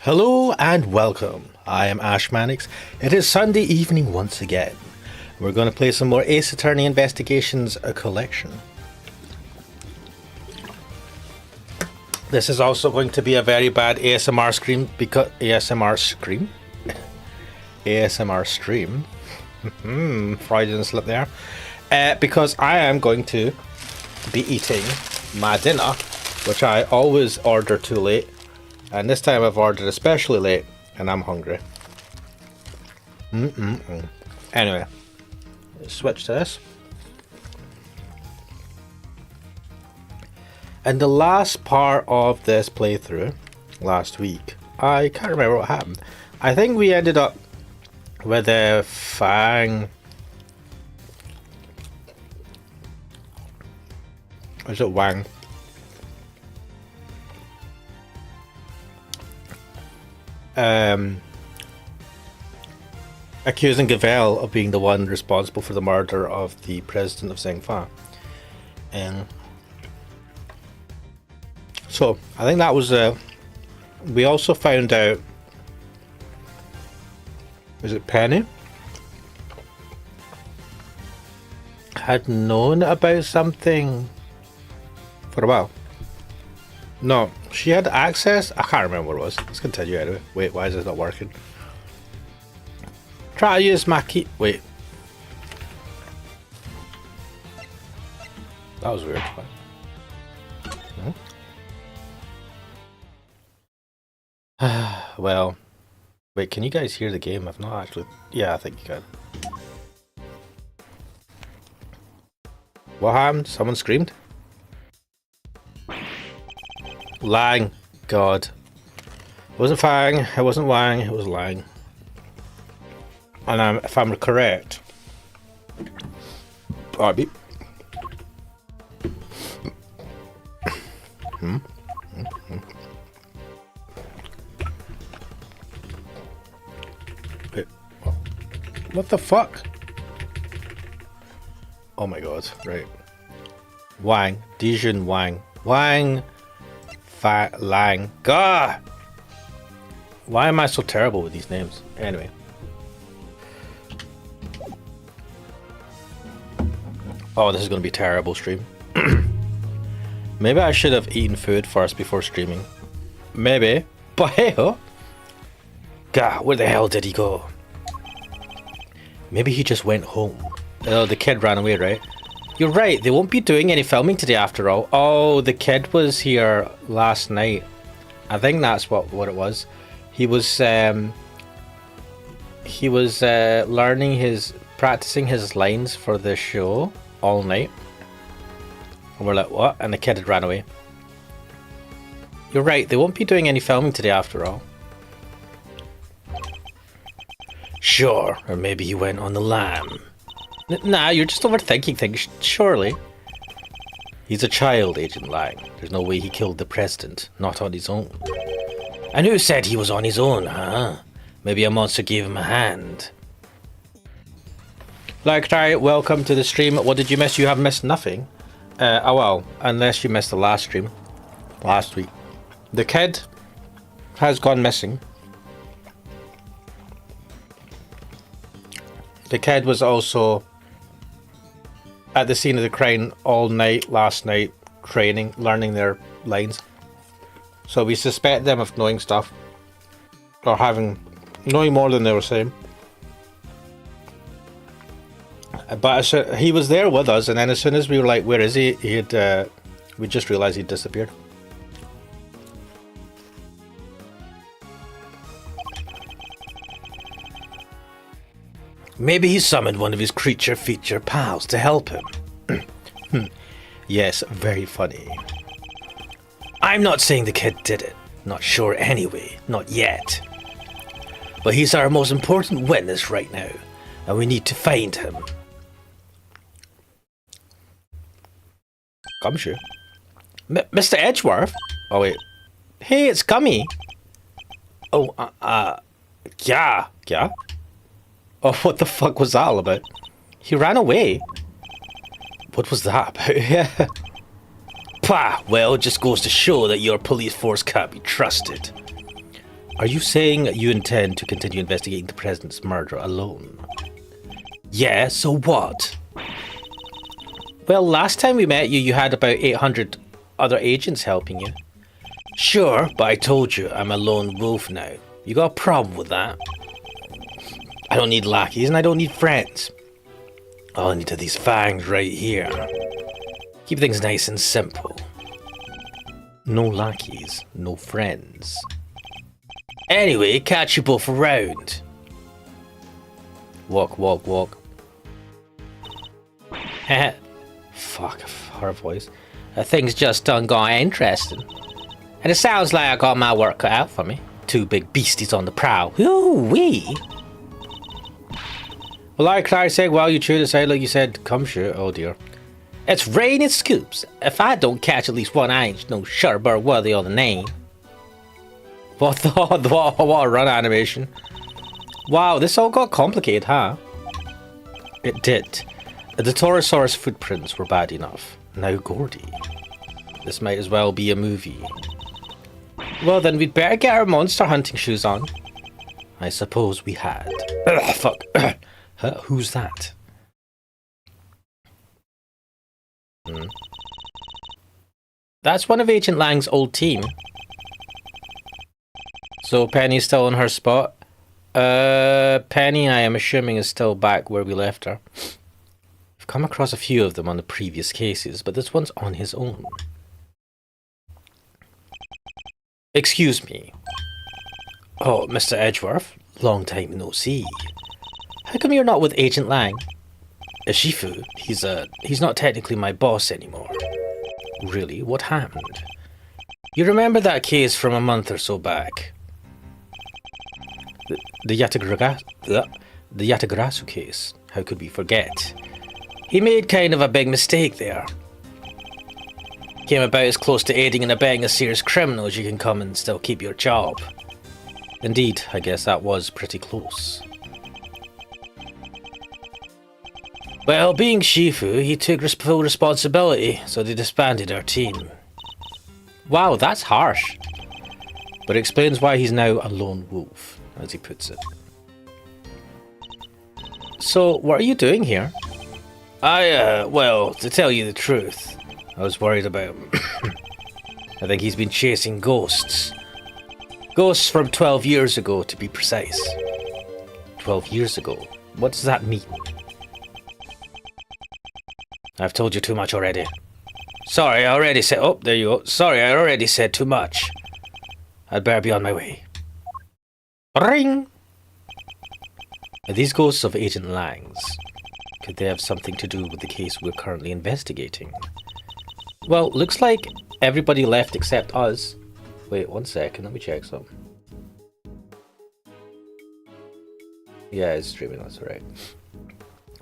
Hello and welcome. I am Ash Mannix. It is Sunday evening once again. We're going to play some more Ace Attorney Investigations collection. This is also going to be a very bad ASMR stream because ASMR stream. Freudian slip there. Because I am going to be eating my dinner, which I always order too late. And this time I've ordered especially late, and I'm hungry. Anyway, let's switch to this. And the last part of this playthrough, last week, I can't remember what happened. I think we ended up with a Fang. Or is it Wang? Accusing Gavel of being the one responsible for the murder of the president of Zhengfa. And so I think that was we also found out, is it Penny had known about something for a while. No, she had access. I can't remember what it was. Let's continue anyway. Wait, why is this not working? Try to use my key. Wait. That was weird. Well, wait, can you guys hear the game? I've not actually. Yeah, I think you can. What happened? Someone screamed? Lang. God. It wasn't Fang, it wasn't Wang, it was Lang. And if I'm correct... Alright, beep. Wait. What the fuck? Oh my god, right. Wang. Dijun Wang. Wang... Lang. God! Why am I so terrible with these names? Anyway. Oh, this is going to be a terrible stream. Maybe I should have eaten food first before streaming. Maybe. But hey-ho. God, where the hell did he go? Maybe he just went home. Oh, the kid ran away, right? You're right, they won't be doing any filming today after all. Oh, the kid was here last night. I think that's what it was. He was practicing his lines for the show all night. And we're like, what? And the kid had ran away. You're right, they won't be doing any filming today after all. Sure, or maybe he went on the lam. Nah, you're just overthinking things, surely. He's a child, Agent Lang. There's no way he killed the president, not on his own. And who said he was on his own, huh? Maybe a monster gave him a hand. Like, try, welcome to the stream. What did you miss? You have missed nothing. Oh well, unless you missed the last stream. Last week. The kid has gone missing. The kid was also at the scene of the crime all night last night, training, learning their lines. So we suspect them of knowing stuff, or knowing more than they were saying. But he was there with us, and then as soon as we were like, "Where is he?" We just realized he'd disappeared. Maybe he summoned one of his creature feature pals to help him. Yes, very funny. I'm not saying the kid did it. Not sure anyway. Not yet. But he's our most important witness right now, and we need to find him. Gumshoe? Mr. Edgeworth? Oh wait. Hey, it's Gummy. Oh, yeah. Oh, what the fuck was that all about? He ran away. What was that about? Yeah. Pah, well, it just goes to show that your police force can't be trusted. Are you saying you intend to continue investigating the president's murder alone? Yeah, so what? Well, last time we met you, you had about 800 other agents helping you. Sure, but I told you I'm a lone wolf now. You got a problem with that? I don't need lackeys and I don't need friends. All I need are these fangs right here. Keep things nice and simple. No lackeys, no friends. Anyway, catch you both around. Walk, walk, walk. Fuck, her voice. Things just done got interesting. And it sounds like I got my work cut out for me. Two big beasties on the prowl. Ooh-wee! Well, like Claire said, well, you chewed it out like you said, come shoot. Oh dear. It's raining scoops. If I don't catch at least one, I ain't no Shutterbird worthy of the name. What a run animation. Wow, this all got complicated, huh? It did. The Taurosaurus footprints were bad enough. Now Gordy. This might as well be a movie. Well then, we'd better get our monster hunting shoes on. I suppose we had. Ugh, fuck. Huh, who's that? That's one of Agent Lang's old team. So Penny's still in her spot. Penny, I am assuming, is still back where we left her. I've come across a few of them on the previous cases, but this one's on his own. Excuse me. Oh, Mr. Edgeworth, long time no see. How come you're not with Agent Lang? Shifu, he's not technically my boss anymore. Really? What happened? You remember that case from a month or so back? The Yatagarasu case. How could we forget? He made kind of a big mistake there. Came about as close to aiding and abetting a serious criminal as you can come and still keep your job. Indeed, I guess that was pretty close. Well, being Shifu, he took full responsibility, so they disbanded our team. Wow, that's harsh. But it explains why he's now a lone wolf, as he puts it. So, what are you doing here? Well, to tell you the truth, I was worried about him. I think he's been chasing ghosts. Ghosts from 12 years ago, to be precise. 12 years ago? What does that mean? I've told you too much already. Sorry, I already said... Oh, there you go. Sorry, I already said too much. I'd better be on my way. Ring! Are these ghosts of Agent Lang's? Could they have something to do with the case we're currently investigating? Well, looks like everybody left except us. Wait, 1 second, let me check something. Yeah, it's streaming, that's alright.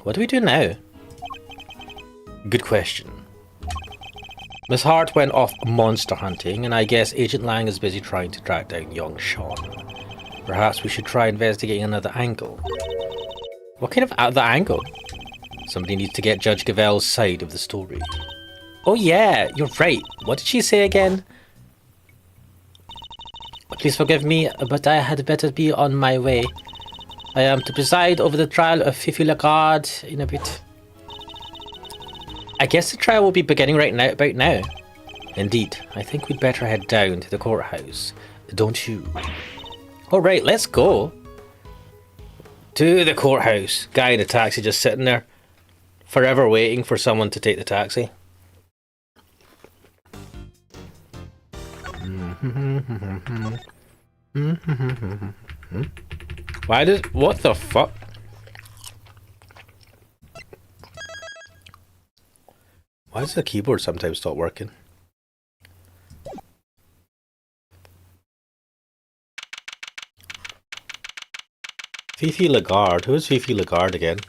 What do we do now? Good question. Miss Hart went off monster hunting, and I guess Agent Lang is busy trying to track down young Sean. Perhaps we should try investigating another angle. What kind of other angle? Somebody needs to get Judge Gavel's side of the story. Oh yeah, you're right. What did she say again? Please forgive me, but I had better be on my way. I am to preside over the trial of Fifi Lagarde in a bit. I guess the trial will be beginning about now. Indeed, I think we'd better head down to the courthouse. Don't you? Alright, let's go. To the courthouse. Guy in a taxi just sitting there. Forever waiting for someone to take the taxi. What the fuck? Why does the keyboard sometimes stop working? Fifi Lagarde. Who is Fifi Lagarde again?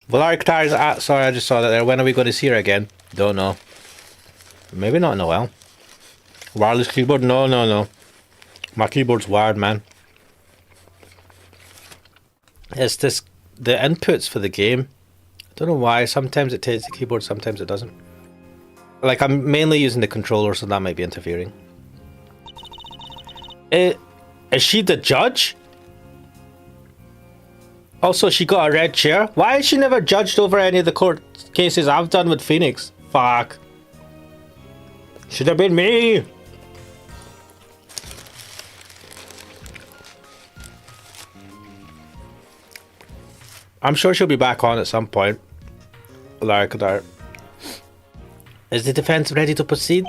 Valari Qatar's at. Sorry, I just saw that there. When are we going to see her again? Don't know. Maybe not in a while. Wireless keyboard? No. My keyboard's wired, man. It's this. The inputs for the game. I don't know why. Sometimes it takes the keyboard, sometimes it doesn't. Like, I'm mainly using the controller, so that might be interfering. Is she the judge? Also, she got a red chair. Why is she never judged over any of the court cases I've done with Phoenix? Fuck. Should have been me. I'm sure she'll be back on at some point. Like that. Is the defense ready to proceed?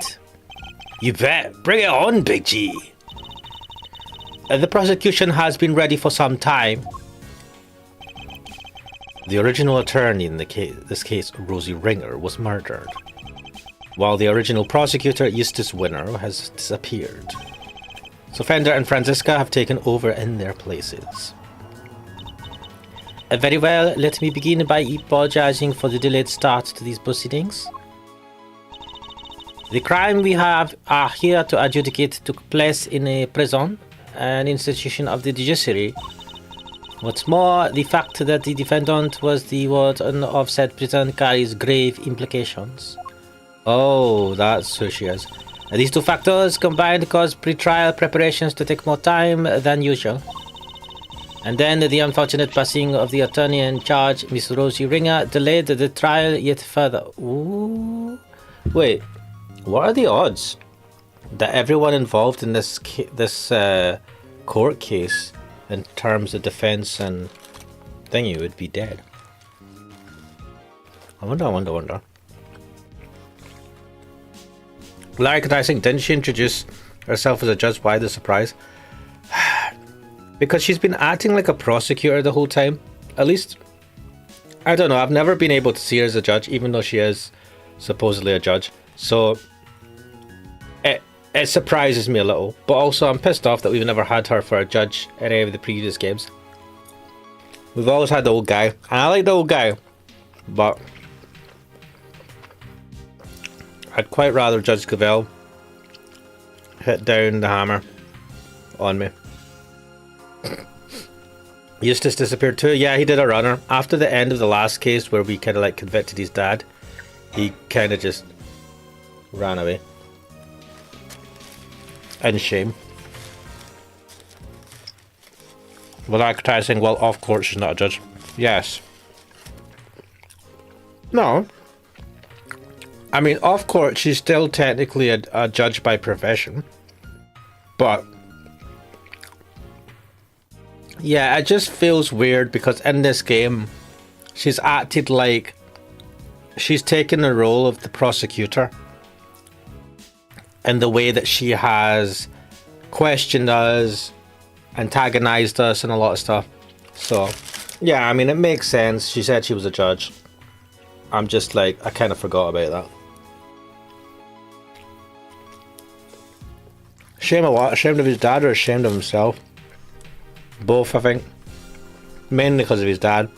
You bet. Bring it on, Big G. The prosecution has been ready for some time. The original attorney in this case, Rosie Ringer, was murdered, while the original prosecutor, Eustace Winner, has disappeared. So Fender and Franziska have taken over in their places. Very well, let me begin by apologizing for the delayed start to these proceedings. The crime we are here to adjudicate took place in a prison, an institution of the judiciary. What's more, the fact that the defendant was the warden of said prison carries grave implications. Oh, that's who she is. These two factors combined cause pre-trial preparations to take more time than usual. And then the unfortunate passing of the attorney in charge, Miss Rosie Ringer, delayed the trial yet further. Ooh. Wait, what are the odds that everyone involved in this court case, in terms of defense and thingy, would be dead? I wonder. Like, I think, didn't she introduce herself as a judge? Why the surprise? Because she's been acting like a prosecutor the whole time. At least, I don't know, I've never been able to see her as a judge, even though she is supposedly a judge. So, it surprises me a little. But also, I'm pissed off that we've never had her for a judge in any of the previous games. We've always had the old guy. And I like the old guy. But I'd quite rather Judge Gavel hit down the hammer on me. Eustace disappeared too. Yeah, he did a runner. After the end of the last case where we kind of like convicted his dad, he kind of just ran away. And shame. Well, I could try saying, well, off court she's not a judge. Yes. No. I mean, off court she's still technically a judge by profession. But yeah, it just feels weird because in this game, she's acted like she's taken the role of the prosecutor in the way that she has questioned us, antagonized us, and a lot of stuff. So, yeah, I mean, it makes sense. She said she was a judge. I'm just like, I kind of forgot about that. Shame a lot. Ashamed of his dad or ashamed of himself? Both, I think. Mainly because of his dad.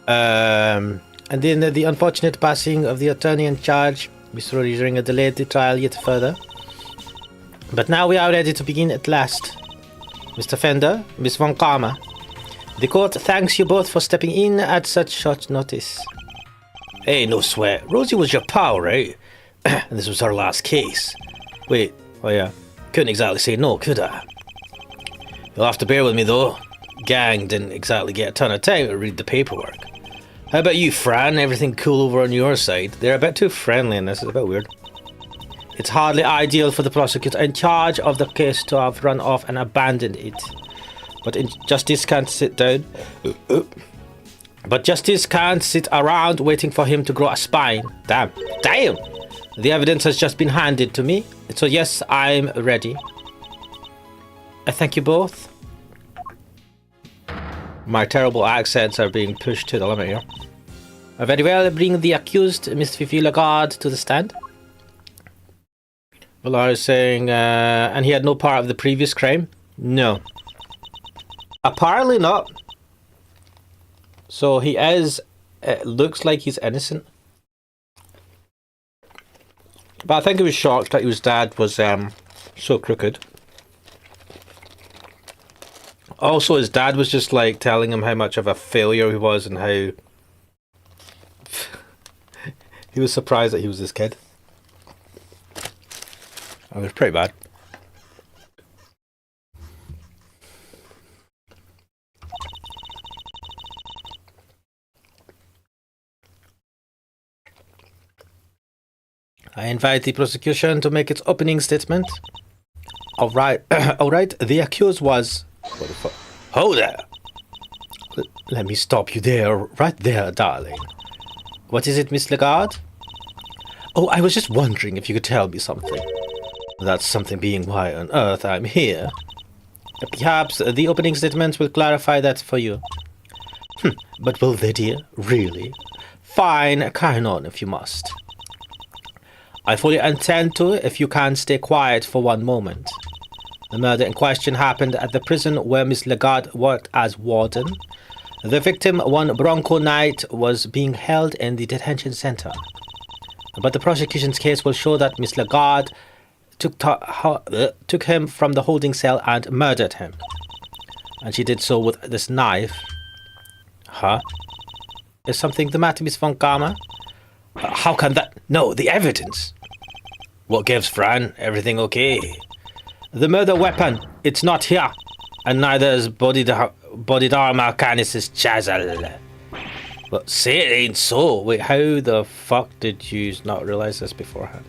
And then the unfortunate passing of the attorney in charge, Mr. Rosie Ringer, delayed the trial yet further. But now we are ready to begin at last. Mr. Fender, Miss Von Karma, the court thanks you both for stepping in at such short notice. Hey, no sweat. Rosie was your pal, right? And this was her last case. Wait, oh yeah. Couldn't exactly say no, could I? You'll have to bear with me though. Gang didn't exactly get a ton of time to read the paperwork. How about you, Fran? Everything cool over on your side? They're a bit too friendly in this, it's a bit weird. It's hardly ideal for the prosecutor in charge of the case to have run off and abandoned it. But justice can't sit down. But justice can't sit around waiting for him to grow a spine. Damn. The evidence has just been handed to me. So yes, I'm ready. I thank you both. My terrible accents are being pushed to the limit here. Very well, bring the accused, Miss Fifi Lagarde, to the stand. Well, I was saying, and he had no part of the previous crime? No. Apparently not. So he is, it looks like he's innocent. But I think he was shocked that his dad was so crooked. Also, his dad was just like telling him how much of a failure he was and how he was surprised that he was this kid. It was pretty bad. I invite the prosecution to make its opening statement. All right. All right. The accused was... What the fuck? Hold there. Let me stop you there. Right there, darling. What is it, Miss Lagarde? Oh, I was just wondering if you could tell me something. That something being why on earth I'm here. Perhaps the opening statements will clarify that for you. But will they, dear? Really? Fine, carry on if you must. I fully intend to if you can stay quiet for one moment. The murder in question happened at the prison where Miss Lagarde worked as warden. The victim, one Bronco Knight, was being held in the detention center. But the prosecution's case will show that Miss Lagarde took him from the holding cell and murdered him. And she did so with this knife. Huh? Is something the matter, Miss Von Karma? How can that... No, the evidence. What gives, Fran? Everything okay? The murder weapon, it's not here. And neither is Bodhidharma Canis' chisel. But say it ain't so. Wait, how the fuck did you not realize this beforehand?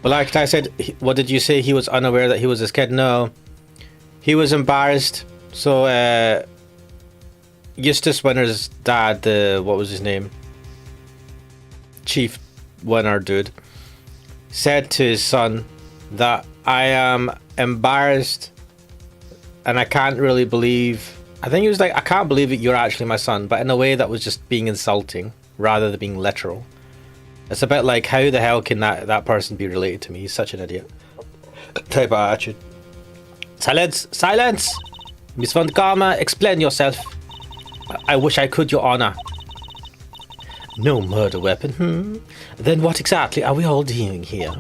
But like I said, what did you say? He was unaware that he was this kid? No. He was embarrassed. So, Eustace Winner's dad, what was his name? Chief Winner dude, said to his son that I am embarrassed and I can't really believe... I think he was like, I can't believe that you're actually my son, but in a way that was just being insulting rather than being literal. It's a bit like, how the hell can that person be related to me? He's such an idiot. Type of attitude. Silence! Silence! Miss Von Karma, explain yourself. I wish I could, Your Honor. No murder weapon, Then what exactly are we all doing here?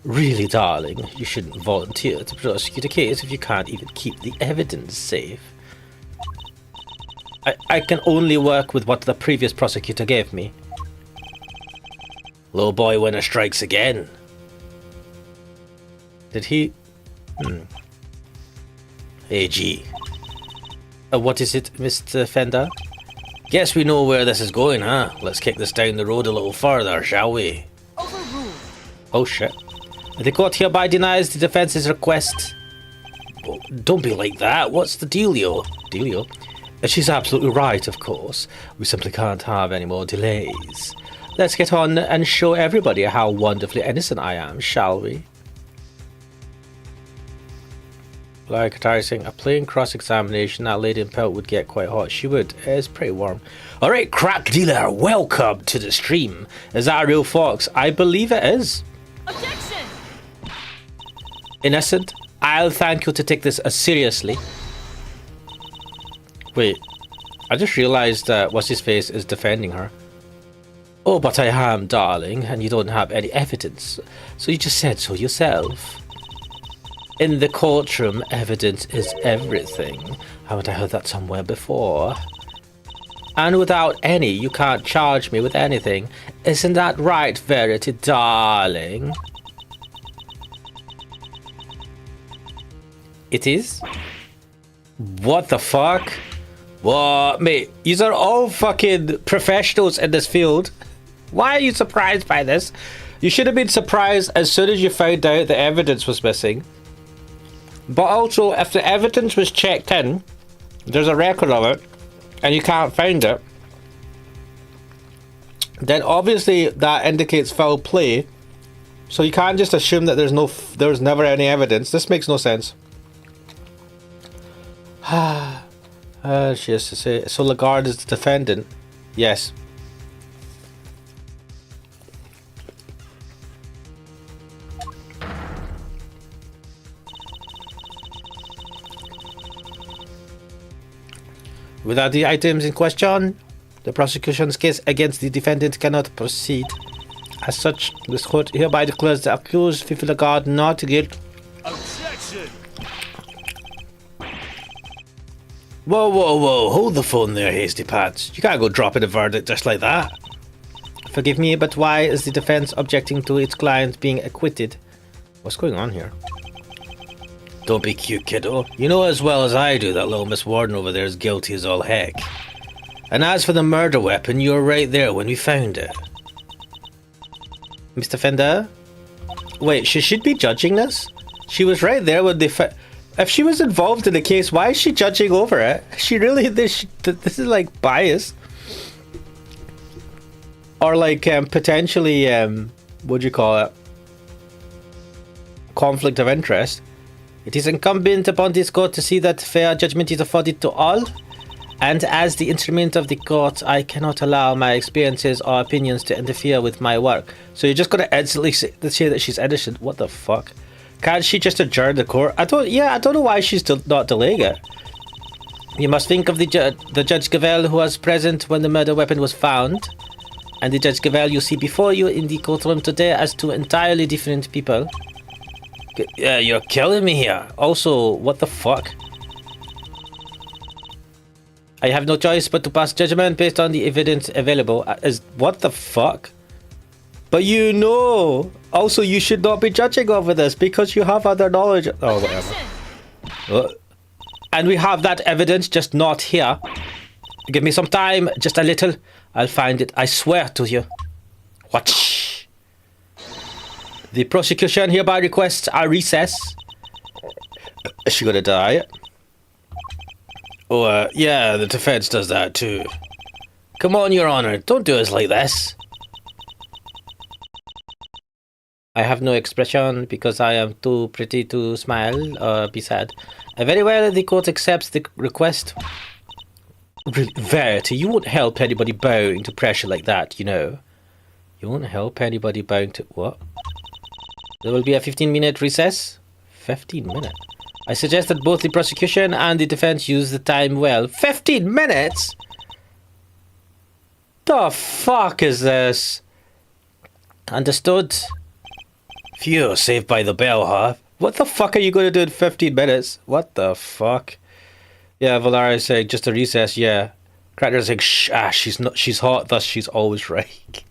Really, darling, you shouldn't volunteer to prosecute a case if you can't even keep the evidence safe. I can only work with what the previous prosecutor gave me. Little boy winner strikes again. Did he... AG. What is it, Mr. Fender? Guess we know where this is going, huh? Let's kick this down the road a little further, shall we? Overruled. Oh shit. The court hereby denies the defense's request. Oh, don't be like that. What's the dealio? Dealio? She's absolutely right, of course. We simply can't have any more delays. Let's get on and show everybody how wonderfully innocent I am, shall we? Like a plain cross-examination, that lady in pelt would get quite hot. She would. It's pretty warm. Alright, crack dealer, welcome to the stream. Is that a real fox? I believe it is. Objection! Innocent, I'll thank you to take this seriously. Wait, I just realized that What's-His-Face is defending her. Oh, but I am, darling, and you don't have any evidence. So you just said so yourself. In the courtroom, evidence is everything. Haven't I heard that somewhere before? And without any, you can't charge me with anything. Isn't that right, Verity, darling? It is? What the fuck? What? Mate, these are all fucking professionals in this field. Why are you surprised by this? You should have been surprised as soon as you found out the evidence was missing. But also, if the evidence was checked in, there's a record of it, and you can't find it, then obviously that indicates foul play. So you can't just assume that there's never any evidence. This makes no sense. She has to say. So Lagarde is the defendant. Yes. Without the items in question, the prosecution's case against the defendant cannot proceed. As such, this court hereby declares the accused, Fifi Lagarde, not guilty. Objection! Whoa, whoa, whoa, hold the phone there, hasty pants. You can't go dropping a verdict just like that. Forgive me, but why is the defense objecting to its client being acquitted? What's going on here? Don't be cute, kiddo. You know as well as I do that little Miss Warden over there is guilty as all heck. And as for the murder weapon, you were right there when we found it. Mr. Fender? Wait, she should be judging this? She was right there when they if she was involved in the case, why is she judging over it? She really... This is like bias. Or like potentially... what do you call it? Conflict of interest. It is incumbent upon this court to see that fair judgment is afforded to all. And as the instrument of the court, I cannot allow my experiences or opinions to interfere with my work. So you're just going to instantly say that she's innocent? What the fuck? Can't she just adjourn the court? I don't know why she's not delaying it. You must think of the Judge Gavel who was present when the murder weapon was found. And the Judge Gavel you see before you in the courtroom today as two entirely different people. Yeah, you're killing me here. Also, what the fuck? I have no choice but to pass judgment based on the evidence available. What the fuck? But you know. Also, you should not be judging over this because you have other knowledge. Oh, whatever. And we have that evidence, just not here. Give me some time, just a little. I'll find it. I swear to you. Watch. The prosecution hereby requests a recess. Is she gonna die? Oh, yeah, the defense does that too. Come on, Your Honor, don't do us like this. I have no expression because I am too pretty to smile or be sad. Very well, the court accepts the request. Really, Verity, you won't help anybody bowing to pressure like that, you know. You won't help anybody bowing to... What? There will be a 15-minute recess? 15 minutes? I suggest that both the prosecution and the defense use the time well. 15 minutes? The fuck is this? Understood. Phew, saved by the bell, huh? What the fuck are you going to do in 15 minutes? What the fuck? Yeah, Valaria's saying just a recess, yeah. Cracker's saying, she's hot, thus she's always right.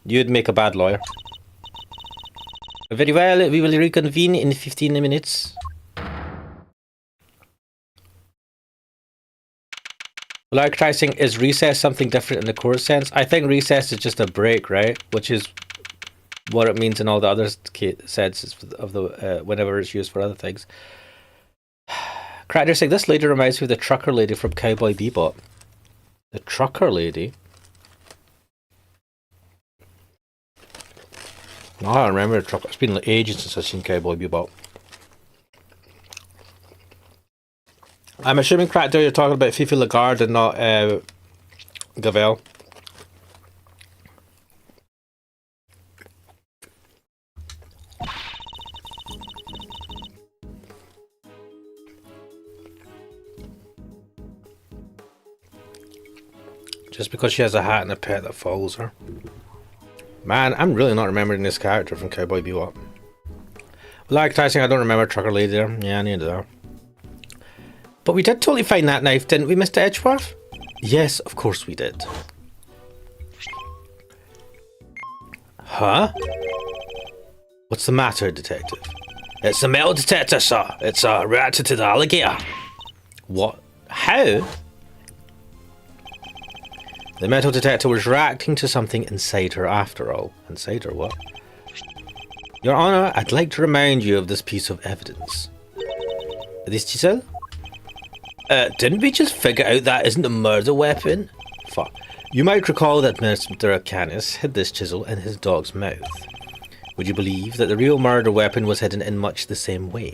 You'd make a bad lawyer. Very well, we will reconvene in 15 minutes. Like tracing, is recess something different in the court sense? I think recess is just a break, right? Which is what it means in all the other senses of the whenever it's used for other things. Cracker saying, this lady reminds me of the trucker lady from Cowboy Bebop. The trucker lady? No, I don't remember the trucker. It's been like ages since I've seen Cowboy Bebop. I'm assuming, Cracker, you're talking about Fifi Lagarde and not Gavel. Just because she has a hat and a pet that follows her. Man, I'm really not remembering this character from Cowboy Bebop. Like Tyson, I don't remember Trucker Lady there. Yeah, neither there. But we did totally find that knife, didn't we, Mr. Edgeworth? Yes, of course we did. Huh? What's the matter, detective? It's the metal detector, sir. It's reacted to the alligator. What? How? The metal detector was reacting to something inside her after all. Inside her what? Your Honor, I'd like to remind you of this piece of evidence. This chisel? Didn't we just figure out that isn't a murder weapon? Fuck. You might recall that Mr. Canis hid this chisel in his dog's mouth. Would you believe that the real murder weapon was hidden in much the same way?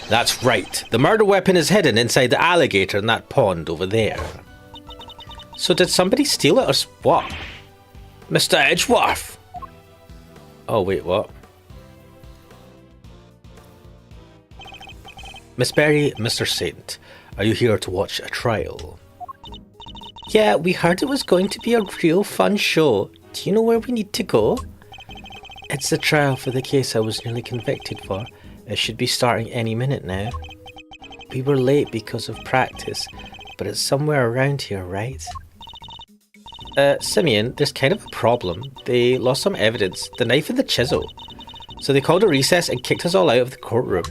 That's right. The murder weapon is hidden inside the alligator in that pond over there. So did somebody steal it or what? Mr. Edgeworth! Oh, wait, what? Miss Berry, Mr. Saint, are you here to watch a trial? Yeah, we heard it was going to be a real fun show. Do you know where we need to go? It's the trial for the case I was nearly convicted for. It should be starting any minute now. We were late because of practice, but it's somewhere around here, right? Simeon, there's kind of a problem. They lost some evidence, the knife and the chisel. So they called a recess and kicked us all out of the courtroom.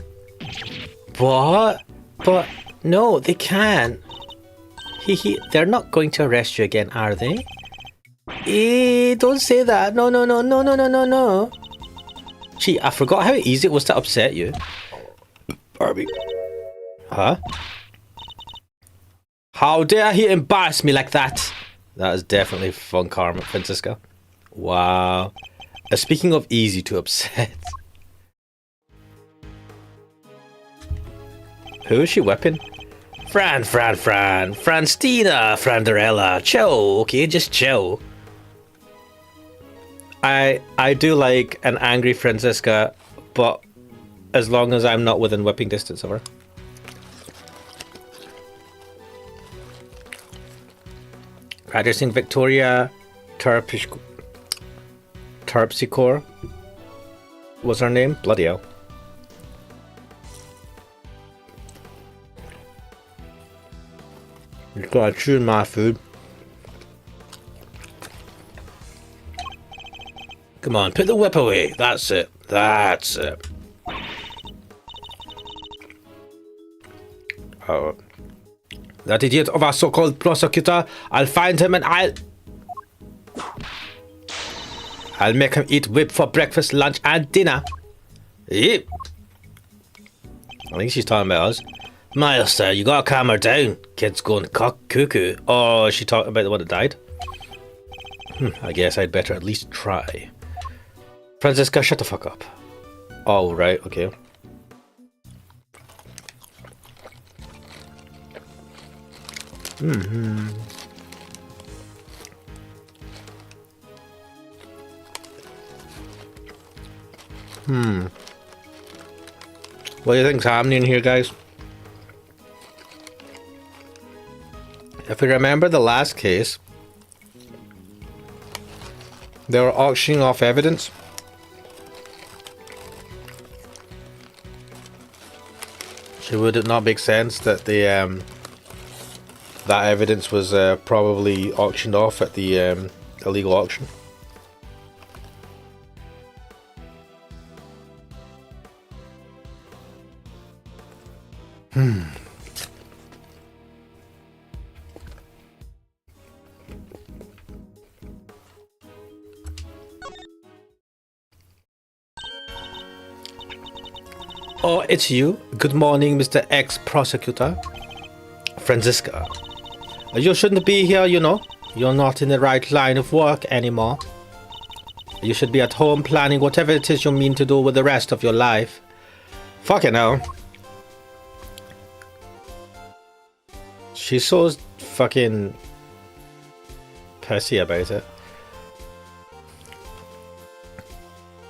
What? But no, they can't. They're not going to arrest you again, are they? Don't say that. No, no, no, no, no, no, no, no. Gee, I forgot how easy it was to upset you. Barbie. Huh? How dare he embarrass me like that? That is definitely fun karma, Francisca. Wow. Speaking of easy to upset. Who is she whipping? Franstina, Franderella. Chill, okay? Just chill. I do like an angry Francisca, but as long as I'm not within whipping distance of her. Practicing Victoria Terpsichore was her name? Bloody hell. You gotta chew my food. Come on, put the whip away. That's it. That's it. Oh. That idiot of a so-called prosecutor. I'll find him and I'll make him eat whip for breakfast, lunch, and dinner. Yep. I think she's talking about us. Mister, you gotta calm her down. Kid's going cuckoo. Oh, is she talking about the one that died? I guess I'd better at least try. Francisca, shut the fuck up. Oh, right, okay. What do you think's happening here, guys? If we remember the last case, they were auctioning off evidence. So would it not make sense that the that evidence was probably auctioned off at the illegal auction? Oh, it's you. Good morning, Mr. Ex-Prosecutor. Francisca. You shouldn't be here, you know. You're not in the right line of work anymore. You should be at home planning whatever it is you mean to do with the rest of your life. Fucking hell. She's so fucking pissy about it.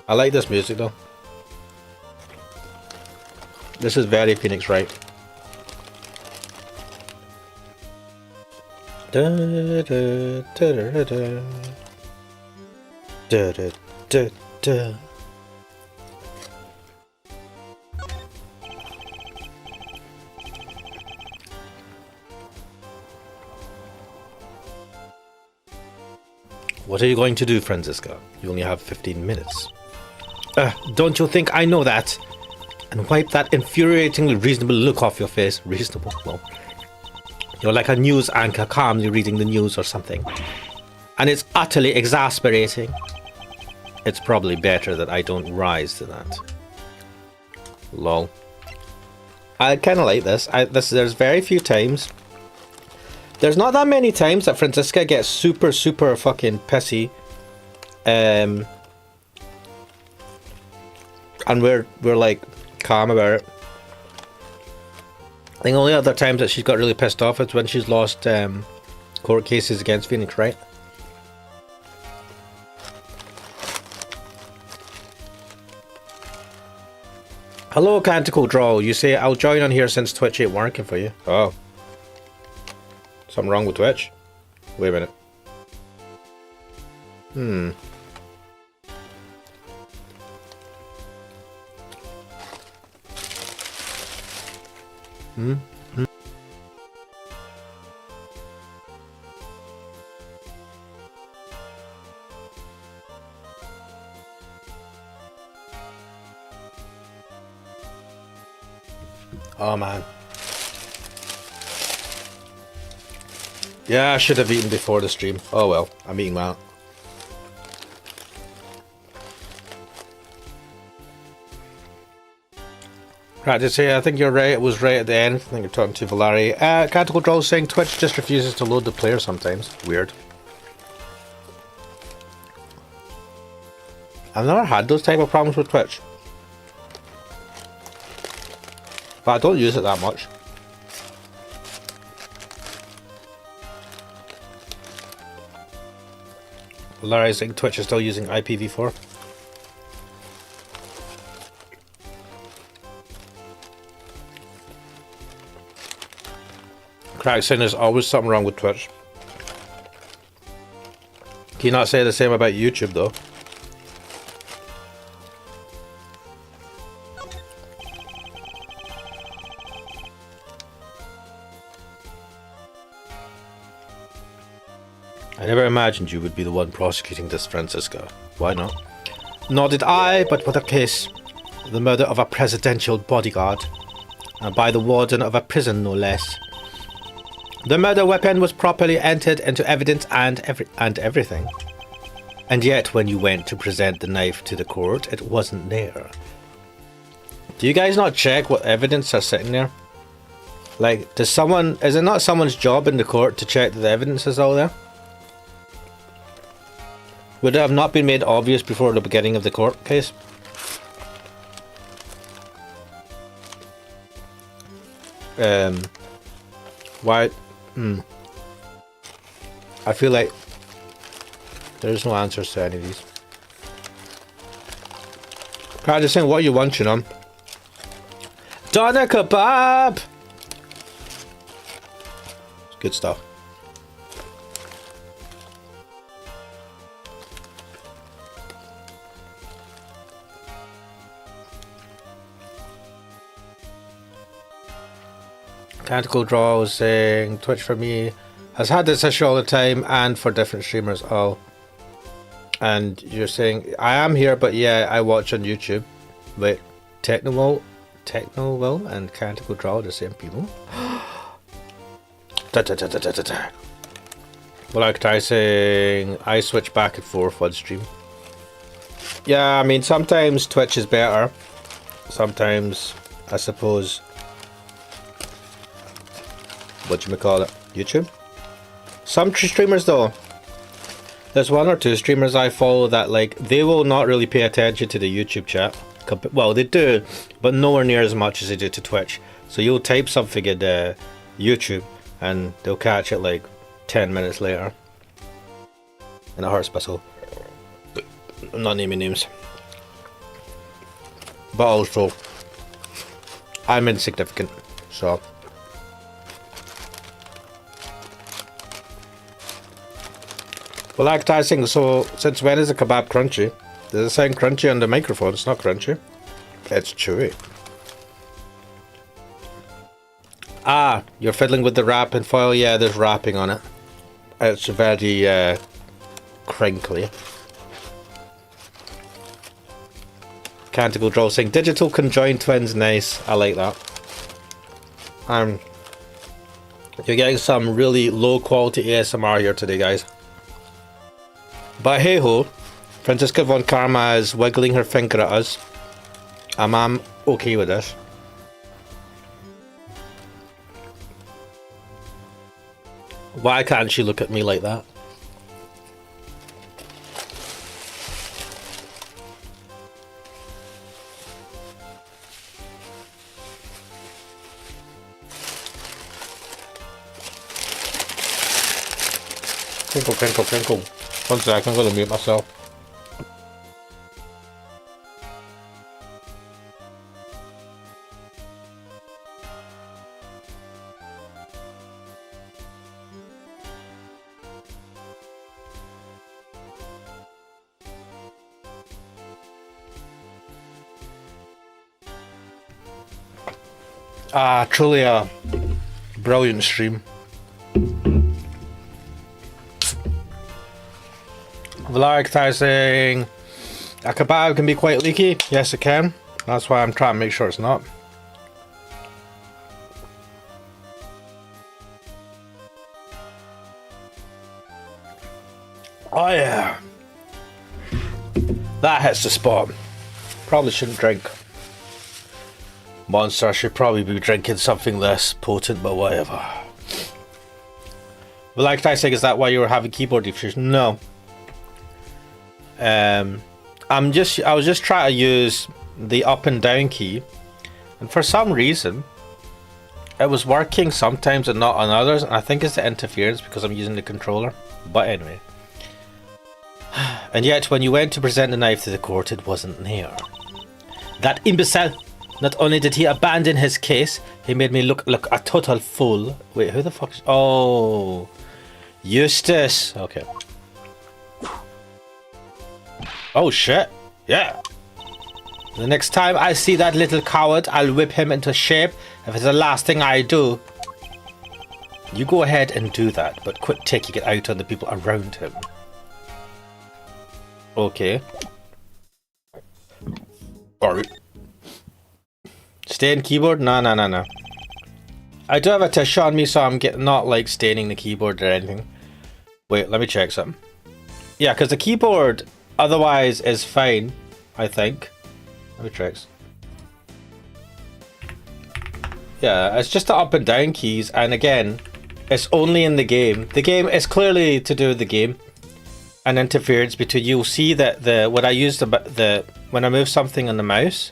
I like this music though. This is very Phoenix Wright. Da, da, da, da, da. Da, da, da, da. What are you going to do, Francisca? You only have 15 minutes. Don't you think I know that? And wipe that infuriatingly reasonable look off your face. Reasonable? Well, you're like a news anchor calmly reading the news or something. And it's utterly exasperating. It's probably better that I don't rise to that. Lol. I kind of like this. There's very few times. There's not that many times that Francisca gets super fucking pissy. And we're like calm about it. I think only other times that she's got really pissed off is when she's lost court cases against Phoenix Wright. Hello, Canticle Draw. You say I'll join on here since Twitch ain't working for you. Oh. Something wrong with Twitch? Wait a minute. Oh man. Yeah, I should have eaten before the stream. Oh well, I'm eating that. Right, to say, I think you're right. It was right at the end. I think you're talking to Valari. Canticle Draw saying Twitch just refuses to load the player sometimes. Weird. I've never had those type of problems with Twitch. But I don't use it that much. Valari saying Twitch is still using IPv4. Crack saying there's always something wrong with Twitch. Can you not say the same about YouTube though? I never imagined you would be the one prosecuting this, Francisca. Why not? Nor did I, but what a case. The murder of a presidential bodyguard. And by the warden of a prison, no less. The murder weapon was properly entered into evidence and everything. And yet, when you went to present the knife to the court, it wasn't there. Do you guys not check what evidence are sitting there? Like, is it not someone's job in the court to check that the evidence is all there? Would it have not been made obvious before the beginning of the court case? Why? I feel like there's no answers to any of these. Practicing what you want, you know. Doner kebab! It's good stuff. Canticle Draw was saying Twitch for me has had this issue all the time and for different streamers. Oh, and you're saying I am here, but yeah, I watch on YouTube. Wait, Techno Will and Canticle Draw are the same people. Well, I try saying I switch back and forth on stream. Yeah, I mean sometimes Twitch is better. Sometimes I suppose. Whatchamacallit, YouTube? Some streamers though, there's one or two streamers I follow that like, they will not really pay attention to the YouTube chat. Well, they do, but nowhere near as much as they do to Twitch. So you'll type something in YouTube and they'll catch it like 10 minutes later. And it hurts my soul. I'm not naming names. But also, I'm insignificant, so. Well, advertising, so since when is a kebab crunchy? Does it sound crunchy on the microphone? It's not crunchy. It's chewy. Ah, you're fiddling with the wrapping foil? Yeah, there's wrapping on it. It's very crinkly. Canticle Draw saying digital conjoined twins, nice. I like that. You're getting some really low quality ASMR here today, guys. But hey ho, Francisca von Karma is wiggling her finger at us. I'm okay with this. Why can't she look at me like that? Crinkle, crinkle, crinkle. One sec, I'm going to mute myself. Truly a brilliant stream. Valaric saying a kebab can be quite leaky. Yes, it can. That's why I'm trying to make sure it's not. Oh yeah. That hits the spot. Probably shouldn't drink Monster. I should probably be drinking something less potent, but whatever. But like I said, is that why you were having keyboard issues? No. I was just trying to use the up and down key, and for some reason it was working sometimes and not on others, and I think it's the interference because I'm using the controller. But anyway. And yet when you went to present the knife to the court, it wasn't there. That imbecile! Not only did he abandon his case, he made me look like a total fool. Wait, who the fuck is... Oh... Eustace! Okay. Oh shit! Yeah! The next time I see that little coward, I'll whip him into shape if it's the last thing I do. You go ahead and do that, but quit taking it out on the people around him. Okay. Alright. Stain keyboard? No. I do have a tissue on me, so I'm not like staining the keyboard or anything. Wait, let me check something. Yeah, because the keyboard otherwise is fine, I think. Let me check. Yeah, it's just the up and down keys, and again, it's only in the game. The game is clearly to do with the game. An interference between, you'll see that when I use when I move something on the mouse,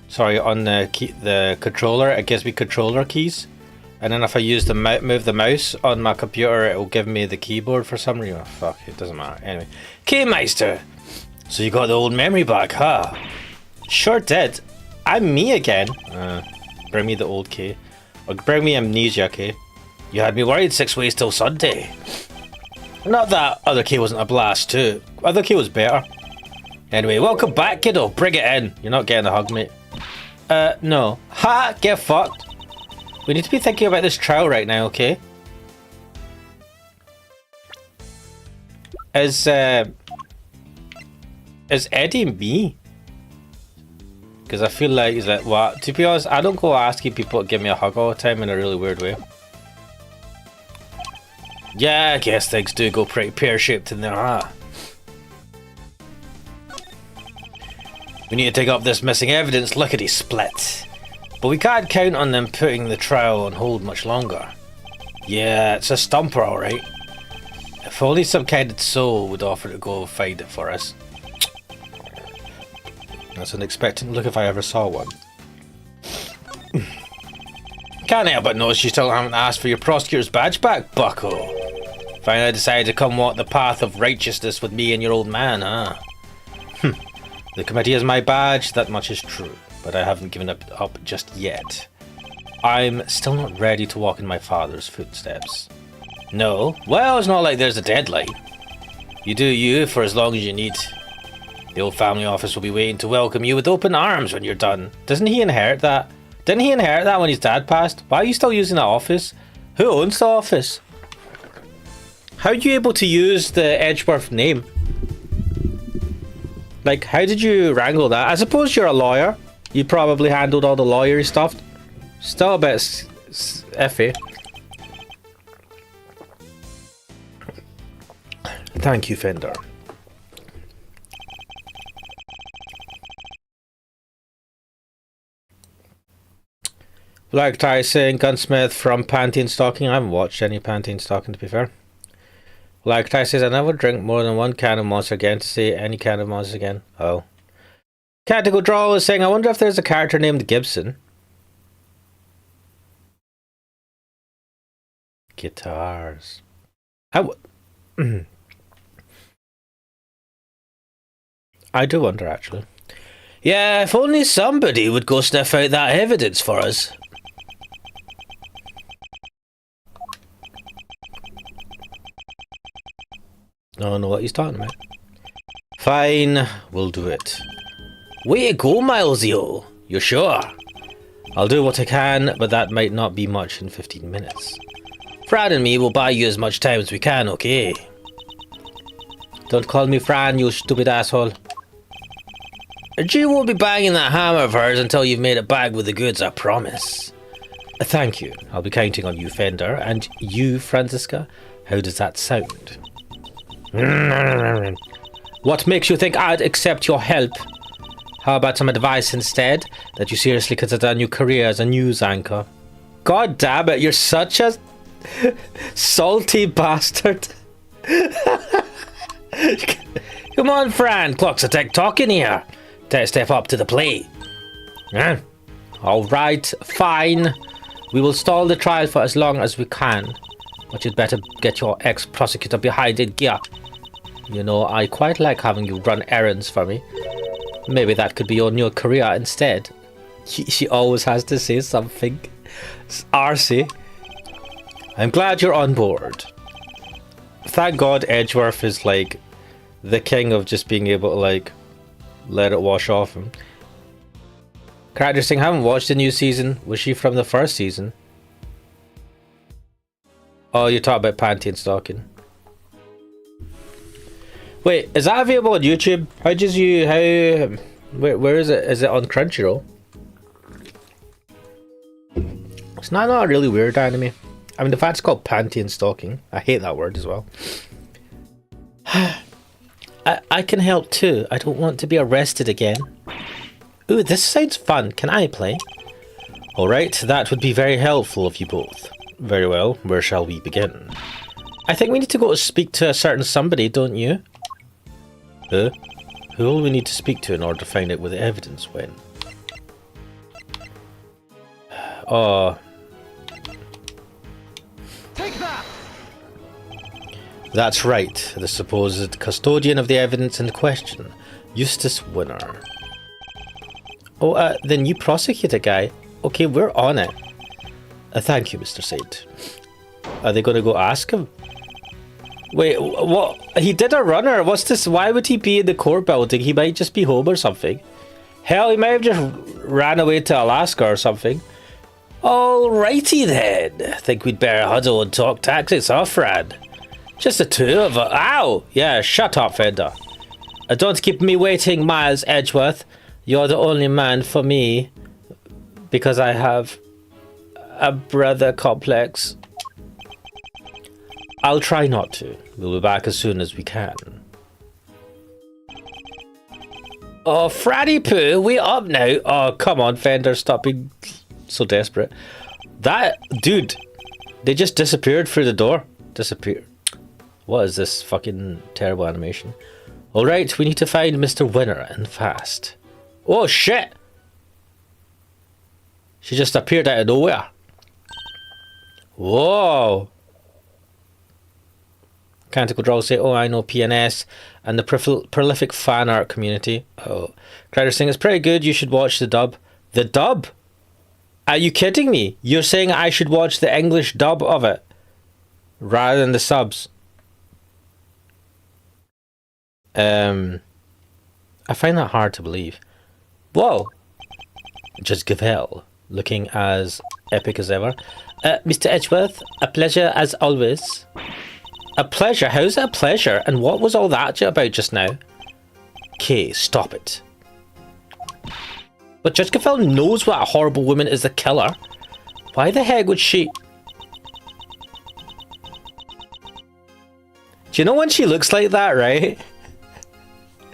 sorry, on the controller, it gives me controller keys, and then if I use move the mouse on my computer, it will give me the keyboard for some reason. Oh, fuck, it doesn't matter. Anyway, Keymeister, so you got the old memory back, huh? Sure did. I'm me again. Bring me the old K, or bring me amnesia K. You had me worried 6 ways till Sunday. Not that other K wasn't a blast too. Other K was better. Anyway, welcome back, kiddo. Bring it in. You're not getting a hug, mate. No. Ha! Get fucked. We need to be thinking about this trial right now, okay? Is Eddie me? Because I feel like, is that what? To be honest, I don't go asking people to give me a hug all the time in a really weird way. Yeah, I guess things do go pretty pear-shaped in there, huh? We need to dig up this missing evidence, lickety-split. But we can't count on them putting the trial on hold much longer. Yeah, it's a stumper, alright. If only some kind soul would offer to go find it for us. That's an expectant look if I ever saw one. Can't help but notice you still haven't asked for your prosecutor's badge back, bucko. Finally decided to come walk the path of righteousness with me and your old man, huh? The committee is my badge, that much is true, but I haven't given it up just yet. I'm still not ready to walk in my father's footsteps. No? Well, it's not like there's a deadline. You do you for as long as you need. The old family office will be waiting to welcome you with open arms when you're done. Doesn't he inherit that? Didn't he inherit that when his dad passed? Why are you still using that office? Who owns the office? How are you able to use the Edgeworth name? Like, how did you wrangle that? I suppose you're a lawyer. You probably handled all the lawyery stuff. Still a bit iffy. Thank you, Fender. Black Tie saying Gunsmith from Pantene Stocking. I haven't watched any Pantene Stocking, to be fair. Black Tie says I never drink more than one can of Monster again to say any can of Monster again. Oh. Catical Draw is saying I wonder if there's a character named Gibson. Guitars. I do wonder, actually. Yeah, if only somebody would go sniff out that evidence for us. I don't know what he's talking about. Fine, we'll do it. Way to go, Milesio. You're sure? I'll do what I can, but that might not be much in 15 minutes. Fran and me will buy you as much time as we can, okay? Don't call me Fran, you stupid asshole. G won't be banging that hammer of hers until you've made it back with the goods, I promise. Thank you. I'll be counting on you, Fender. And you, Franziska? How does that sound? What makes you think I'd accept your help? How about some advice instead? That you seriously consider a new career as a news anchor? God damn it, you're such a salty bastard. Come on, Fran, clock's a tick-tocking here. Step up to the plate. Yeah. Alright, fine. We will stall the trial for as long as we can. But you'd better get your ex-prosecutor behind in gear. You know, I quite like having you run errands for me. Maybe that could be your new career instead. She always has to say something. Arcee. I'm glad you're on board. Thank God Edgeworth is like the king of just being able to like let it wash off him. Character saying, haven't watched the new season. Was she from the first season? Oh, you're talking about panty and stocking. Wait, is that available on YouTube? Where is it? Is it on Crunchyroll? It's not a really weird anime. I mean, the fact it's called panty and stocking. I hate that word as well. I can help too. I don't want to be arrested again. Ooh, this sounds fun. Can I play? Alright, that would be very helpful of you both. Very well, where shall we begin? I think we need to go to speak to a certain somebody, don't you? Who will we need to speak to in order to find out where the evidence went? Oh. Take that! That's right, the supposed custodian of the evidence in question, Eustace Winner. Oh, then you prosecute a guy. Okay, we're on it. Thank you, Mr. Saint. Are they going to go ask him? Wait, what? He did a runner. What's this? Why would he be in the court building? He might just be home or something. Hell, he might have just ran away to Alaska or something. Alrighty then. I think we'd better huddle and talk tactics, huh, Fran? Just the two of us. Ow! Yeah, shut up, Fender. Don't keep me waiting, Miles Edgeworth. You're the only man for me. Because I have a brother complex. I'll try not to. We'll be back as soon as we can. Oh, Fraddy Poo, we up now. Oh, come on, Fender, stop being so desperate. That dude, they just disappeared through the door. Disappeared. What is this fucking terrible animation? Alright, we need to find Mr. Winner and fast. Oh shit! She just appeared out of nowhere. Whoa! Canticle Draw say, oh, I know PNS and the prolific fan art community. Oh, Crider saying it's pretty good. You should watch the dub. The dub? Are you kidding me? You're saying I should watch the English dub of it rather than the subs? I find that hard to believe. Whoa! Judge Gavel, looking as epic as ever. Mr. Edgeworth, a pleasure as always. A pleasure? How's it a pleasure? And what was all that about just now? Okay, stop it. But Judge Gavel knows what a horrible woman is the killer. Why the heck would she... Do you know when she looks like that, right?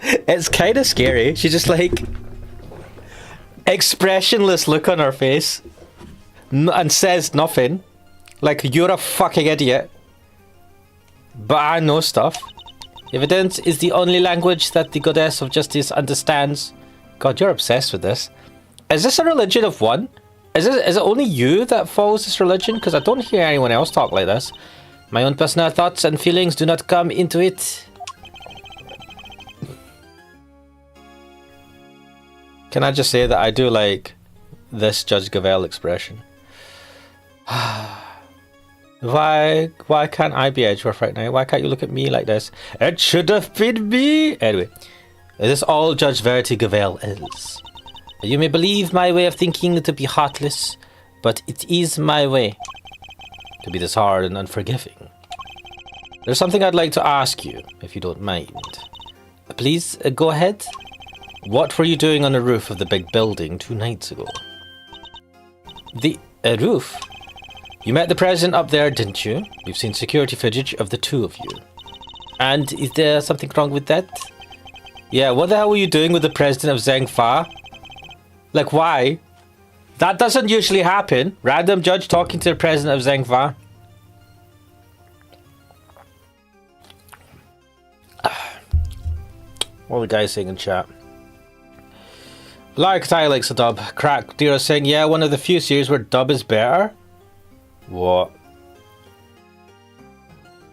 It's kind of scary. She's just like... expressionless look on her face. And says nothing. Like, you're a fucking idiot. But I know stuff. Evidence is the only language that the goddess of justice understands. God, you're obsessed with this. Is this a religion of one? Is it only you that follows this religion? Because I don't hear anyone else talk like this. My own personal thoughts and feelings do not come into it. Can I just say that I do like this Judge Gavel expression? Why can't I be Edgeworth right now? Why can't you look at me like this? It should have been me! Anyway, this all Judge Verity Gavel is. You may believe my way of thinking to be heartless, but it is my way to be this hard and unforgiving. There's something I'd like to ask you, if you don't mind. Please, go ahead. What were you doing on the roof of the big building 2 nights ago? The roof? You met the president up there, didn't you? We've seen security footage of the two of you. And is there something wrong with that? Yeah, what the hell were you doing with the president of Zhengfa? Like, why? That doesn't usually happen. Random judge talking to the president of Zhengfa. What are the guys saying in chat? Like I likes a dub. Crack Dira saying, yeah, one of the few series where dub is better. What?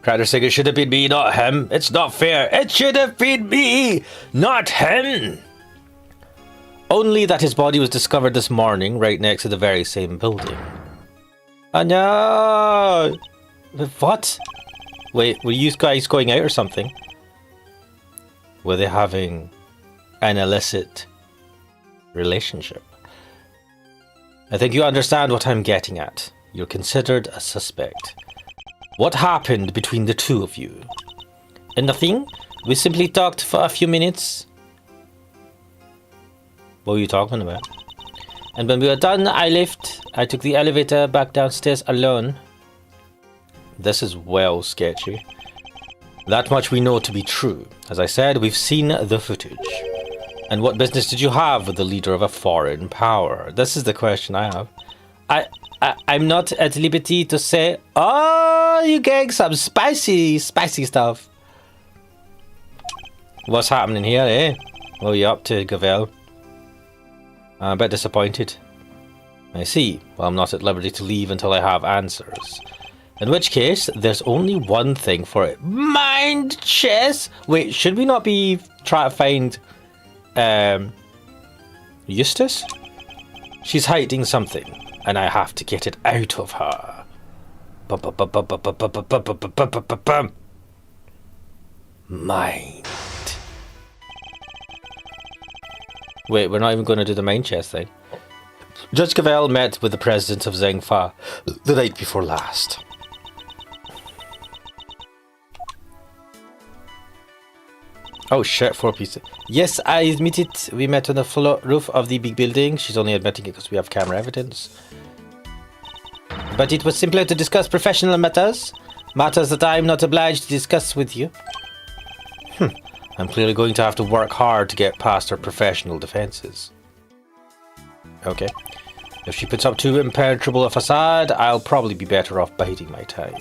Cracker saying, it should have been me, not him. It's not fair. It should have been me, not him. Only that his body was discovered this morning right next to the very same building. Oh no! What? Wait, were you guys going out or something? Were they having an illicit relationship? I think you understand what I'm getting at. You're considered a suspect. What happened between the two of you? Nothing. We simply talked for a few minutes. What were you talking about? And when we were done, I left. I took the elevator back downstairs alone. This is well sketchy. That much we know to be true. As I said, we've seen the footage. And what business did you have with the leader of a foreign power? This is the question I have. I'm not at liberty to say, oh, you getting some spicy stuff. What's happening here, eh? What are you up to, Gavel? I'm a bit disappointed. I see. Well, I'm not at liberty to leave until I have answers. In which case, there's only one thing for it. Mind chess! Wait, should we not be trying to find Eustace? She's hiding something, and I have to get it out of her. Mind. Wait, we're not even going to do the mind chess thing. Judge Gavel met with the president of Zhengfa the night before last. Oh shit, 4 pieces. Yes, I admit it. We met on the roof of the big building. She's only admitting it because we have camera evidence. But it was simpler to discuss professional matters. Matters that I'm not obliged to discuss with you. I'm clearly going to have to work hard to get past her professional defenses. Okay. If she puts up too impenetrable a facade, I'll probably be better off biding my time.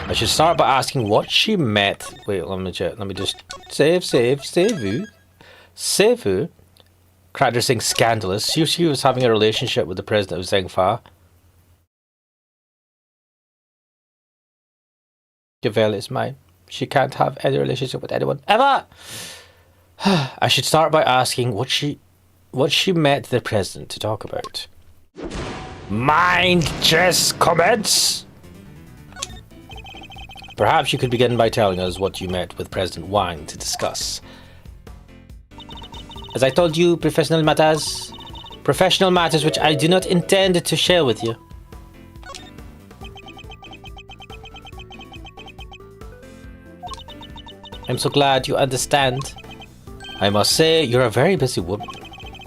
I should start by asking what she met. Wait, let me just save you. Cracker saying scandalous. She was having a relationship with the president of Zhengfa. Gavel is mine. She can't have any relationship with anyone ever. I should start by asking what she met the president to talk about. Mind chess comments. Perhaps you could begin by telling us what you met with President Wang to discuss. As I told you, professional matters which I do not intend to share with you. I'm so glad you understand. I must say, you're a very busy woman.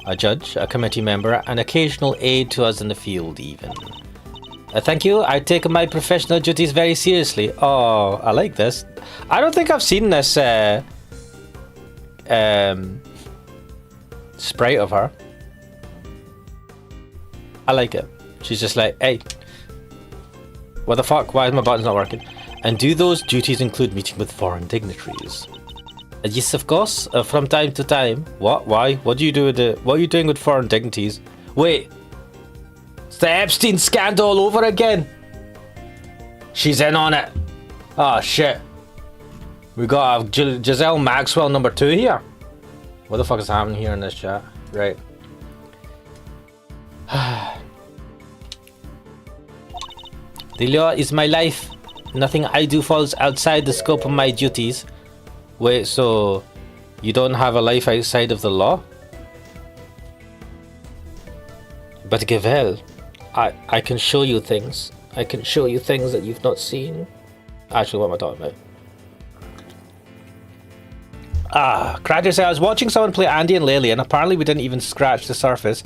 A judge, a committee member, an occasional aide to us in the field even. Thank you, I take my professional duties very seriously. Oh, I like this. I don't think I've seen this sprite of her. I like it. She's just like, hey, what the fuck, why is my buttons not working? And do those duties include meeting with foreign dignitaries? Yes, of course, from time to time. What? Why? What do you do with what are you doing with foreign dignitaries? Wait, it's the Epstein scandal all over again. She's in on it. Oh shit. We got Giselle Maxwell number 2 here. What the fuck is happening here in this chat? Right. The law is my life. Nothing I do falls outside the scope of my duties. Wait, so you don't have a life outside of the law? But Gavel, I can show you things. I can show you things that you've not seen. Actually, what am I talking about? Cracker said, I was watching someone play Andy and Lily, and apparently we didn't even scratch the surface.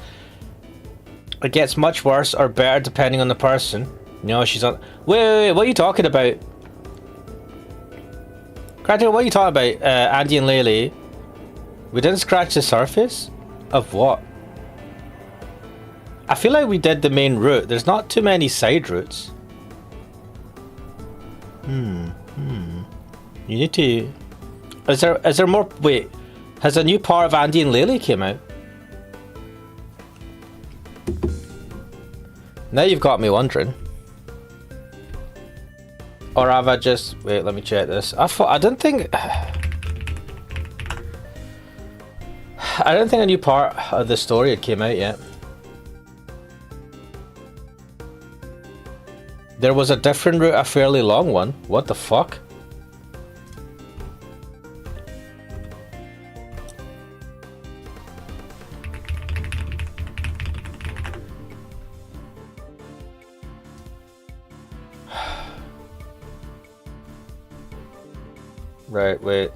It gets much worse or better depending on the person. No, she's on. Wait, what are you talking about? Cratchit, what are you talking about? Andy and Laylee. We didn't scratch the surface? Of what? I feel like we did the main route. There's not too many side routes. You need to... Is there more... Wait. Has a new part of Andy and Laylee came out? Now you've got me wondering. Or have I just... Wait, let me check this. I didn't think... I don't think a new part of the story had came out yet. There was a different route, a fairly long one. What the fuck? Right, wait.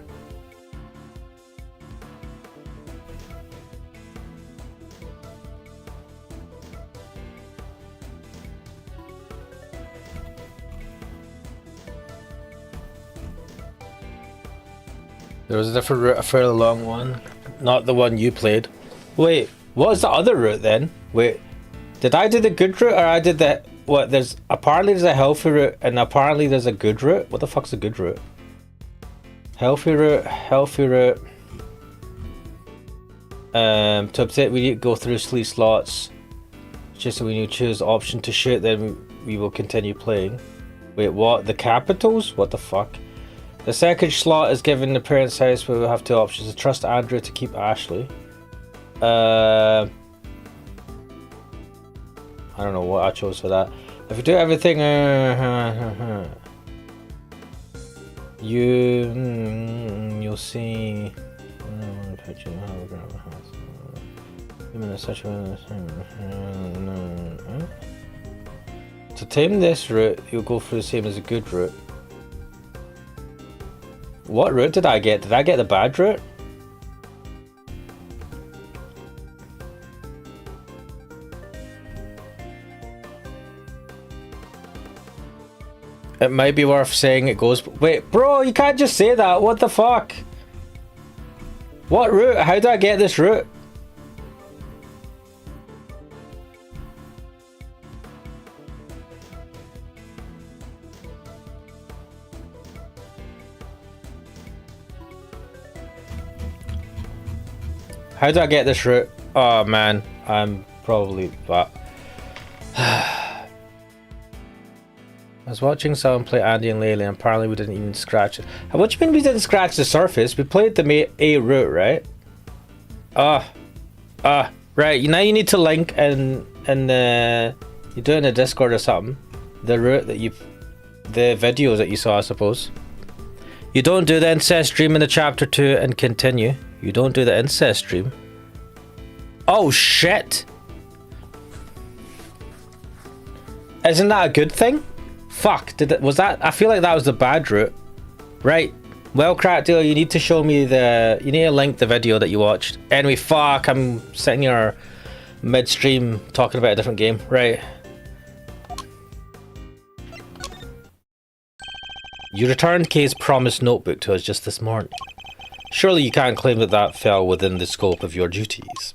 There was a different route, a fairly long one. Not the one you played. Wait, what was the other route then? Wait, did I do the good route or I did the... What, apparently there's a healthy route and apparently there's a good route? What the fuck's a good route? Healthy route. To update, we need to go through 3 slots. Just so when you choose option to shoot, then we will continue playing. Wait, what? The capitals? What the fuck? The second slot is given the parents' house where we have 2 options. To trust Andrew to keep Ashley. I don't know what I chose for that. If you do everything... you'll see... To tame this route, you'll go through the same as a good route. What route did I get? Did I get the bad route? It might be worth saying it goes... Wait, bro, you can't just say that. What the fuck? What route? How do I get this route? How do I get this route? Oh man, I'm probably that. I was watching someone play Andy and Laylee and apparently we didn't even scratch it. What do you mean we didn't scratch the surface? We played the A route, right? Right, now you need to link and you do it in a Discord or something. The route that the videos that you saw, I suppose. You don't do the incest stream in the chapter 2 and continue. You don't do the incest stream. Oh shit! Isn't that a good thing? Fuck, was that? I feel like that was the bad route. Right. Well, Crackdealer, you need to show me you need to link the video that you watched. Anyway, fuck, I'm sitting here midstream talking about a different game. Right. You returned Kay's promised notebook to us just this morning. Surely you can't claim that fell within the scope of your duties.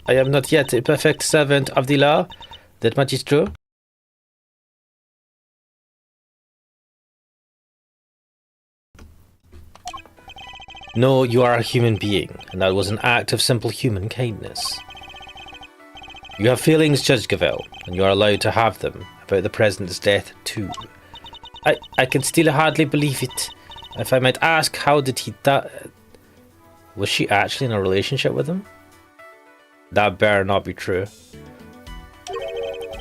I am not yet a perfect servant of the law. That much is true. No, you are a human being, and that was an act of simple human kindness. You have feelings, Judge Gavel, and you are allowed to have them about the president's death too. I can still hardly believe it. If I might ask, how did he die? Was she actually in a relationship with him? That better not be true.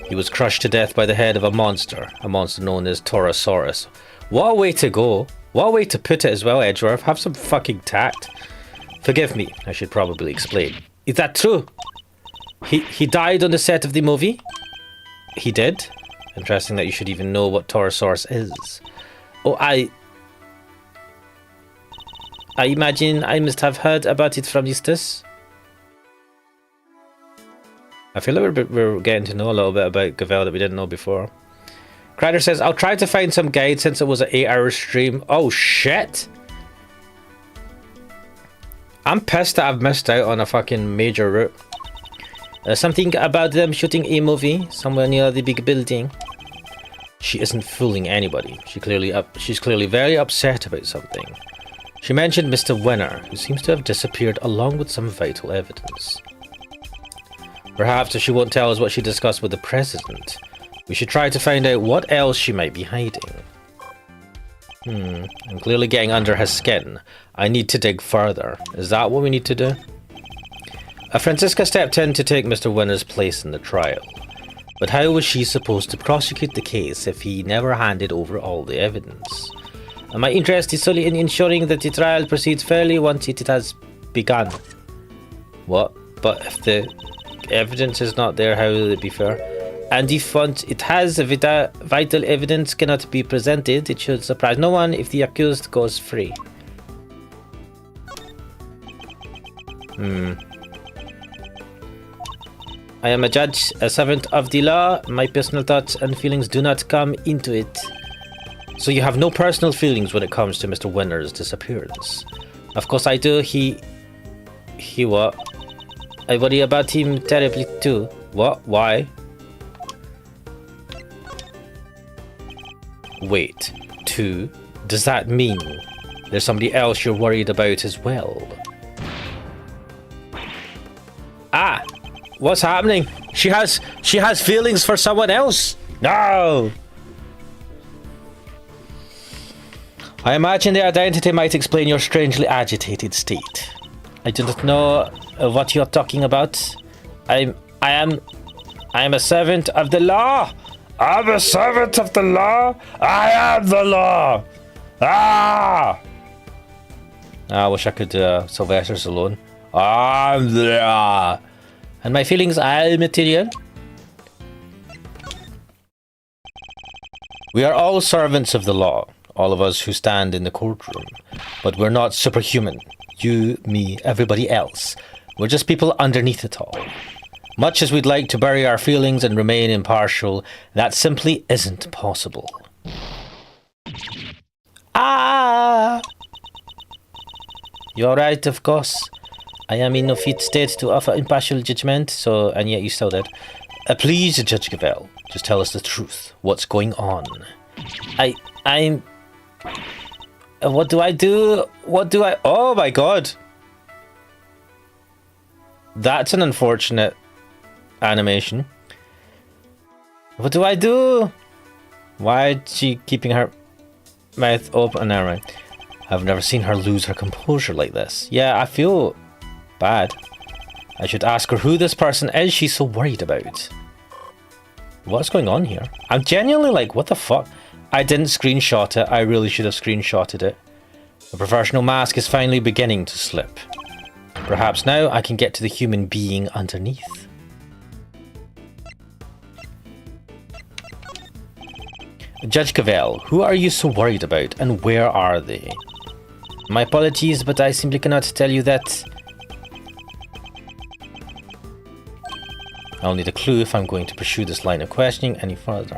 He was crushed to death by the head of a monster known as Torosaurus. What a way to go. What a way to put it as well, Edgeworth. Have some fucking tact. Forgive me, I should probably explain. Is that true? He died on the set of the movie? He did? Interesting that you should even know what Torosaurus is. Oh, I imagine I must have heard about it from Eustace. I feel like we're getting to know a little bit about Gavel that we didn't know before. Crider says, I'll try to find some guide since it was an 8-hour stream. Oh, shit. I'm pissed that I've missed out on a fucking major route. Something about them shooting a movie somewhere near the big building. She isn't fooling anybody. She's clearly very upset about something. She mentioned Mr. Winner, who seems to have disappeared along with some vital evidence. Perhaps if she won't tell us what she discussed with the president, we should try to find out what else she might be hiding. I'm clearly getting under her skin. I need to dig further. Is that what we need to do? Francisca stepped in to take Mr. Winner's place in the trial. But how was she supposed to prosecute the case if he never handed over all the evidence? My interest is solely in ensuring that the trial proceeds fairly once it has begun. What? But if the evidence is not there, how will it be fair? And if once it has vital evidence cannot be presented, it should surprise no one if the accused goes free. I am a judge, a servant of the law. My personal thoughts and feelings do not come into it. So you have no personal feelings when it comes to Mr. Winner's disappearance? Of course I do. He what? I worry about him terribly too. What? Why? Wait. Two? Does that mean there's somebody else you're worried about as well? Ah! What's happening? She has feelings for someone else. No! I imagine the identity might explain your strangely agitated state. I do not know what you're talking about. I am a servant of the law. I'm a servant of the law. I am the law. Ah! I wish I could Sylvester Stallone. I'm the law. And my feelings are material. We are all servants of the law, all of us who stand in the courtroom. But we're not superhuman. You, me, everybody else. We're just people underneath it all. Much as we'd like to bury our feelings and remain impartial, that simply isn't possible. Ah! You're right, of course. I am in no fit state to offer impartial judgment, and yet you still did. Please, Judge Gavel, just tell us the truth. What's going on? I'm... What do I do? Oh my god! That's an unfortunate animation. What do I do? Why is she keeping her mouth open? All right. I've never seen her lose her composure like this. Yeah, I feel bad. I should ask her who this person is she's so worried about. What's going on here? I'm genuinely like, what the fuck? I didn't screenshot it. I really should have screenshotted it. The professional mask is finally beginning to slip. Perhaps now I can get to the human being underneath. Judge Gavel, who are you so worried about and where are they? My apologies, but I simply cannot tell you that. I'll need a clue if I'm going to pursue this line of questioning any further.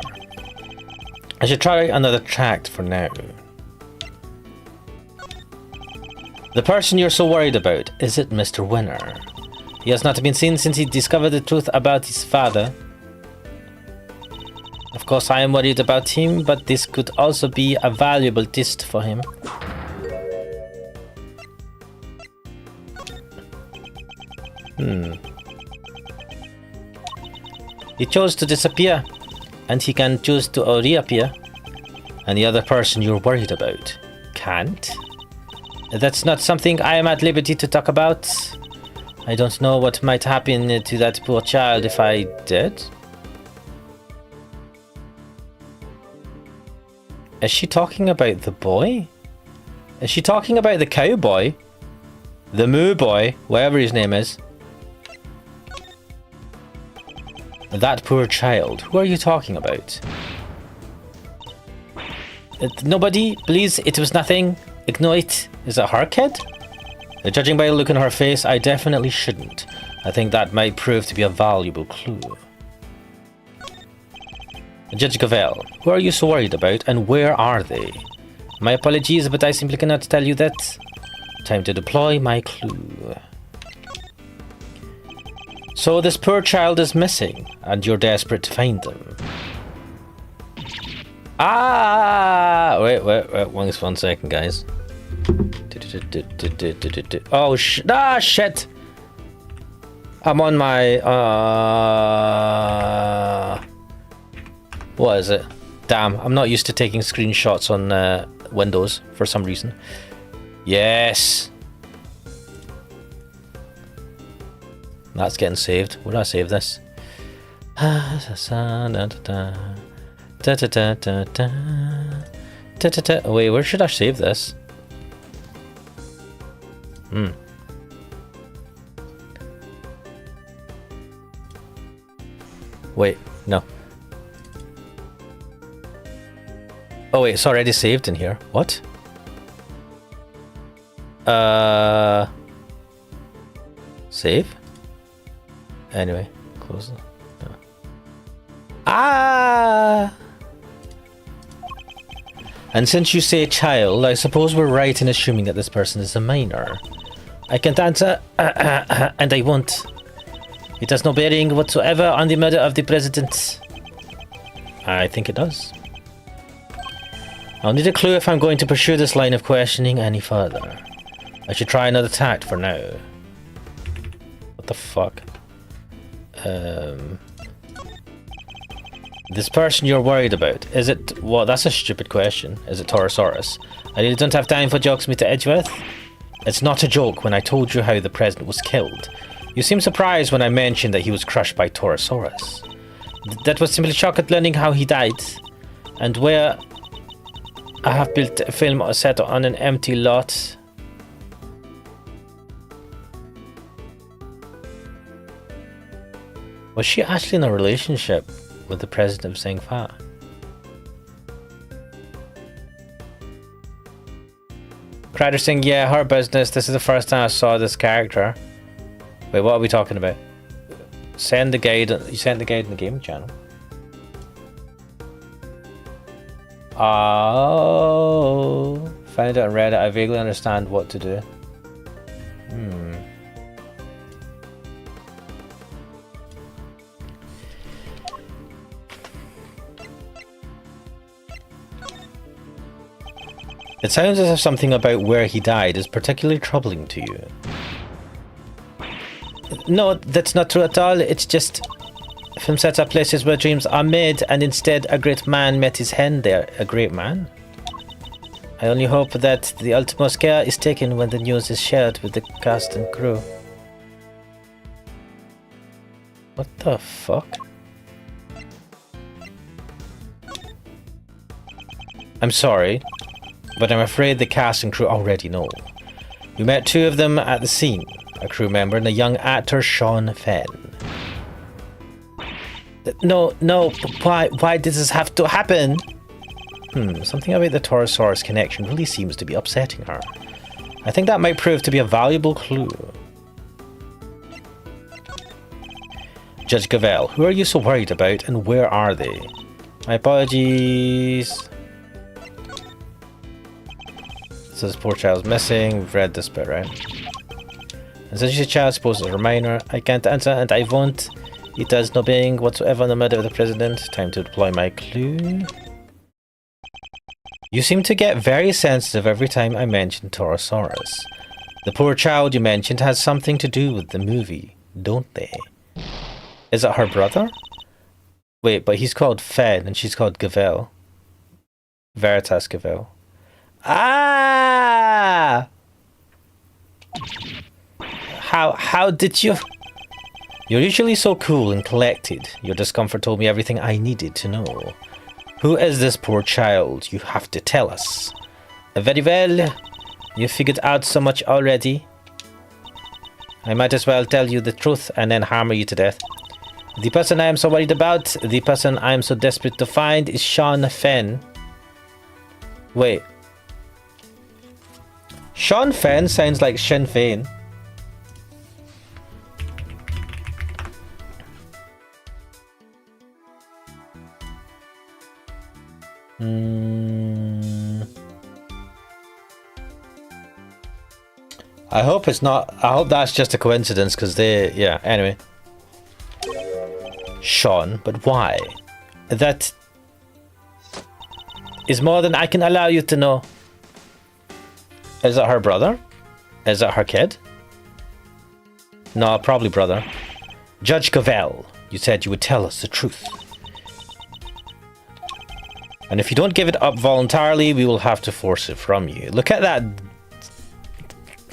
I should try another tract for now. The person you're so worried about, is it Mr. Winner? He has not been seen since he discovered the truth about his father. Of course I am worried about him, but this could also be a valuable test for him. He chose to disappear, and he can choose to reappear. And the other person you're worried about can't. That's not something I am at liberty to talk about. I don't know what might happen to that poor child if I did. Is she talking about the boy? Is she talking about the cowboy? The moo boy, whatever his name is. That poor child. Who are you talking about? Nobody, please. It was nothing. Ignore it. Is it her kid? Judging by the look on her face, I definitely shouldn't. I think that might prove to be a valuable clue. Judge Gavel, who are you so worried about and where are they? My apologies, but I simply cannot tell you that. Time to deploy my clue. So this poor child is missing, and you're desperate to find them. Ah! Wait, one second, guys. Oh, shit! I'm on my, what is it? Damn, I'm not used to taking screenshots on Windows for some reason. Yes! That's getting saved. Where do I save this? Oh, wait, where should I save this? Wait, no. Oh wait, it's already saved in here. What? Save? Anyway, close it. No. Ah! And since you say child, I suppose we're right in assuming that this person is a minor. I can't answer, and I won't. It has no bearing whatsoever on the murder of the president. I think it does. I'll need a clue if I'm going to pursue this line of questioning any further. I should try another tact for now. What the fuck? This person you're worried about, is it... Well, that's a stupid question. Is it Torosaurus? I really don't have time for jokes, Mr. Edgeworth. It's not a joke when I told you how the president was killed. You seem surprised when I mentioned that he was crushed by Torosaurus. That was simply shock at learning how he died. And where I have built a film set on an empty lot. Was she actually in a relationship with the president of Singfa? Crider saying, yeah, her business. This is the first time I saw this character. Wait, what are we talking about? Send the guide. You sent the guide in the game channel. Oh, found it on Reddit. I vaguely understand what to do. It sounds as if something about where he died is particularly troubling to you. No, that's not true at all. It's just... film sets up places where dreams are made, and instead a great man met his hen there. A great man? I only hope that the utmost care is taken when the news is shared with the cast and crew. What the fuck? I'm sorry, but I'm afraid the cast and crew already know. We met two of them at the scene, a crew member and a young actor, Sean Fenn. No, why does this have to happen? Something about the Torosaurus connection really seems to be upsetting her. I think that might prove to be a valuable clue. Judge Gavel, who are you so worried about and where are they? My apologies. So this poor child's missing. We've read this bit, right? And since your child supposes a minor, I can't answer and I won't. It has no bearing whatsoever on the murder of the president. Time to deploy my clue. You seem to get very sensitive every time I mention Torosaurus. The poor child you mentioned has something to do with the movie, don't they? Is it her brother? Wait, but he's called Fenn and she's called Gavel. Veritas Gavel. Ah! How did you... You're usually so cool and collected. Your discomfort told me everything I needed to know. Who is this poor child? You have to tell us. Very well. You figured out so much already. I might as well tell you the truth and then hammer you to death. The person I am so worried about, the person I am so desperate to find is Sean Fenn. Wait. Sean Fenn sounds like Sinn Féin. I hope it's not. I hope that's just a coincidence, because they... Yeah, anyway. Sean, but why? That is more than I can allow you to know. Is it her brother? Is it her kid? No, probably brother. Judge Gavel, you said you would tell us the truth. And if you don't give it up voluntarily, we will have to force it from you. Look at that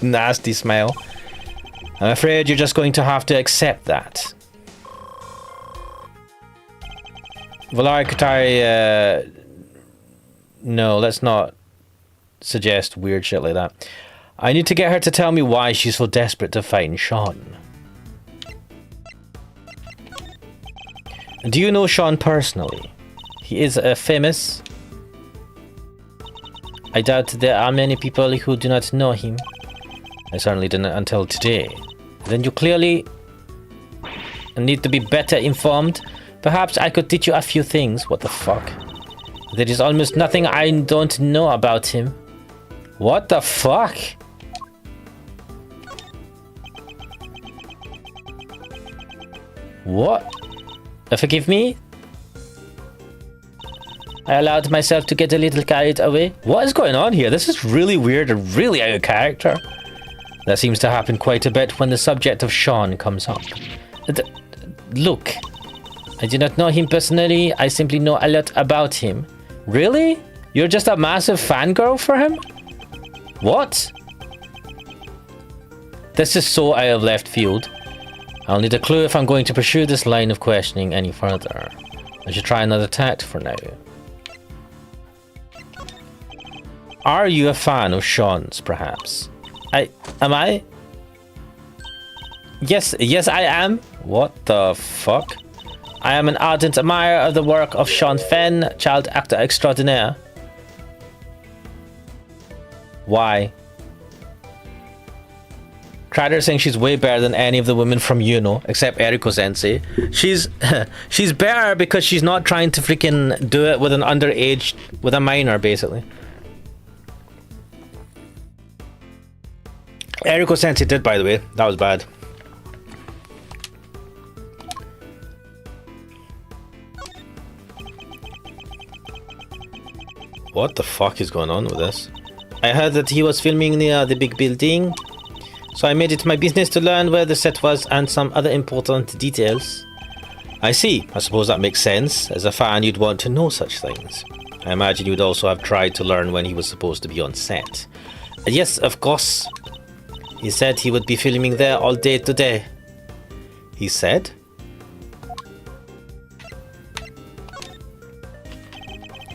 nasty smile. I'm afraid you're just going to have to accept that. Valari Katari, no, let's not suggest weird shit like that. I need to get her to tell me why she's so desperate to find Sean. Do you know Sean personally? He is famous. I doubt there are many people who do not know him. I certainly didn't until today. Then you clearly need to be better informed. Perhaps I could teach you a few things. What the fuck? There is almost nothing I don't know about him. What the fuck? What? Forgive me? I allowed myself to get a little carried away. What is going on here? This is really weird and really out of character. That seems to happen quite a bit when the subject of Sean comes up. Look, I do not know him personally. I simply know a lot about him. Really? You're just a massive fangirl for him? What? This is so out of left field. I'll need a clue if I'm going to pursue this line of questioning any further. I should try another tact for now. Are you a fan of Sean's, perhaps? Am I? Yes, I am. What the fuck? I am an ardent admirer of the work of Sean Fenn, child actor extraordinaire. Why? Crider saying she's way better than any of the women from Yuno, except Eriko Sensei. She's better because she's not trying to freaking do it with an underage, with a minor, basically. Eriko Sensei did, by the way. That was bad. What the fuck is going on with this? I heard that he was filming near the big building, so I made it my business to learn where the set was and some other important details. I see. I suppose that makes sense. As a fan, you'd want to know such things. I imagine you'd also have tried to learn when he was supposed to be on set. Yes, of course. He said he would be filming there all day today. He said?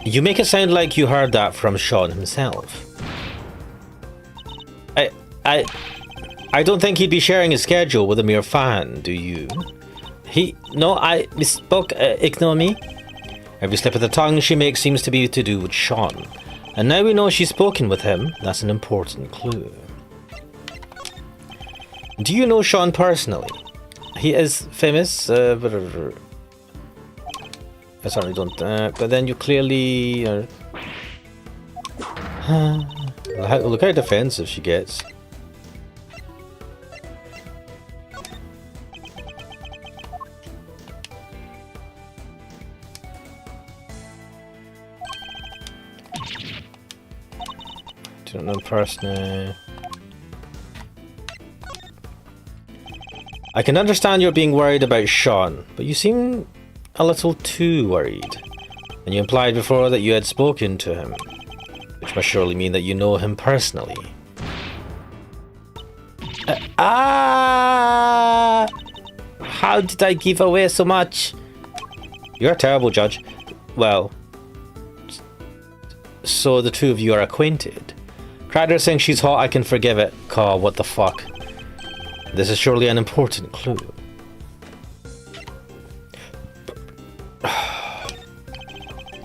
You make it sound like you heard that from Sean himself. I don't think he'd be sharing his schedule with a mere fan, do you? No, I misspoke, ignore me. Every slip of the tongue she makes seems to be to do with Sean. And now we know she's spoken with him, that's an important clue. Do you know Sean personally? He is famous, I certainly don't, but then you clearly are... Look how defensive she gets. Don't know personally. I can understand you're being worried about Sean, but you seem a little too worried. And you implied before that you had spoken to him, which must surely mean that you know him personally. How did I give away so much? You're a terrible judge. Well, so the two of you are acquainted. Crider saying she's hot, I can forgive it. Caw, what the fuck? This is surely an important clue.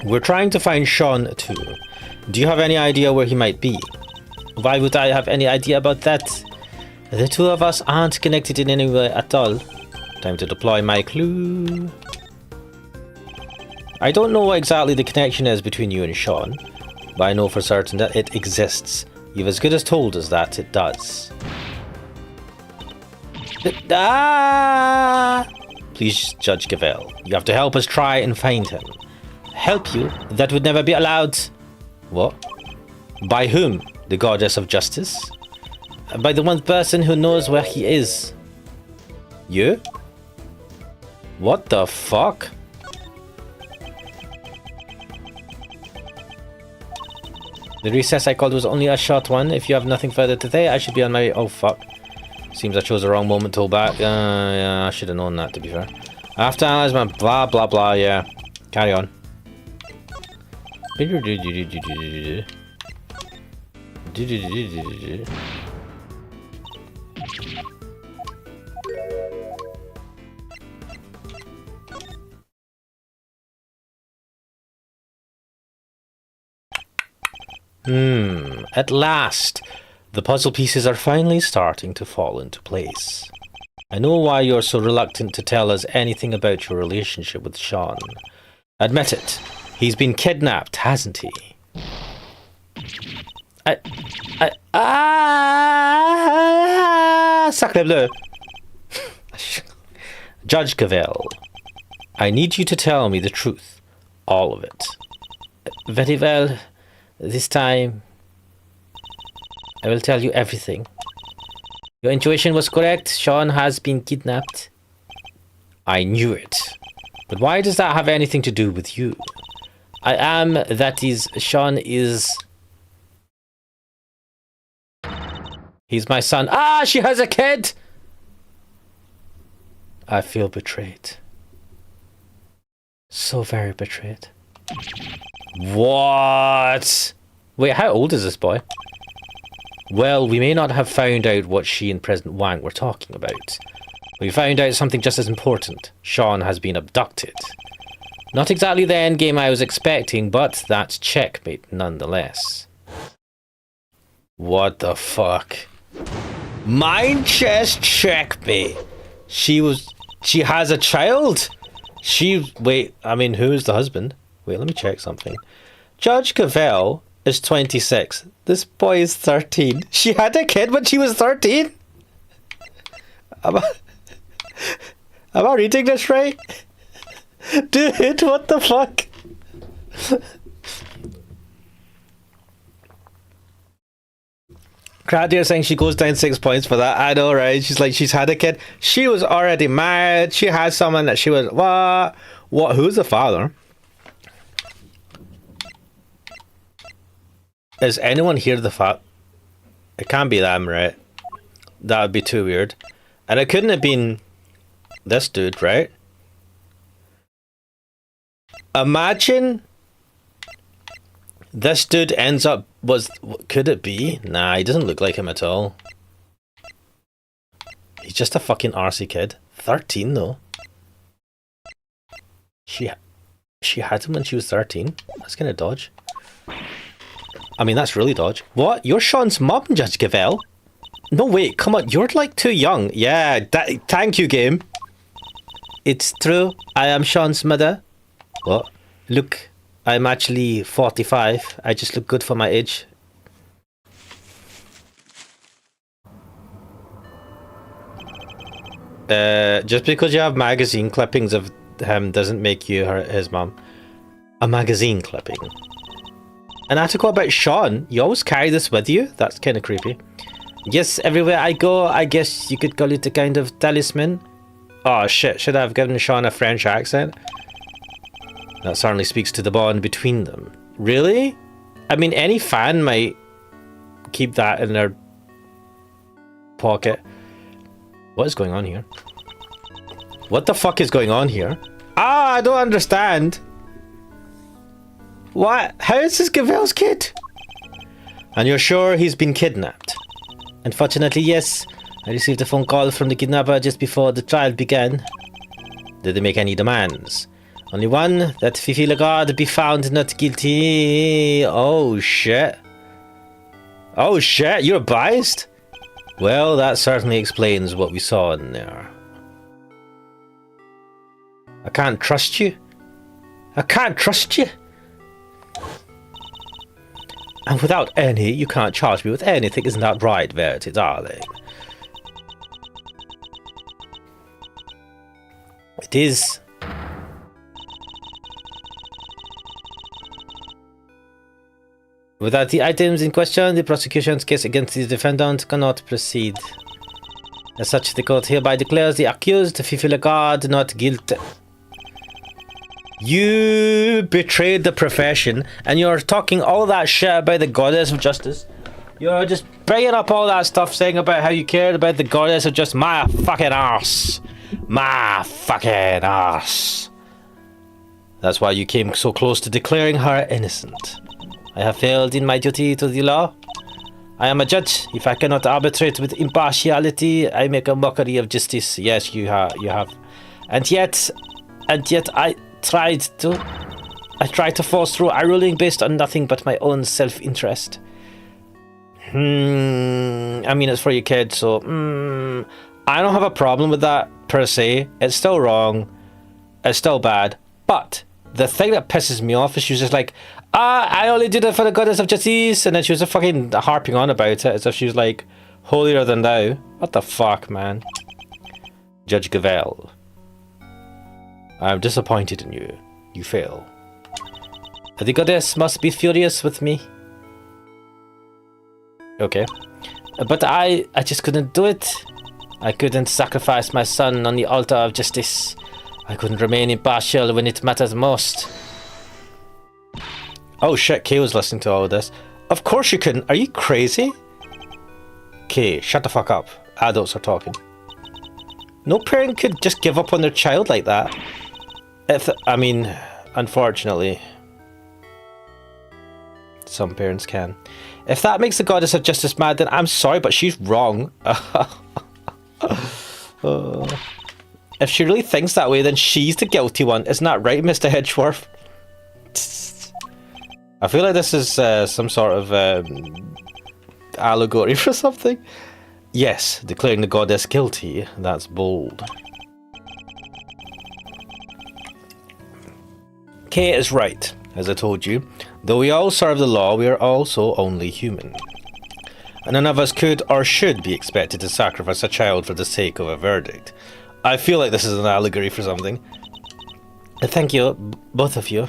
We're trying to find Sean too. Do you have any idea where he might be? Why would I have any idea about that? The two of us aren't connected in any way at all. Time to deploy my clue. I don't know what exactly the connection is between you and Sean, but I know for certain that it exists. You've as good as told us that it does. Ah! Please, Judge Gavel, you have to help us try and find him. Help you? That would never be allowed. What? By whom? The goddess of justice? By the one person who knows where he is. You? What the fuck? The recess I called was only a short one. If you have nothing further to say, I should be on my way. Oh fuck. Seems I chose the wrong moment to hold back. Yeah, I should have known that, to be fair. I have to analyze my blah blah blah, yeah. Carry on. At last, the puzzle pieces are finally starting to fall into place. I know why you're so reluctant to tell us anything about your relationship with Sean. Admit it, he's been kidnapped, hasn't he? Sacre bleu. Judge Gavel, I need you to tell me the truth. All of it. Very well. This time, I will tell you everything. Your intuition was correct. Sean has been kidnapped. I knew it. But why does that have anything to do with you? Sean is... He's my son. Ah, she has a kid! I feel betrayed. So very betrayed. What? Wait, how old is this boy? Well, we may not have found out what she and President Wang were talking about. We found out something just as important. Sean has been abducted. Not exactly the endgame I was expecting, but that's checkmate nonetheless. What the fuck? Mind chess checkmate. She has a child? Wait, I mean, who is the husband? Wait, let me check something. Judge Gavel is 26. This boy is 13. She had a kid when she was 13? Am I reading this right? Dude, what the fuck? Crowd saying she goes down 6 points for that. I know, right? She's like, she's had a kid. She was already married. She had someone that she was... What? Who's the father? Is anyone here the fact? It can't be them, right? That would be too weird. And it couldn't have been this dude, right? Imagine this dude ends up could it be? Nah, he doesn't look like him at all. He's just a fucking arsey kid. 13 though. She had him when she was 13. That's kind of dodge. I mean, that's really dodge. What? You're Sean's mum, Judge Gavel? No, wait, come on. You're like too young. Yeah, thank you, game. It's true. I am Sean's mother. What? Look, I'm actually 45. I just look good for my age. Just because you have magazine clippings of him doesn't make you his mum. A magazine clipping. An article about Sean? You always carry this with you? That's kind of creepy. Yes, everywhere I go, I guess you could call it a kind of talisman. Oh shit, should I have given Sean a French accent? That certainly speaks to the bond between them. Really? I mean, any fan might keep that in their pocket. What is going on here? What the fuck is going on here? Ah, I don't understand. What? How is this Gavel's kid? And you're sure he's been kidnapped? Unfortunately, yes. I received a phone call from the kidnapper just before the trial began. Did they make any demands? Only one, that Fifi Lagarde be found not guilty. Oh shit. Oh shit, you're biased? Well, that certainly explains what we saw in there. I can't trust you. I can't trust you. And without any, you can't charge me with anything. Isn't that right, Verity, darling? It is. Without the items in question, the prosecution's case against the defendant cannot proceed. As such, the court hereby declares the accused to fulfill a God not guilty. You betrayed the profession, and you're talking all that shit about the goddess of justice. You're just bringing up all that stuff, saying about how you cared about the goddess of justice. My fucking arse. My fucking arse. That's why you came so close to declaring her innocent. I have failed in my duty to the law. I am a judge. If I cannot arbitrate with impartiality, I make a mockery of justice. Yes, you have. And yet I tried to force through a ruling based on nothing but my own self-interest. I mean, it's for your kid, so I don't have a problem with that per se. It's still wrong. It's still bad. But the thing that pisses me off is she was just like, I only did it for the goddess of justice, and then she was just fucking harping on about it as if she was like holier than thou. What the fuck, man? Judge Gavel, I'm disappointed in you. You fail. The goddess must be furious with me. Okay. But I just couldn't do it. I couldn't sacrifice my son on the altar of justice. I couldn't remain impartial when it matters most. Oh shit, Kay was listening to all of this. Of course you couldn't. Are you crazy? Kay, shut the fuck up. Adults are talking. No parent could just give up on their child like that. I mean, unfortunately, some parents can. If that makes the goddess of justice mad, then I'm sorry, but she's wrong. If she really thinks that way, then she's the guilty one. Isn't that right, Mr. Hedgeworth? I feel like this is some sort of allegory for something. Yes, declaring the goddess guilty. That's bold. Kay is right, as I told you. Though we all serve the law, we are also only human. And none of us could or should be expected to sacrifice a child for the sake of a verdict. I feel like this is an allegory for something. Thank you, both of you.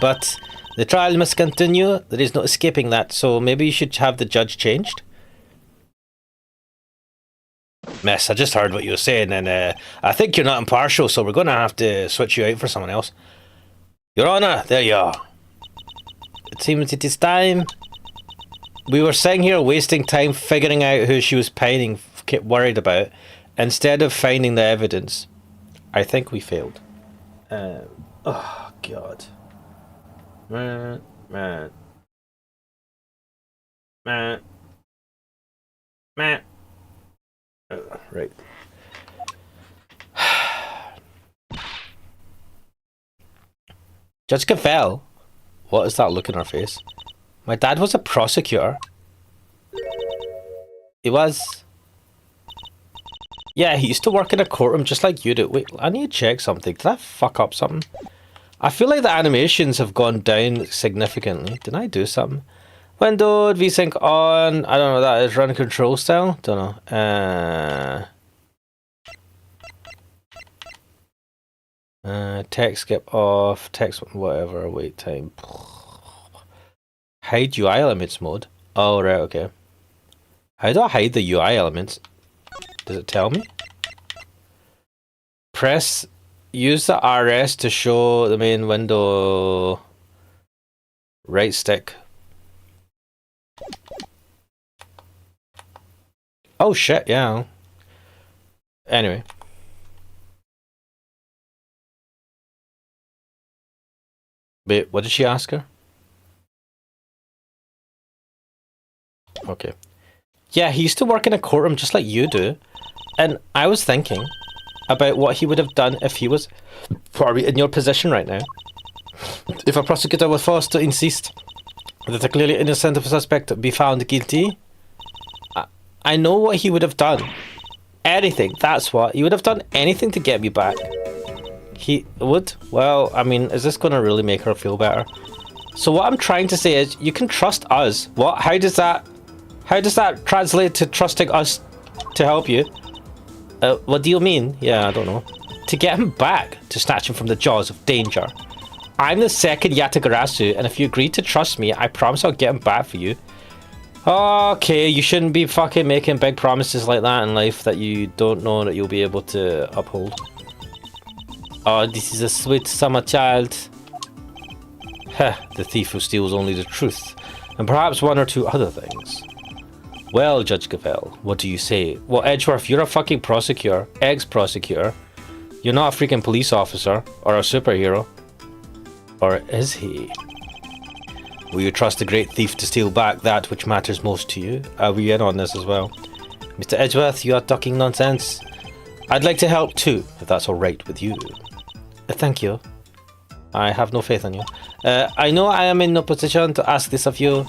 But the trial must continue. There is no escaping that, so maybe you should have the judge changed. Miss, I just heard what you were saying, and I think you're not impartial, so we're going to have to switch you out for someone else. Your Honour, there you are. It seems it is time. We were sitting here wasting time figuring out who she was pining, worried about, instead of finding the evidence. I think we failed. Oh, God. Man. Right. Judge Gavel? What is that look in her face? My dad was a prosecutor. He was. Yeah, he used to work in a courtroom just like you do. Wait, I need to check something. Did I fuck up something? I feel like the animations have gone down significantly. Did I do something? Windowed, VSync on. I don't know what that is. Run control style? Don't know. Text skip off. Text whatever. Wait time. Hide UI elements mode. Oh, right, okay. How do I hide the UI elements? Does it tell me? Use the RS to show the main window. Right stick. Oh shit, yeah. Anyway. Wait, what did she ask her? Okay. Yeah, he used to work in a courtroom just like you do. And I was thinking about what he would have done if he was probably in your position right now. If a prosecutor was forced to insist that a clearly innocent suspect be found guilty, I know what he would have done. Anything, that's what. He would have done anything to get me back. He would? Well, I mean, is this going to really make her feel better? So what I'm trying to say is, you can trust us. What? How does that translate to trusting us to help you? What do you mean? Yeah, I don't know. to get him back, to snatch him from the jaws of danger. I'm the second Yatagarasu, and if you agree to trust me, I promise I'll get him back for you. Okay, you shouldn't be fucking making big promises like that in life that you don't know that you'll be able to uphold. Oh, this is a sweet summer child. Heh, the thief who steals only the truth, and perhaps one or two other things. Well, Judge Gavel, what do you say? Well, Edgeworth, you're a fucking prosecutor, ex-prosecutor. You're not a freaking police officer, or a superhero. Or is he? Will you trust the great thief to steal back that which matters most to you? Are we in on this as well? Mr. Edgeworth, you are talking nonsense. I'd like to help too, if that's alright with you. Thank you. I have no faith in you. I know I am in no position to ask this of you,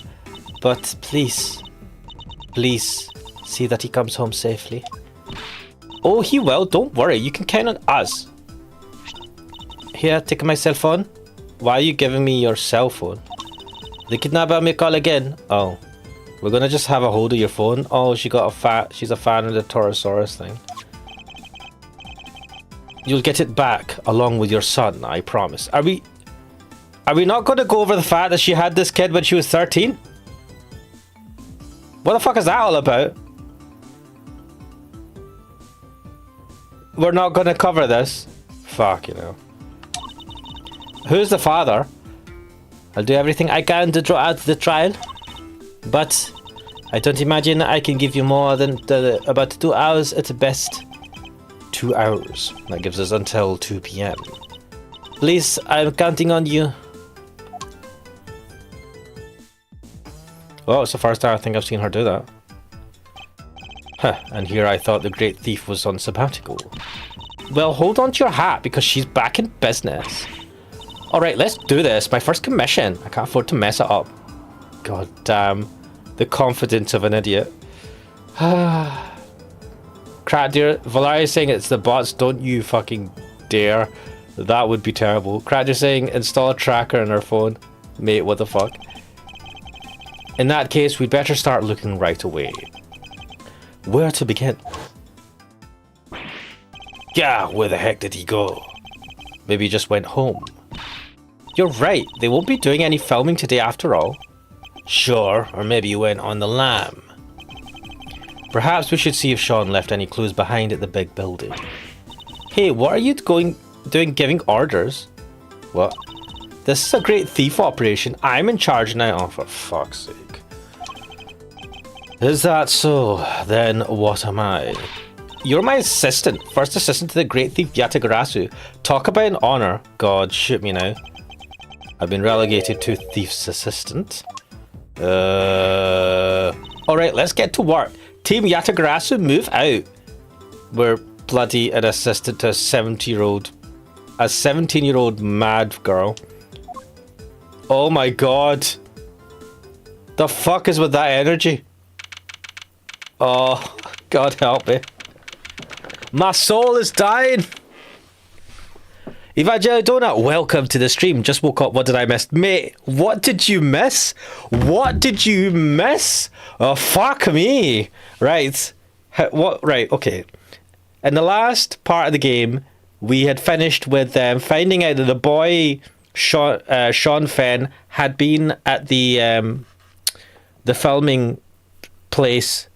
but please see that he comes home safely. Oh, he will. Don't worry. You can count on us. Here, take my cell phone. Why are you giving me your cell phone? The kidnapper may call again. Oh, we're gonna just have a hold of your phone. Oh, she's a fan of the Torosaurus thing. You'll get it back along with your son, I promise. Are we not gonna go over the fact that she had this kid when she was 13? What the fuck is that all about? We're not gonna cover this. Fuck, you know. Who's the father? I'll do everything I can to draw out the trial, but I don't imagine I can give you more than about 2 hours at the best. 2 hours. That gives us until 2 p.m. Please, I'm counting on you. Well, it's the first time I think I've seen her do that. Huh, and here I thought the great thief was on sabbatical. Well, hold on to your hat, because she's back in business. Alright, let's do this. My first commission. I can't afford to mess it up. God damn. The confidence of an idiot. Crap, dear. Valeria's saying it's the bots. Don't you fucking dare. That would be terrible. Crap, you're saying install a tracker on her phone. Mate, what the fuck? In that case, we'd better start looking right away. Where to begin? Yeah, where the heck did he go? Maybe he just went home. You're right, they won't be doing any filming today after all. Sure, or maybe he went on the lam. Perhaps we should see if Sean left any clues behind at the big building. Hey, what are you doing giving orders? What? This is a great thief operation. I'm in charge now. Oh, for fuck's sake. Is that so? Then what am I? You're my assistant. First assistant to the great thief Yatagarasu. Talk about an honor. God, shoot me now. I've been relegated to thief's assistant. Alright, let's get to work. Team Yatagarasu, move out. We're bloody an assistant to a 17-year-old mad girl. Oh my god. The fuck is with that energy? Oh, God help me. My soul is dying. Evangelion Donut, welcome to the stream. Just woke up. What did I miss? Mate, what did you miss? What did you miss? Oh, fuck me. Right. What? Right, okay. In the last part of the game, we had finished with finding out that the boy, Sean Fenn, had been at the filming place,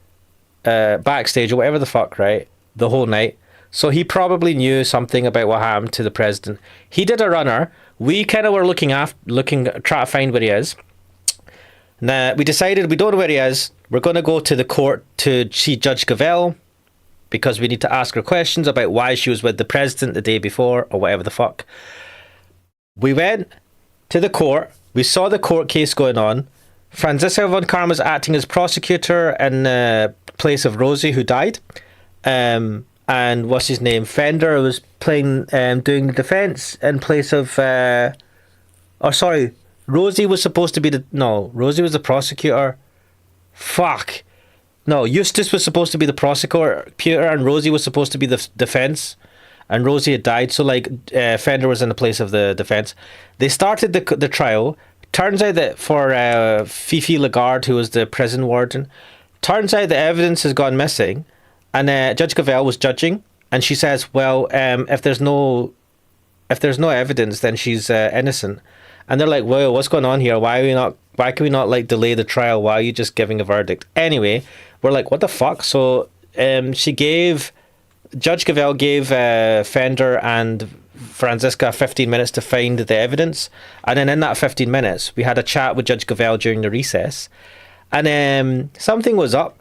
backstage or whatever the fuck, right? The whole night. So he probably knew something about what happened to the president. He did a runner. We kind of were trying to find where he is. Now, we decided we don't know where he is. We're going to go to the court to see Judge Gavel because we need to ask her questions about why she was with the president the day before or whatever the fuck. We went to the court. We saw the court case going on. Franziska von Karm was acting as prosecutor in place of Rosie, who died. And what's his name? Fender was playing, doing the defense in place of. Rosie was supposed to be Rosie was the prosecutor. Fuck. No, Eustace was supposed to be the prosecutor, and Rosie was supposed to be the defense. And Rosie had died, so Fender was in the place of the defense. They started the trial. Turns out that for Fifi Lagarde, who was the prison warden, turns out the evidence has gone missing. And Judge Gavel was judging, And she says, well, if there's no evidence, then she's innocent. And they're like, well, what's going on here? Why can we not like delay the trial? Why are you just giving a verdict? Anyway, we're like, what the fuck? So Judge Gavel gave Fender and Franziska 15 minutes to find the evidence. And then in that 15 minutes, we had a chat with Judge Gavel during the recess. And something was up.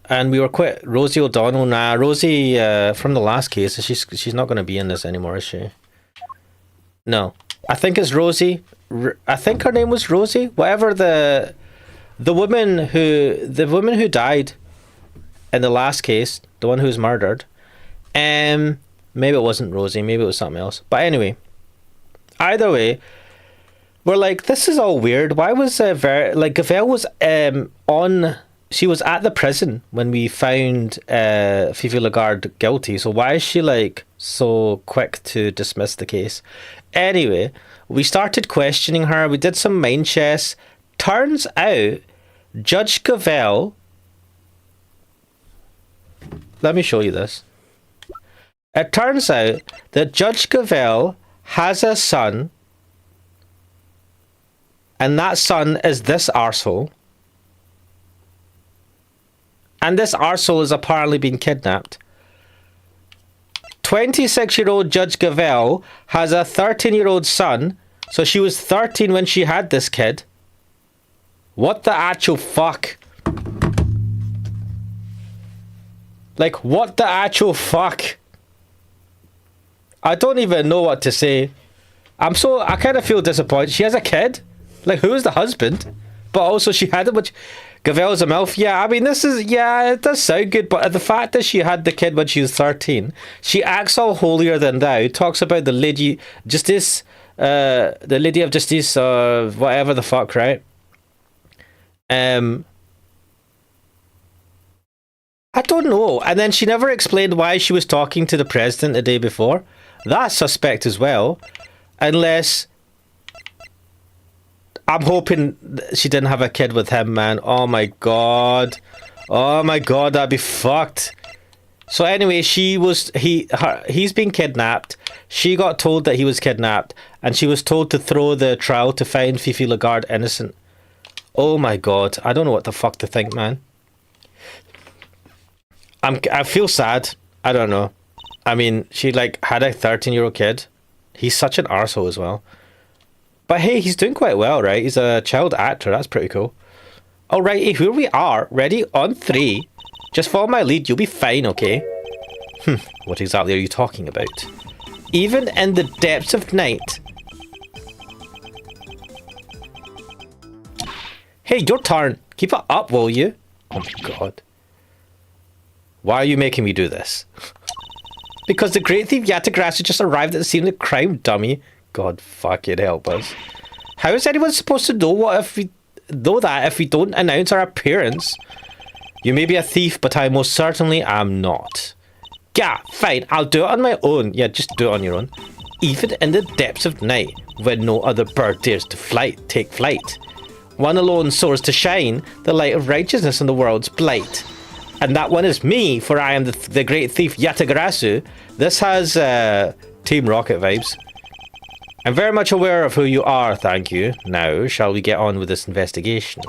And we were quite Rosie O'Donnell. Nah, Rosie from the last case, she's not going to be in this anymore, is she? No, I think it's Rosie. I think her name was Rosie. Whatever the woman who died in the last case, the one who was murdered. Maybe it wasn't Rosie. Maybe it was something else. But anyway, either way, we're like, this is all weird. Why was Gavel was on? She was at the prison when we found Fifi Lagarde guilty. So why is she like so quick to dismiss the case? Anyway, we started questioning her. We did some mind chess. Turns out, Judge Gavel. Let me show you this. It turns out that Judge Gavel has a son, and that son is this arsehole. And this arsehole has apparently been kidnapped. 26-year-old Judge Gavel has a 13-year-old son. So she was 13 when she had this kid. What the actual fuck? Like, what the actual fuck? I don't even know what to say. I kind of feel disappointed. She has a kid? Like, who is the husband? But also she had it, which... Gavel's a MILF. Yeah, I mean, it does sound good, but the fact that she had the kid when she was 13, she acts all holier than thou, talks about the Lady Justice, the Lady of Justice, whatever the fuck, right? I don't know. And then she never explained why she was talking to the president the day before. That's suspect as well. Unless... I'm hoping she didn't have a kid with him, man. Oh my god. Oh my god, that'd be fucked. So anyway, he's been kidnapped. She got told that he was kidnapped, and she was told to throw the trial to find Fifi Lagarde innocent. Oh my god. I don't know what the fuck to think, man. I feel sad. I don't know. I mean, she like had a 13-year-old kid. He's such an arsehole as well. But hey, he's doing quite well, right? He's a child actor. That's pretty cool. Alrighty, here we are. Ready? On 3. Just follow my lead. You'll be fine, okay? What exactly are you talking about? Even in the depths of night. Hey, your turn. Keep it up, will you? Oh my god. Why are you making me do this? Because the great thief Yatagrasu just arrived at the scene of the crime, dummy. God fucking help us. How is anyone supposed to know if we don't announce our appearance? You may be a thief, but I most certainly am not. Yeah, fine, I'll do it on my own. Yeah, just do it on your own. Even in the depths of night, when no other bird dares to take flight. One alone soars to shine, the light of righteousness in the world's blight. And that one is me, for I am the great thief Yatagarasu. This has Team Rocket vibes. I'm very much aware of who you are, thank you. Now, shall we get on with this investigation?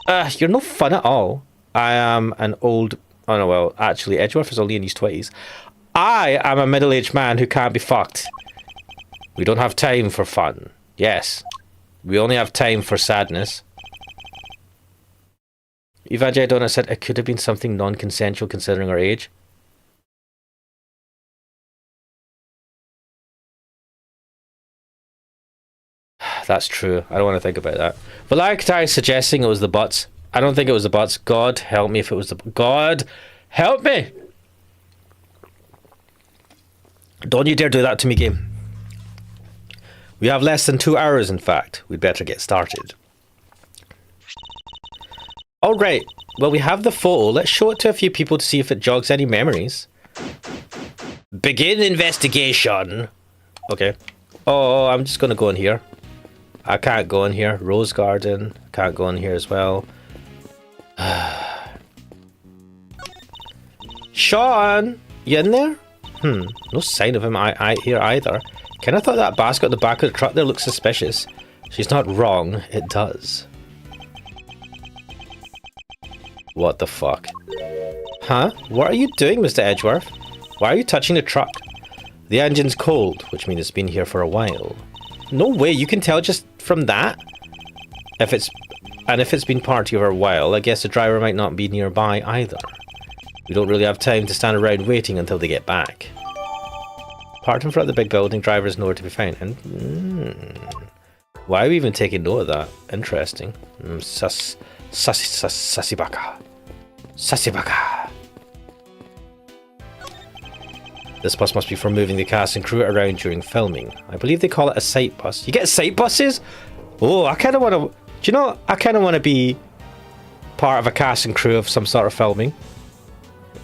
You're no fun at all. I am an old... Oh no, well, actually, Edgeworth is only in his 20s. I am a middle-aged man who can't be fucked. We don't have time for fun. Yes. We only have time for sadness. Evangelii Donut said it could have been something non-consensual considering our age. That's true. I don't want to think about that. Valakatai is suggesting it was the butts. I don't think it was the butts. God help me if it was the... God help me! Don't you dare do that to me, game. We have less than 2 hours, in fact. We'd better get started. Alright. Well, we have the photo. Let's show it to a few people to see if it jogs any memories. Begin investigation. Okay. Oh, I'm just going to go in here. I can't go in here. Rose Garden. Can't go in here as well. Sean! You in there? No sign of him here either. Kinda thought that basket at the back of the truck there looks suspicious. She's not wrong, it does. What the fuck? Huh? What are you doing, Mr. Edgeworth? Why are you touching the truck? The engine's cold, which means it's been here for a while. No way, you can tell just from that? If it's been parked here for a while, I guess the driver might not be nearby either. We don't really have time to stand around waiting until they get back. Parked in front of the big building, driver is nowhere to be found. And why are we even taking note of that? Interesting. Sasibaka. Sasibaka. This bus must be for moving the cast and crew around during filming. I believe they call it a sight bus. You get sight buses? Oh, I kind of want to... Do you know, I kind of want to be part of a cast and crew of some sort of filming.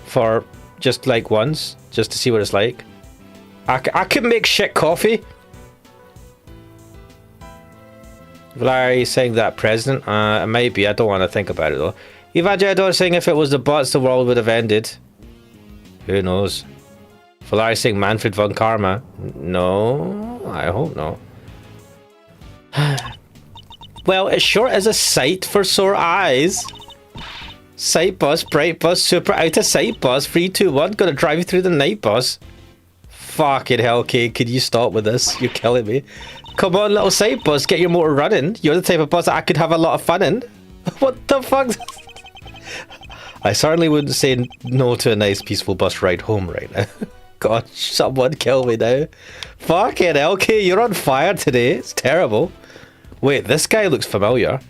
For just like once. Just to see what it's like. I could make shit coffee. Larry saying that president? Maybe. I don't want to think about it though. Evangelion saying if it was the bots, the world would have ended. Who knows? Valari saying Manfred von Karma. No, I hope not. Well, it sure is a sight for sore eyes. Sight bus, bright bus, super out of sight bus, 3, 2, 1, gonna drive you through the night bus. Fucking hell, Kate, could you stop with this? You're killing me. Come on, little sight bus, get your motor running. You're the type of bus that I could have a lot of fun in. What the fuck? I certainly wouldn't say no to a nice peaceful bus ride home right now. God, someone kill me now. Fucking hell, Kate, you're on fire today. It's terrible. Wait, this guy looks familiar.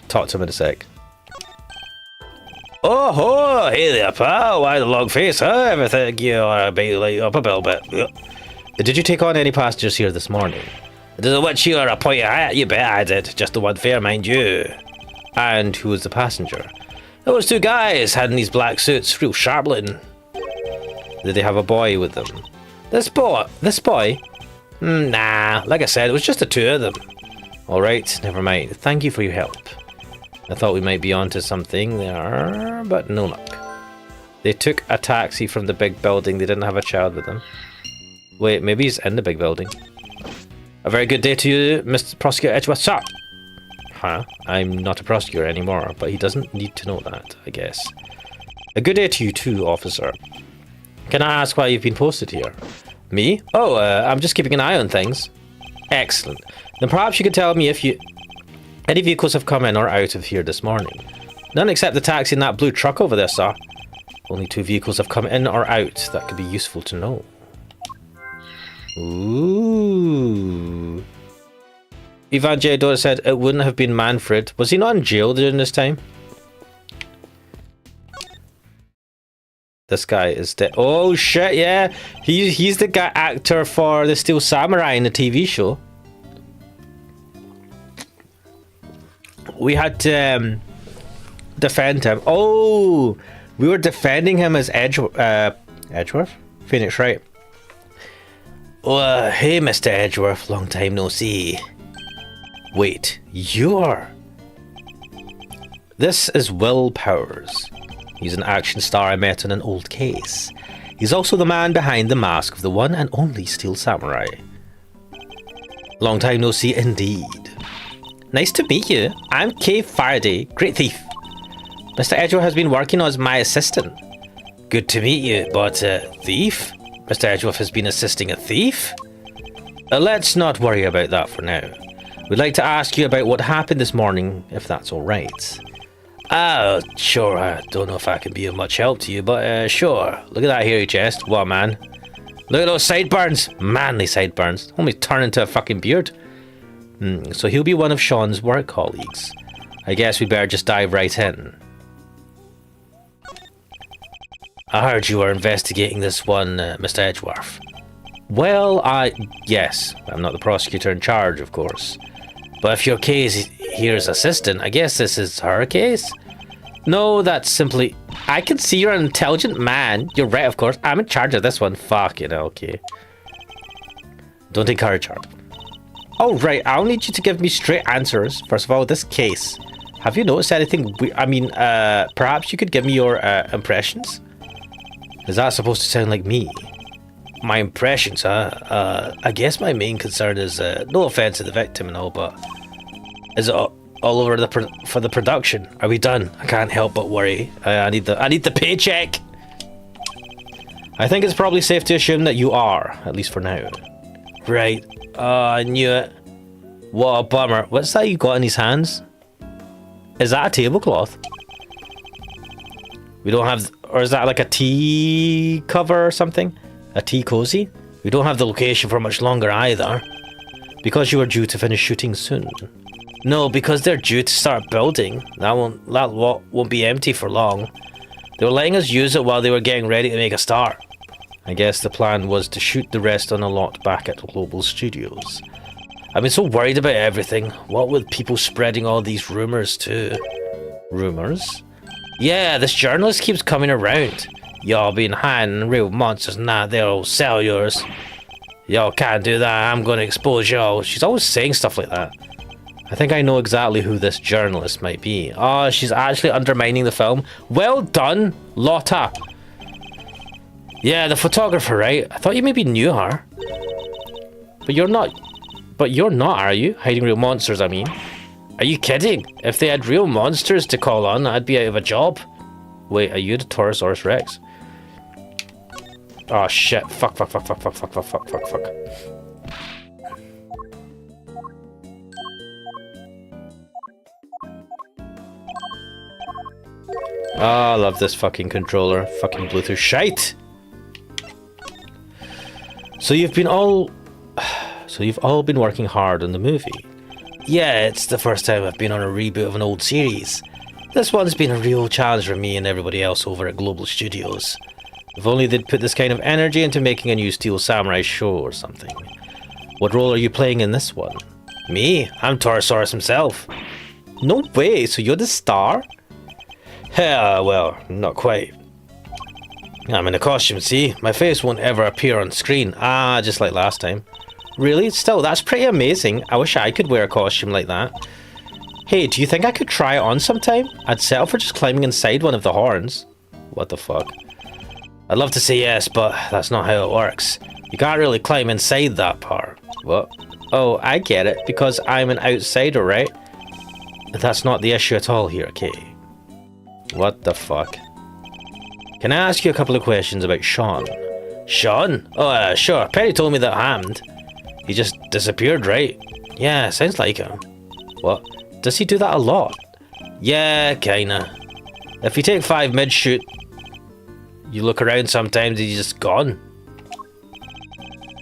Talk to him in a sec. Oh ho! Hey there, pal. Why the long face, huh? Everything you are like up a little bit. Did you take on any passengers here this morning? Does what you are a point at? You bet I did. Just the one fare, mind you. And who was the passenger? Those two guys had in these black suits, real sharp looking. Did they have a boy with them? This boy? Nah, like I said, it was just the two of them. Alright, never mind. Thank you for your help. I thought we might be onto something there, but no luck. They took a taxi from the big building. They didn't have a child with them. Wait, maybe he's in the big building. A very good day to you, Mr. Prosecutor Edgeworth, sir. Huh? I'm not a prosecutor anymore, but he doesn't need to know that, I guess. A good day to you too, officer. Can I ask why you've been posted here? Me? Oh, I'm just keeping an eye on things. Excellent. Then perhaps you could tell me if any vehicles have come in or out of here this morning. None except the taxi and that blue truck over there, sir. Only 2 vehicles have come in or out. That could be useful to know. Ooh. Ivan J. Dora said it wouldn't have been Manfred. Was he not in jail during this time? This guy is dead. Oh shit, yeah. He's the guy actor for the Steel Samurai in the TV show. We had to defend him. Oh, we were defending him as Edgeworth? Phoenix Wright. Oh, hey, Mr. Edgeworth. Long time no see. Wait, you're... This is Will Powers. He's an action star I met in an old case. He's also the man behind the mask of the one and only Steel Samurai. Long time no see indeed. Nice to meet you. I'm Kay Faraday, Great Thief. Mr. Edgeworth has been working as my assistant. Good to meet you, but thief? Mr. Edgeworth has been assisting a thief? Let's not worry about that for now. We'd like to ask you about what happened this morning, if that's alright. Oh, sure, I don't know if I can be of much help to you, but sure. Look at that hairy chest. What, man? Look at those sideburns. Manly sideburns. Only turn into a fucking beard. So he'll be one of Sean's work colleagues. I guess we better just dive right in. I heard you were investigating this one, Mr. Edgeworth. Well, yes. I'm not the prosecutor in charge, of course. But if your case here is assistant, I guess this is her case? No, that's simply... I can see you're an intelligent man. You're right, of course. I'm in charge of this one. Fuck it, okay. Don't encourage her. Oh, right. I'll need you to give me straight answers. First of all, this case. Have you noticed anything? Perhaps you could give me your impressions? Is that supposed to sound like me? My impressions, huh? I guess my main concern is, no offense to the victim and all, but is it all over for the production? Are we done? I can't help but worry. I need the paycheck. I think it's probably safe to assume that you are, at least for now. Right. I knew it. What a bummer. What's that you got in his hands? Is that a tablecloth? We don't have... Or is that like a tea cover or something? A tea cozy? We don't have the location for much longer either. Because you are due to finish shooting soon. No, because they're due to start building. That won't be empty for long. They were letting us use it while they were getting ready to make a start. I guess the plan was to shoot the rest on a lot back at Global Studios. I've been so worried about everything. What with people spreading all these rumors too? Rumors? Yeah, this journalist keeps coming around. Y'all been hiding real monsters and that they'll sell yours. Y'all can't do that, I'm gonna expose y'all. She's always saying stuff like that. I think I know exactly who this journalist might be. Oh, she's actually undermining the film. Well done, Lotta. Yeah, the photographer, right? I thought you maybe knew her. But you're not, are you? Hiding real monsters, I mean. Are you kidding? If they had real monsters to call on, I'd be out of a job. Wait, are you the Torosaurus Rex? Oh shit. Fuck. Oh, I love this fucking controller. Fucking Bluetooth shite. So you've all been working hard on the movie. Yeah, it's the first time I've been on a reboot of an old series. This one's been a real challenge for me and everybody else over at Global Studios. If only they'd put this kind of energy into making a new Steel Samurai show or something. What role are you playing in this one? Me? I'm Torosaurus himself. No way, so you're the star? Well, not quite. I'm in a costume, see? My face won't ever appear on screen. Just like last time. Really? Still, that's pretty amazing. I wish I could wear a costume like that. Hey, do you think I could try it on sometime? I'd settle for just climbing inside one of the horns. What the fuck? I'd love to say yes, but that's not how it works. You can't really climb inside that part. What? Oh, I get it, because I'm an outsider, right? That's not the issue at all here, okay? What the fuck? Can I ask you a couple of questions about Sean? Sean? Oh, sure. Perry told me that happened. He just disappeared, right? Yeah, sounds like him. What? Does he do that a lot? Yeah, kinda. If you take 5 mid-shoot, you look around sometimes and he's just gone.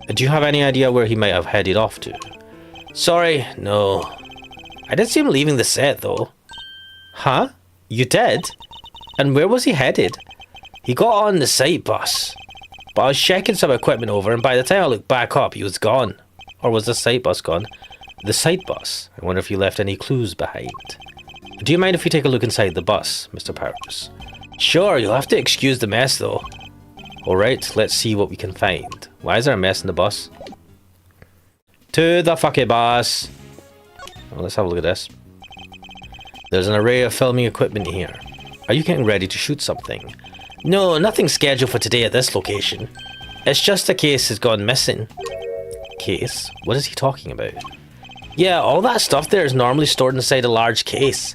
Do you have any idea where he might have headed off to? Sorry, no. I did see him leaving the set, though. Huh? You did? And where was he headed? He got on the site bus. But I was checking some equipment over, and by the time I looked back up, he was gone. Or was the site bus gone? The site bus. I wonder if you left any clues behind. Do you mind if we take a look inside the bus, Mr. Powers? Sure, you'll have to excuse the mess, though. Alright, let's see what we can find. Why is there a mess in the bus? To the fucking bus! Well, let's have a look at this. There's an array of filming equipment here. Are you getting ready to shoot something? No, nothing scheduled for today at this location. It's just a case has gone missing. Case? What is he talking about? Yeah, all that stuff there is normally stored inside a large case.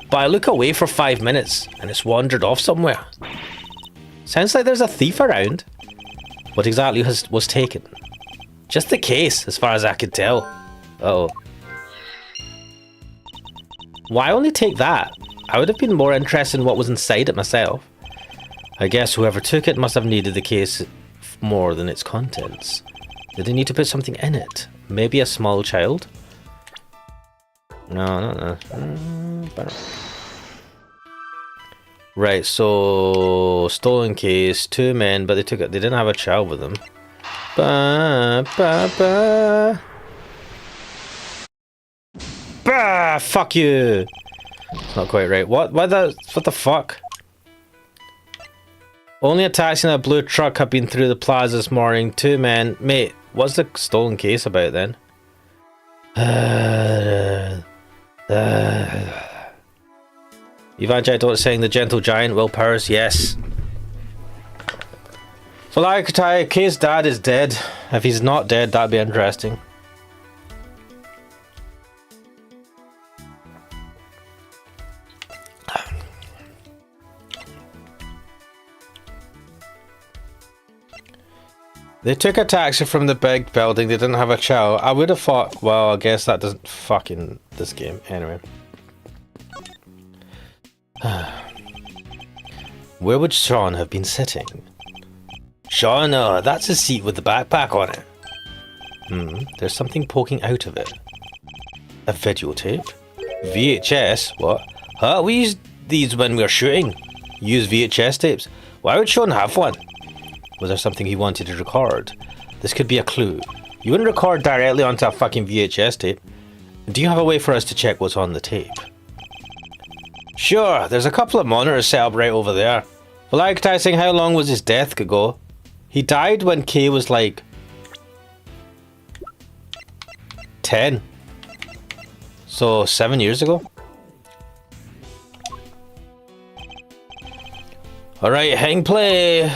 But I look away for 5 minutes, and it's wandered off somewhere. Sounds like there's a thief around. What exactly was taken? Just the case, as far as I could tell. Uh-oh. Why only take that? I would have been more interested in what was inside it myself. I guess whoever took it must have needed the case more than its contents. Did they need to put something in it? Maybe a small child? No. Right, so stolen case, 2 men, but they took it. They didn't have a child with them. Bah, fuck you. It's not quite right. What the fuck? Only a taxi and a blue truck have been through the plaza this morning. 2 men. Mate, what's the stolen case about then? Evangelist saying the gentle giant, Will Powers, yes. Well, I could tell Kay's dad is dead. If he's not dead, that'd be interesting. They took a taxi from the big building. They didn't have a chow. I would have thought, well, I guess that doesn't fucking this game. Anyway. Where would Sean have been sitting? Sean, that's his seat with the backpack on it. There's something poking out of it. A videotape? VHS? What? Huh? We used these when we were shooting. Use VHS tapes. Why would Sean have one? Was there something he wanted to record? This could be a clue. You wouldn't record directly onto a fucking VHS tape. Do you have a way for us to check what's on the tape? Sure, there's a couple of monitors set up right over there. Well, like saying, how long was his death ago? He died when Kay was like 10. So 7 years ago. Alright, hang play.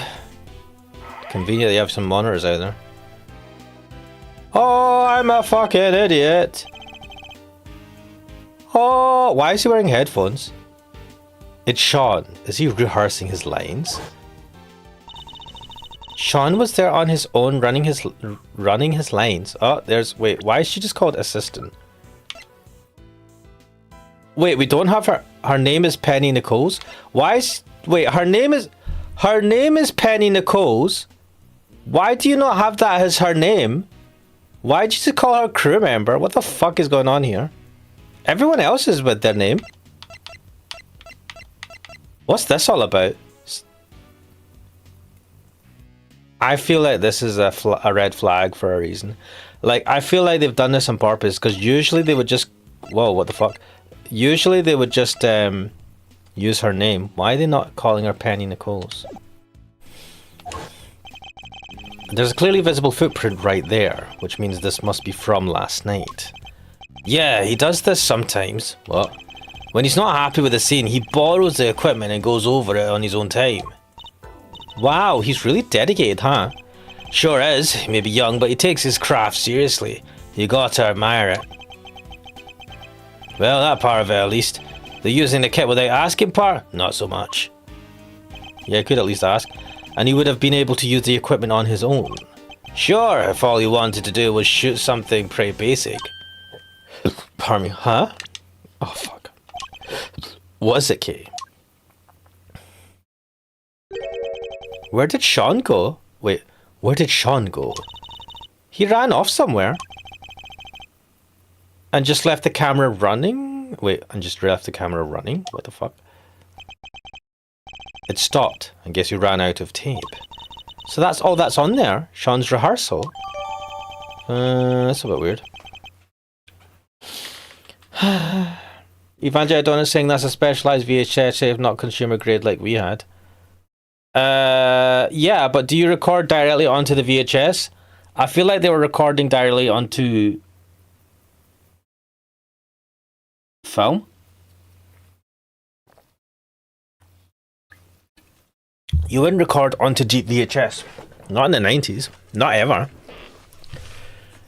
Convenient that you have some monitors out there. Oh, I'm a fucking idiot. Oh, why is he wearing headphones? It's Sean. Is he rehearsing his lines? Sean was there on his own running his lines. Oh, wait, why is she just called assistant? Wait, we don't have her name is Penny Nichols. Wait, her name is Penny Nichols. Why do you not have that as her name? Why did you just call her a crew member? What the fuck is going on here? Everyone else is with their name. What's this all about? I feel like this is a red flag for a reason. Like, I feel like they've done this on purpose, because usually they would just... Whoa, what the fuck? Usually they would just use her name. Why are they not calling her Penny Nichols? There's a clearly visible footprint right there, which means this must be from last night. Yeah, he does this sometimes. What? When he's not happy with the scene, he borrows the equipment and goes over it on his own time. Wow, he's really dedicated, huh? Sure is. He may be young, but he takes his craft seriously. You gotta admire it. Well, that part of it at least. The using the kit without asking part? Not so much. Yeah, I could at least ask. And he would have been able to use the equipment on his own. Sure, if all he wanted to do was shoot something pretty basic. Pardon me, huh? Oh, fuck. Was it, Kay? Where did Sean go? Wait, where did Sean go? He ran off somewhere. And just left the camera running? Wait, and just left the camera running? What the fuck? It stopped. I guess you ran out of tape. So that's all that's on there? Sean's rehearsal? That's a bit weird. Evangelion is saying that's a specialized VHS tape, not consumer grade like we had. Yeah, but do you record directly onto the VHS? I feel like they were recording directly onto film. You wouldn't record onto deep VHS. Not in the 90s. Not ever.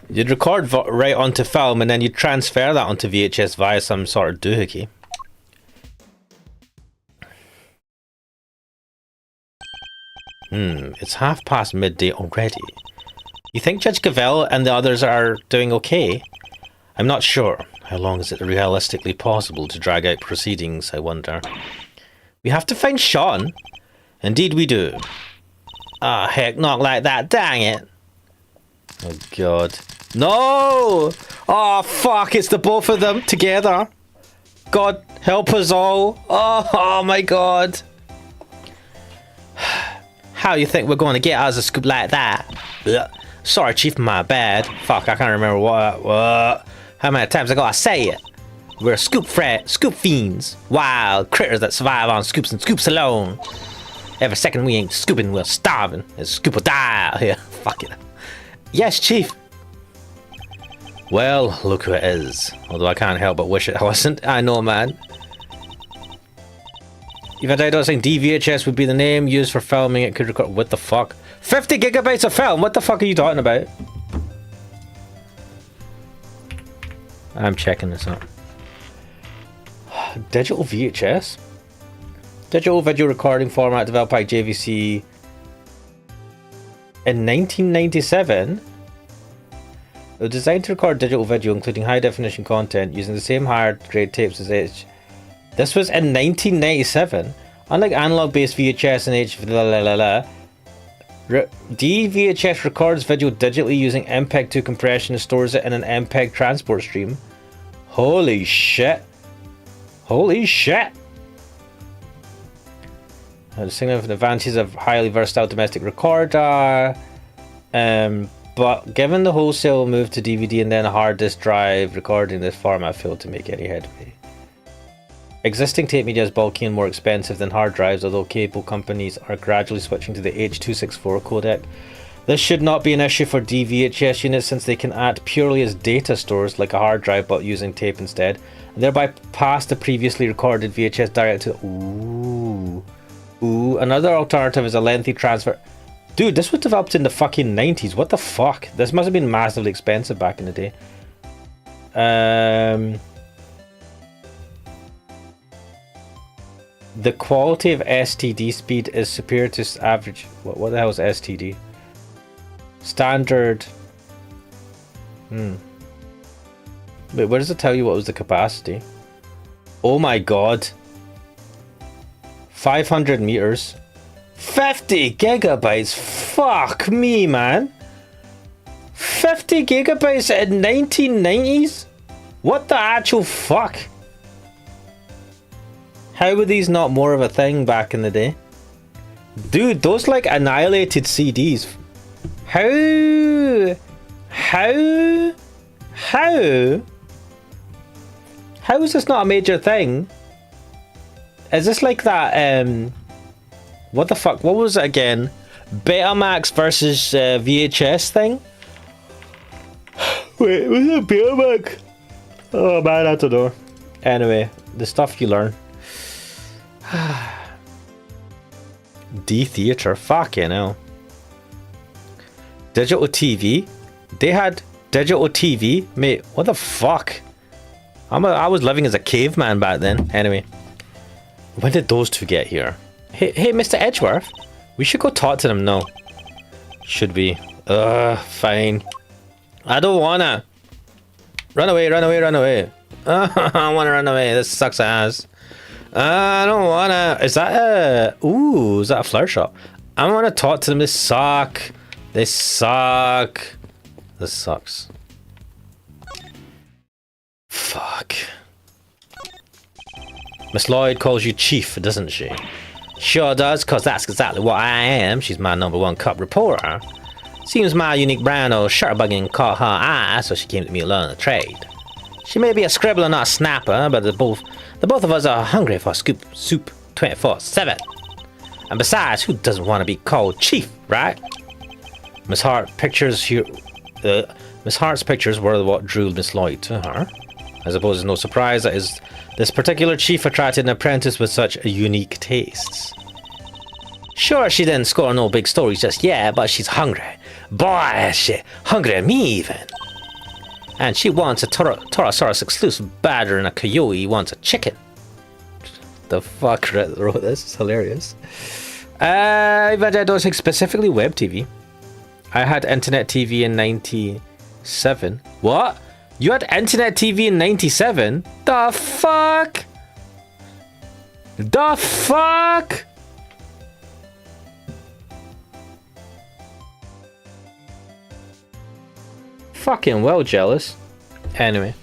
You'd record right onto film and then you'd transfer that onto VHS via some sort of doohickey. It's midday already. You think Judge Gavel and the others are doing okay? I'm not sure. How long is it realistically possible to drag out proceedings, I wonder? We have to find Sean. Indeed we do. Ah, heck, not like that, dang it. Oh god. No! Oh fuck, it's the both of them together. God, help us all. Oh my god. How you think we're going to get us a scoop like that? Ugh. Sorry, Chief, my bad. Fuck, I can't remember what. How many times I gotta say it? We're scoop fiends. Wild critters that survive on scoops and scoops alone. Every second we ain't scooping, we're starving. And scoop or die out here. Fuck it. Yes, Chief. Well, look who it is. Although I can't help but wish it wasn't. I know, man. Even I don't think DVHS would be the name used for filming. It could record. What the fuck? 50 gigabytes of film? What the fuck are you talking about? I'm checking this out. Digital VHS? Digital video recording format developed by JVC in 1997. It was designed to record digital video, including high definition content, using the same higher grade tapes as H. This was in 1997. Unlike analog based VHS and H. DVHS records video digitally using MPEG-2 compression and stores it in an MPEG transport stream. Holy shit. Holy shit. The significant advantages of highly versatile domestic recorder. But given the wholesale move to DVD and then a hard disk drive, recording this format failed to make any headway. Existing tape media is bulky and more expensive than hard drives, although cable companies are gradually switching to the H.264 codec. This should not be an issue for DVHS units since they can act purely as data stores like a hard drive but using tape instead, and thereby pass the previously recorded VHS direct to... Ooh, another alternative is a lengthy transfer... Dude, this was developed in the fucking 90s. What the fuck? This must have been massively expensive back in the day. The quality of STD speed is superior to average... What the hell is STD? Standard... Wait, where does it tell you what was the capacity? Oh my god. 500 meters. 50 gigabytes? Fuck me, man. 50 gigabytes in 1990s? What the actual fuck? How were these not more of a thing back in the day? Dude, those like annihilated CDs. How is this not a major thing? Is this like that, what the fuck, what was it again? Betamax versus VHS thing? Wait, was it Betamax? Oh man, I don't know. Anyway, the stuff you learn. D theater, fucking hell. Digital TV? They had digital TV? Mate, what the fuck? I was living as a caveman back then. Anyway. When did those two get here? Hey, Mr. Edgeworth? We should go talk to them now. Should we? Fine. I don't wanna. Run away, run away, run away. I wanna run away. This sucks ass. I don't wanna. Is that a... Ooh, is that a flower shop? I wanna talk to them. They suck. They suck. This sucks. Fuck. Miss Lloyd calls you Chief, doesn't she? Sure does, cause that's exactly what I am. She's my #1 cup reporter. Seems my unique brand of shutterbugging caught her eye, so she came to me to learn the trade. She may be a scribbler, not a snapper, but the both of us are hungry for scoop soup 24/7. And besides, who doesn't want to be called Chief, right? Miss Hart's pictures were what drew Miss Lloyd to her. I suppose it's no surprise that this particular chief attracted an apprentice with such unique tastes. Sure, she didn't score no big stories just yet, but she's hungry. Boy, is she hungry at me even. And she wants a Torosaurus exclusive batter and a coyote wants a chicken. The fuck wrote this? It's hilarious. But I don't think specifically web TV. I had internet TV in 97. What? You had internet TV in 97? The fuck? The fuck? Fucking well jealous. Anyway.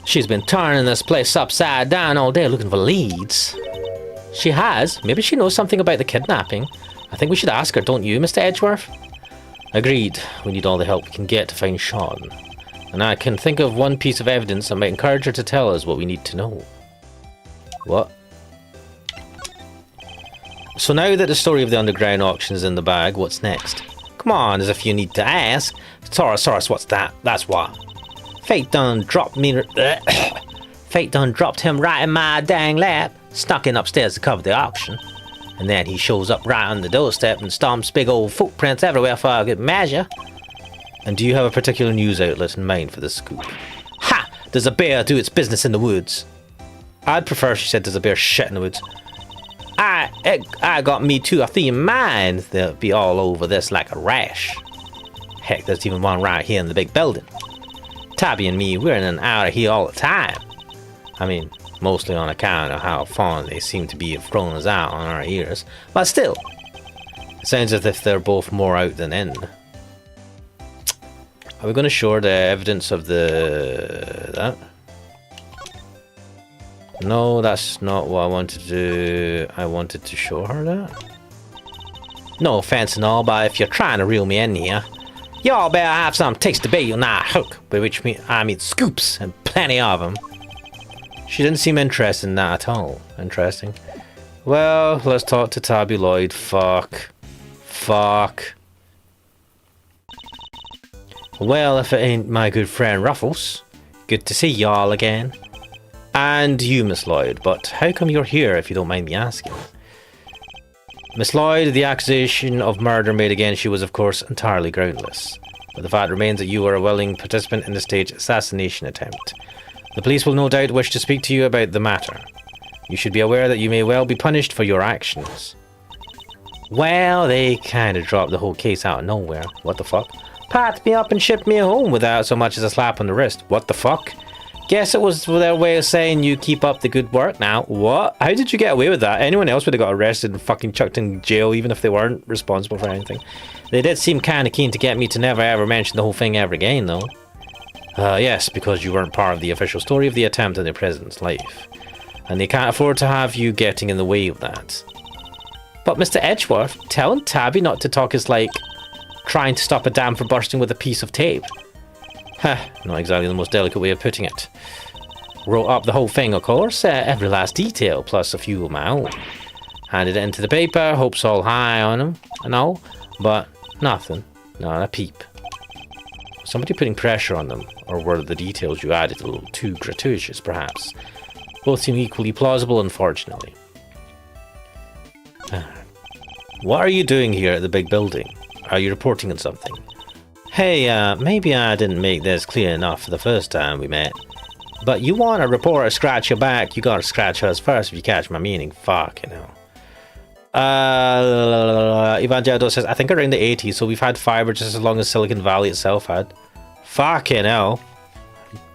She's been turning this place upside down all day looking for leads. She has. Maybe she knows something about the kidnapping. I think we should ask her, don't you, Mr. Edgeworth? Agreed. We need all the help we can get to find Sean. And I can think of one piece of evidence that might encourage her to tell us what we need to know. What? So now that the story of the underground auction is in the bag, what's next? Come on, as if you need to ask. Torosaurus, what's that? That's what. Fate done dropped me... Fate done dropped him right in my dang lap. snuck in upstairs to cover the auction. And then he shows up right on the doorstep and stomps big old footprints everywhere for a good measure. And do you have a particular news outlet in mind for this scoop? Ha! Does a bear do its business in the woods? I'd prefer if she said does a bear shit in the woods. I got me two or three in mind. They'll be all over this like a rash. Heck, there's even one right here in the big building. Tabby and me, we're in and out of here all the time. I mean, mostly on account of how fond they seem to be of throwing us out on our ears. But still, it sounds as if they're both more out than in. Are we going to show the evidence of that? No, that's not what I wanted to do. I wanted to show her that. No offense and all, but if you're trying to reel me in here, y'all better have some taste to bait on that hook, by which I mean scoops, and plenty of them. She didn't seem interested in that at all. Interesting. Well, let's talk to Tabby Lloyd. Fuck. Well, if it ain't my good friend Ruffles, good to see y'all again. And you, Miss Lloyd, but how come you're here if you don't mind me asking? Miss Lloyd, the accusation of murder made against you was of course entirely groundless. But the fact remains that you were a willing participant in the staged assassination attempt. The police will no doubt wish to speak to you about the matter. You should be aware that you may well be punished for your actions. Well, they kind of dropped the whole case out of nowhere. What the fuck? Packed me up and shipped me home without so much as a slap on the wrist. What the fuck? Guess it was their way of saying you keep up the good work now. What? How did you get away with that? Anyone else would have got arrested and fucking chucked in jail even if they weren't responsible for anything. They did seem kind of keen to get me to never ever mention the whole thing ever again though. Yes, because you weren't part of the official story of the attempt on the president's life. And they can't afford to have you getting in the way of that. But Mr. Edgeworth, telling Tabby not to talk is like trying to stop a dam from bursting with a piece of tape. Not exactly the most delicate way of putting it. Wrote up the whole thing, of course, every last detail, plus a few of my own. Handed it into the paper, hopes all high on him, and all, but nothing, not a peep. Somebody putting pressure on them, or were the details you added a little too gratuitous, perhaps? Both seem equally plausible, unfortunately. What are you doing here at the big building? Are you reporting on something? Hey, maybe I didn't make this clear enough the first time we met. But you want a reporter scratch your back, you gotta scratch hers first if you catch my meaning. Fuck, you know. Evangeldo says, I think around the 80s, so we've had fiber just as long as Silicon Valley itself had. Fucking hell.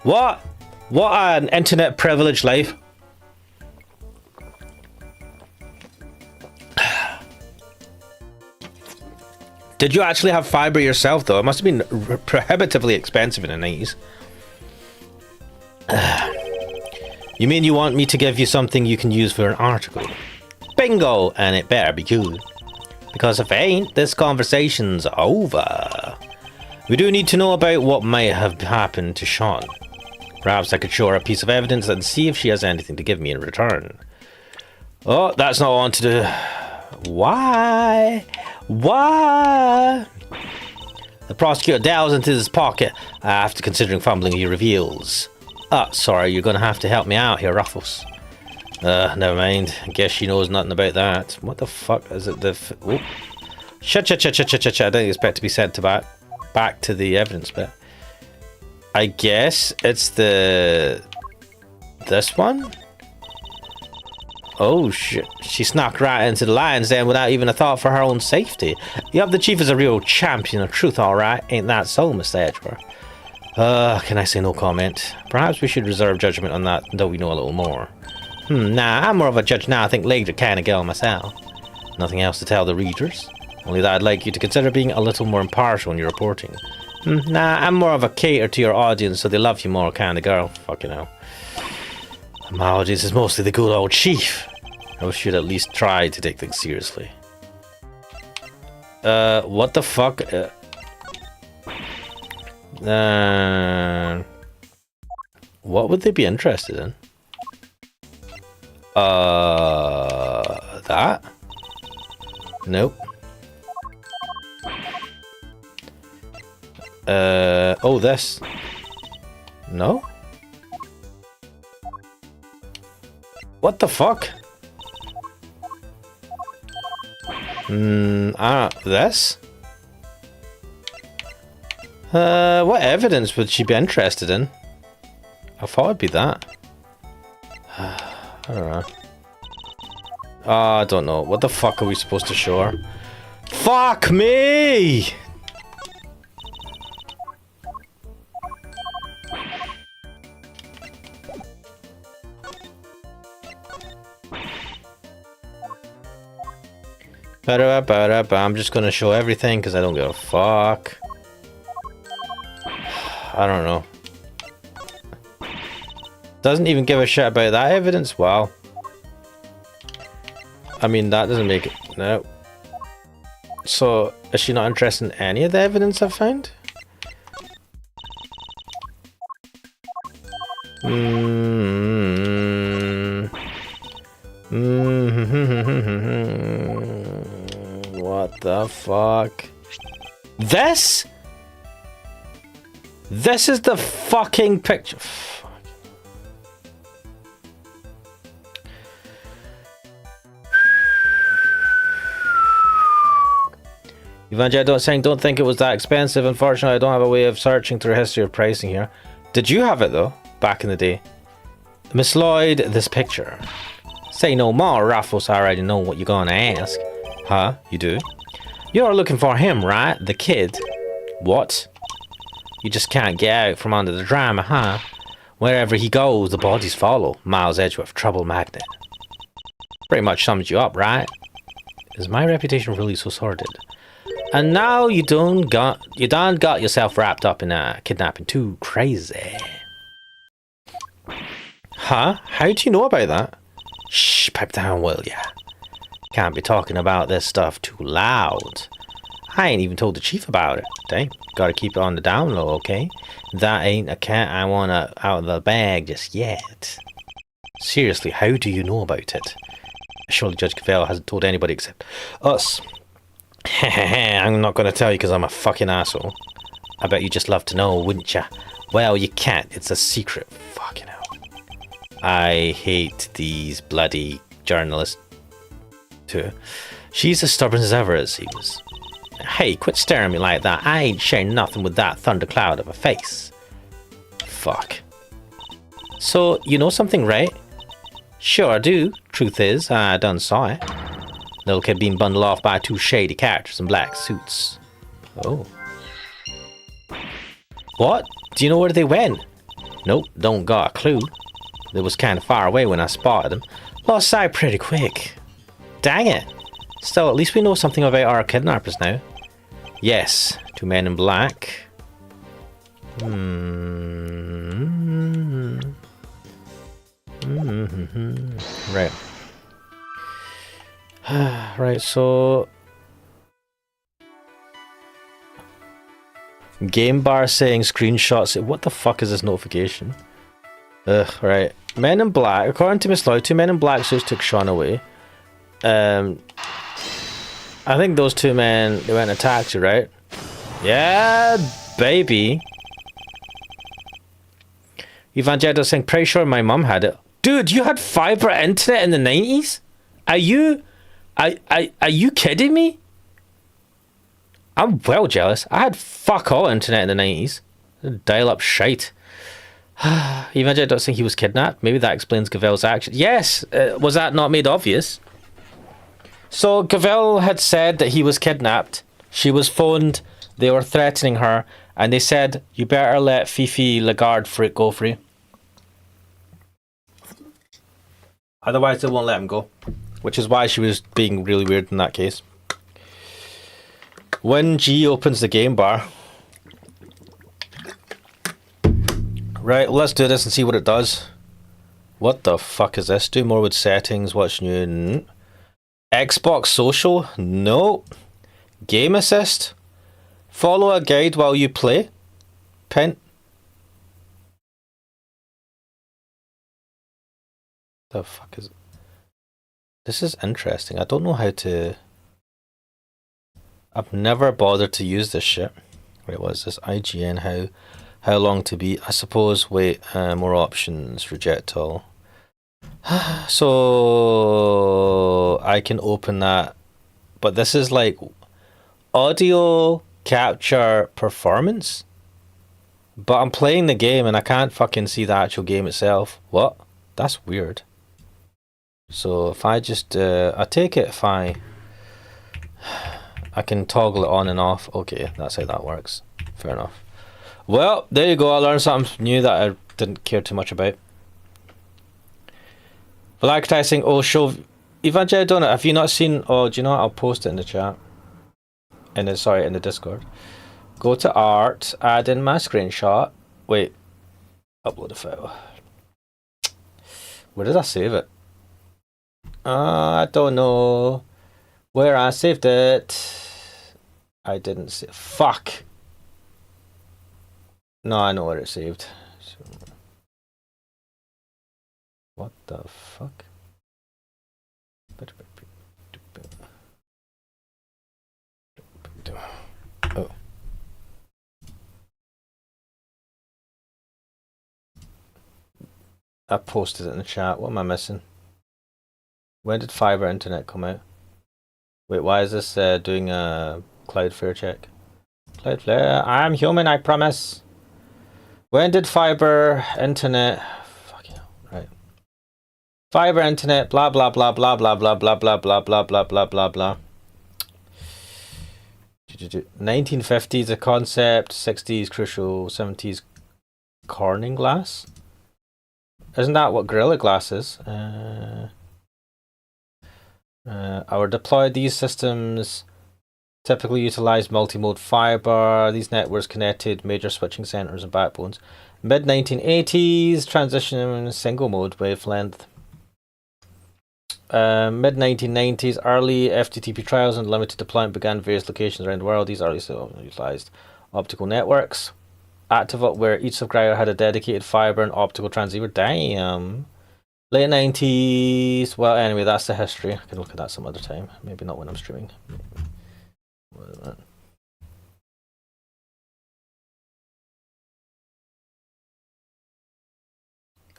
What? What an internet privileged life. Did you actually have fiber yourself, though? It must have been prohibitively expensive in the 90s. You mean you want me to give you something you can use for an article? Bingo! And it better be good. Because if it ain't, this conversation's over. We do need to know about what might have happened to Sean. Perhaps I could show her a piece of evidence and see if she has anything to give me in return. Oh, that's not what I want to do. Why? Why? The prosecutor delves into his pocket after considering fumbling. He reveals, sorry, you're gonna have to help me out here, Ruffles. Never mind. I guess she knows nothing about that. What the fuck is it? Shut. I don't expect to be sent to back to the evidence bit. I guess it's this one? Oh shit, she snuck right into the lion's den without even a thought for her own safety. Yup, the chief is a real champion of truth, alright. Ain't that so, Mr. Edgeworth? Can I say no comment? Perhaps we should reserve judgment on that until we know a little more. Nah, I'm more of a judge now. I think legs are kinda girl myself. Nothing else to tell the readers? Only that I'd like you to consider being a little more impartial in your reporting. Nah, I'm more of a cater to your audience so they love you more kinda girl. Fucking hell. My audience is mostly the good old chief. I wish you'd at least try to take things seriously. What the fuck? What would they be interested in? That? Nope. Oh, this. No? What the fuck? This? What evidence would she be interested in? I thought it'd be that. I don't know. I don't know. What the fuck are we supposed to show her? Fuck me! I'm just gonna show everything because I don't give a fuck. I don't know. Doesn't even give a shit about that evidence? Wow. I mean, that doesn't make it... No. So, is she not interested in any of the evidence I've found? What the fuck? This? This is the fucking picture. Fuck. Evangel don't think it was that expensive. Unfortunately, I don't have a way of searching through history of pricing here. Did you have it though, back in the day? Miss Lloyd, this picture. Say no more, Raffles. I already know what you're gonna ask. Huh? You do? You're looking for him, right? The kid? What? You just can't get out from under the drama, huh? Wherever he goes, the bodies follow. Miles Edgeworth, trouble magnet. Pretty much sums you up, right? Is my reputation really so sordid? And now you done got yourself wrapped up in a kidnapping too crazy. Huh? How do you know about that? Shh, pipe down, will ya? Can't be talking about this stuff too loud. I ain't even told the chief about it. Dang, gotta keep it on the down low, okay? That ain't a cat I want out of the bag just yet. Seriously, how do you know about it? Surely Judge Gavel hasn't told anybody except us. I'm not gonna tell you because I'm a fucking asshole. I bet you just love to know, wouldn't ya? Well, you can't. It's a secret. Fucking hell. I hate these bloody journalists too. She's as stubborn as ever, it seems. Hey, quit staring at me like that. I ain't sharing nothing with that thundercloud of a face. Fuck. So, you know something, right? Sure I do. Truth is, I done saw it. Little kid being bundled off by two shady characters in black suits. Oh. What? Do you know where they went? Nope, don't got a clue. They was kind of far away when I spotted them. Lost sight pretty quick. Dang it. Still, at least we know something about our kidnappers now. Yes, two men in black. Right. Right, so... Game bar saying screenshots. What the fuck is this notification? Ugh, right. Men in black. According to Miss Lloyd, two men in black suits took Sean away. I think those two men, they went in a taxi, right? Yeah, baby. Evangelical saying, pretty sure my mum had it. Dude, you had fiber internet in the 90s? Are you kidding me? I'm well jealous. I had fuck all internet in the 90s. Dial-up shite. Evangelical saying he was kidnapped. Maybe that explains Gavel's action. Yes, was that not made obvious? So Gavel had said that he was kidnapped. She was phoned. They were threatening her, and they said, "You better let Fifi Lagarde go free. Otherwise, they won't let him go." Which is why she was being really weird in that case. When G opens the game bar. Right, let's do this and see what it does. What the fuck is this? Do more with settings. What's new? Xbox Social? No. Game Assist? Follow a guide while you play? Pen? The fuck is it? This is interesting. I don't know how to... I've never bothered to use this shit. Wait, what is this? IGN, how long to beat? I suppose, wait, more options, reject all. So I can open that but this is like audio capture performance. But I'm playing the game and I can't fucking see the actual game itself. What? That's weird. So if I just, I take it if I can toggle it on and off. Okay, that's how that works. Fair enough. Well, there you go. I learned something new that I didn't care too much about. Well, advertising. Oh, show Evangel Donut. Have you not seen? Oh, do you know what? I'll post it in the chat. In the Discord. Go to art. Add in my screenshot. Wait. Upload a file. Where did I save it? I don't know where I saved it. I didn't save. Fuck. No, I know where it's saved. What the fuck? Oh. I posted it in the chat. What am I missing? When did fiber internet come out? Wait, why is this doing a Cloudflare check? Cloudflare, I'm human, I promise. When did fiber internet... Fuck yeah, right. Fiber internet, blah blah blah blah blah blah blah blah blah blah blah blah blah blah. 1950s a concept, 60s crucial, 70s Corning glass. Isn't that what Gorilla Glass is? Our deployed these systems typically utilize multi-mode fiber. These networks connected major switching centers and backbones. Mid 1980s transition single mode wavelength. Mid 1990s early FTTP trials and limited deployment began in various locations around the world. These early utilized optical networks. Active where each subscriber had a dedicated fiber and optical transceiver. Damn. Late 90s. Well, anyway, that's the history. I can look at that some other time. Maybe not when I'm streaming. What is that?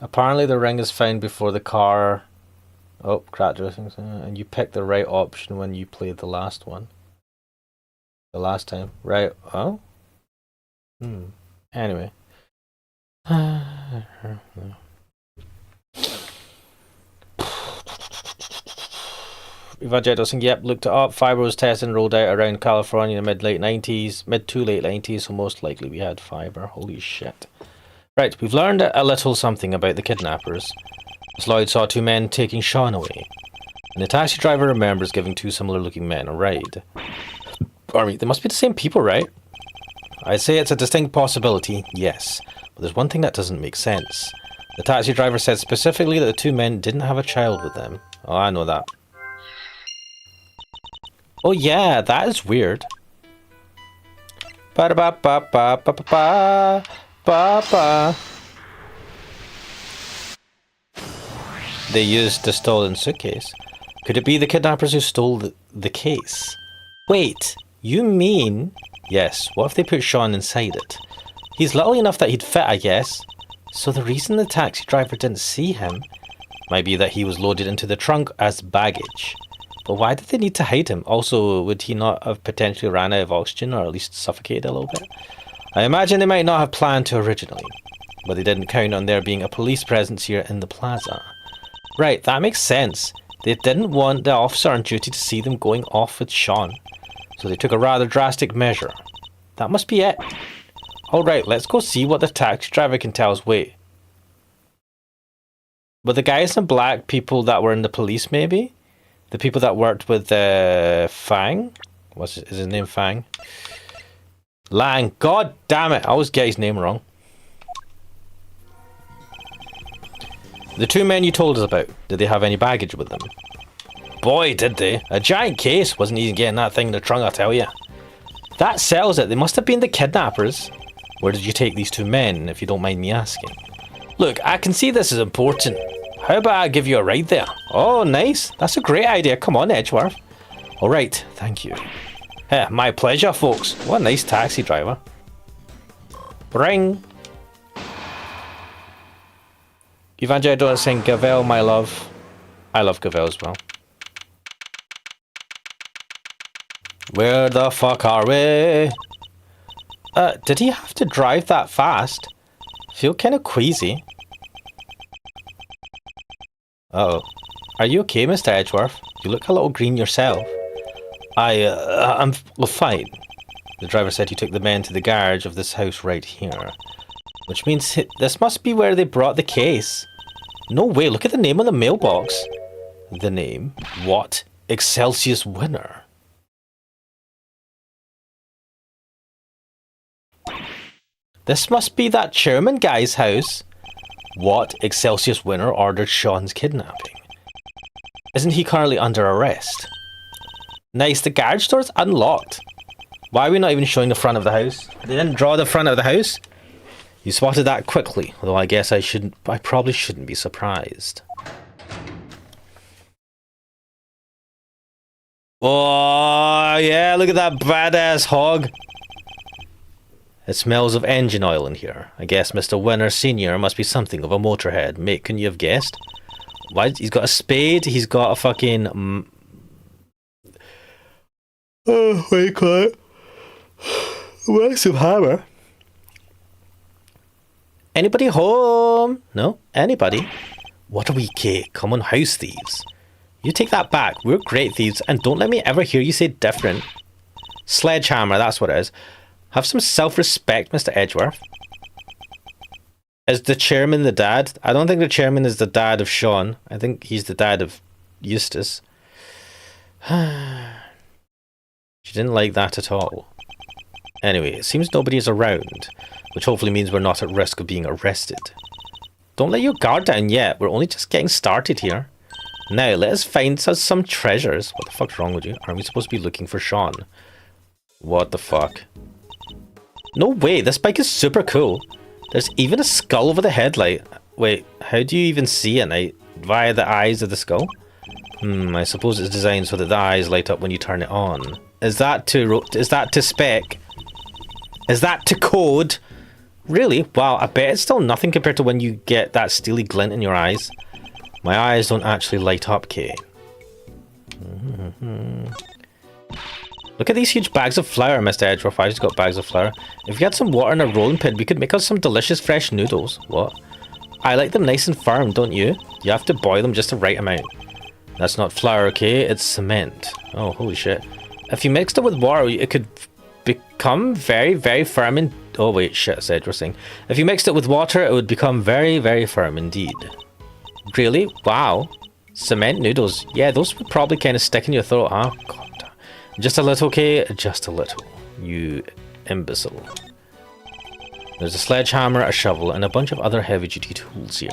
Apparently the ring is found before the car. Oh, crack dressings. And you pick the right option when you played the last one. The last time. Right. Oh? Anyway. Evangel saying, yep, looked it up. Fiber was tested and rolled out around California in the mid to late 90s, so most likely we had fiber. Holy shit. Right, we've learned a little something about the kidnappers. As Lloyd saw two men taking Sean away. And the taxi driver remembers giving two similar looking men a ride. They must be the same people, right? I'd say it's a distinct possibility, yes. But there's one thing that doesn't make sense. The taxi driver said specifically that the two men didn't have a child with them. Oh, I know that. Oh yeah, that is weird. Ba-da-ba-ba-ba-ba-ba-ba-ba. They used the stolen suitcase. Could it be the kidnappers who stole the case? Wait, you mean... Yes, what if they put Sean inside it? He's little enough that he'd fit, I guess. So the reason the taxi driver didn't see him might be that he was loaded into the trunk as baggage. But why did they need to hide him? Also, would he not have potentially ran out of oxygen or at least suffocated a little bit? I imagine they might not have planned to originally, but they didn't count on there being a police presence here in the plaza. Right, that makes sense. They didn't want the officer on duty to see them going off with Sean, so they took a rather drastic measure. That must be it. Alright, let's go see what the taxi driver can tell us. Wait. But the guys in black, people that were in the police maybe? The people that worked with Fang? Is his name Fang? Lang. God damn it, I always get his name wrong. The two men you told us about, did they have any baggage with them? Boy, did they. A giant case. Wasn't easy getting that thing in the trunk, I tell you. That settles it. They must have been the kidnappers. Where did you take these two men, if you don't mind me asking? Look, I can see this is important. How about I give you a ride there? Oh, nice. That's a great idea. Come on, Edgeworth. All right, thank you. My pleasure, folks. What a nice taxi driver. Ring. Evangel Donut saying, Gavel, my love. I love Gavel as well. Where the fuck are we? Did he have to drive that fast? I feel kind of queasy. Uh-oh. Are you okay, Mr. Edgeworth? You look a little green yourself. I'm well, fine. The driver said he took the men to the garage of this house right here. Which means this must be where they brought the case. No way, look at the name on the mailbox. The name? What? Excelsius Winner. This must be that chairman guy's house. What? Excelsius Winner ordered Sean's kidnapping. Isn't he currently under arrest? Nice, the garage door's unlocked. Why are we not even showing the front of the house? They didn't draw the front of the house? You spotted that quickly, although I guess I probably shouldn't be surprised. Oh, yeah, look at that badass hog. It smells of engine oil in here. I guess Mr. Winner Sr. must be something of a motorhead. Mate, couldn't you have guessed? Why? He's got a spade, he's got a fucking... what do you call it? Massive hammer. Anybody home? No? Anybody? What are we, Kate? Come on, house thieves. You take that back. We're great thieves, and don't let me ever hear you say different. Sledgehammer, that's what it is. Have some self-respect, Mr. Edgeworth. Is the chairman the dad? I don't think the chairman is the dad of Sean. I think he's the dad of Eustace. She didn't like that at all. Anyway, it seems nobody is around, which hopefully means we're not at risk of being arrested. Don't let your guard down yet. We're only just getting started here. Now, let us find us some treasures. What the fuck's wrong with you? Aren't we supposed to be looking for Sean? What the fuck? No way, this bike is super cool. There's even a skull over the headlight. Wait, how do you even see at night? Via the eyes of the skull? I suppose it's designed so that the eyes light up when you turn it on. Is that to spec? Is that to code? Really? Wow, I bet it's still nothing compared to when you get that steely glint in your eyes. My eyes don't actually light up, Kay. Look at these huge bags of flour, Mr. Edgeworth. I just got bags of flour. If we had some water in a rolling pin, we could make us some delicious fresh noodles. What? I like them nice and firm, don't you? You have to boil them just the right amount. That's not flour, okay? It's cement. Oh, holy shit. If you mixed it with water, it could become very, very firm and... Oh, wait, shit, it's Edgeworth saying. If you mixed it with water, it would become very, very firm indeed. Really? Wow. Cement noodles. Yeah, those would probably kind of stick in your throat, huh? God. Just a little, okay? Just a little. You imbecile. There's a sledgehammer, a shovel, and a bunch of other heavy-duty tools here.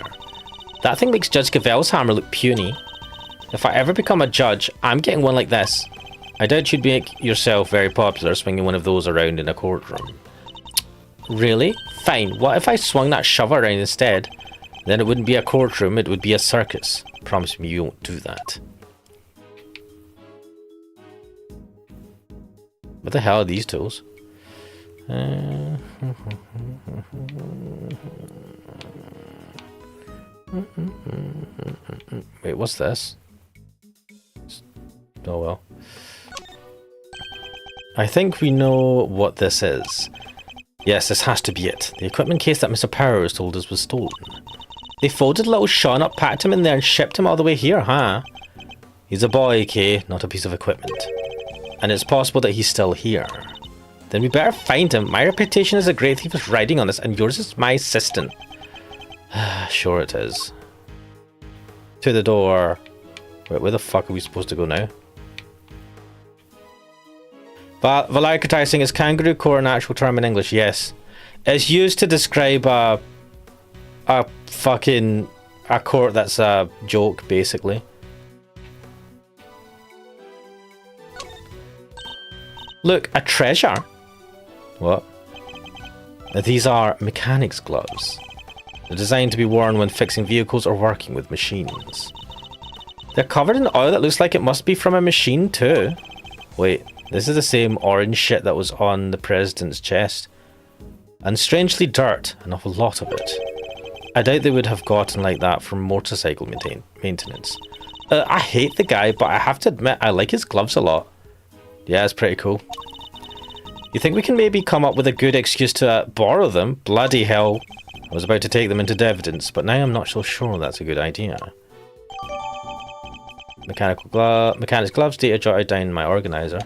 That thing makes Judge Gavel's hammer look puny. If I ever become a judge, I'm getting one like this. I doubt you'd make yourself very popular swinging one of those around in a courtroom. Really? Fine. What if I swung that shovel around instead? Then it wouldn't be a courtroom, it would be a circus. Promise me you won't do that. What the hell are these tools? Wait, what's this? Oh well. I think we know what this is. Yes, this has to be it. The equipment case that Mr. Powers told us was stolen. They folded little Sean up, packed him in there, and shipped him all the way here, huh? He's a boy, Kay, not a piece of equipment. And it's possible that he's still here. Then we better find him. My reputation as a great thief is riding on this, and yours is my assistant. Sure it is. To the door. Wait, where the fuck are we supposed to go now? Valaikatising is kangaroo core an actual term in English? Yes. It's used to describe a court that's a joke, basically. Look, a treasure. What? These are mechanics gloves. They're designed to be worn when fixing vehicles or working with machines. They're covered in oil that looks like it must be from a machine too. Wait, this is the same orange shit that was on the president's chest. And strangely dirt, an awful lot of it. I doubt they would have gotten like that from motorcycle maintenance. I hate the guy, but I have to admit I like his gloves a lot. Yeah, it's pretty cool. You think we can maybe come up with a good excuse to borrow them? Bloody hell. I was about to take them into evidence, but now I'm not so sure that's a good idea. Mechanics gloves, data jotted down in my organizer.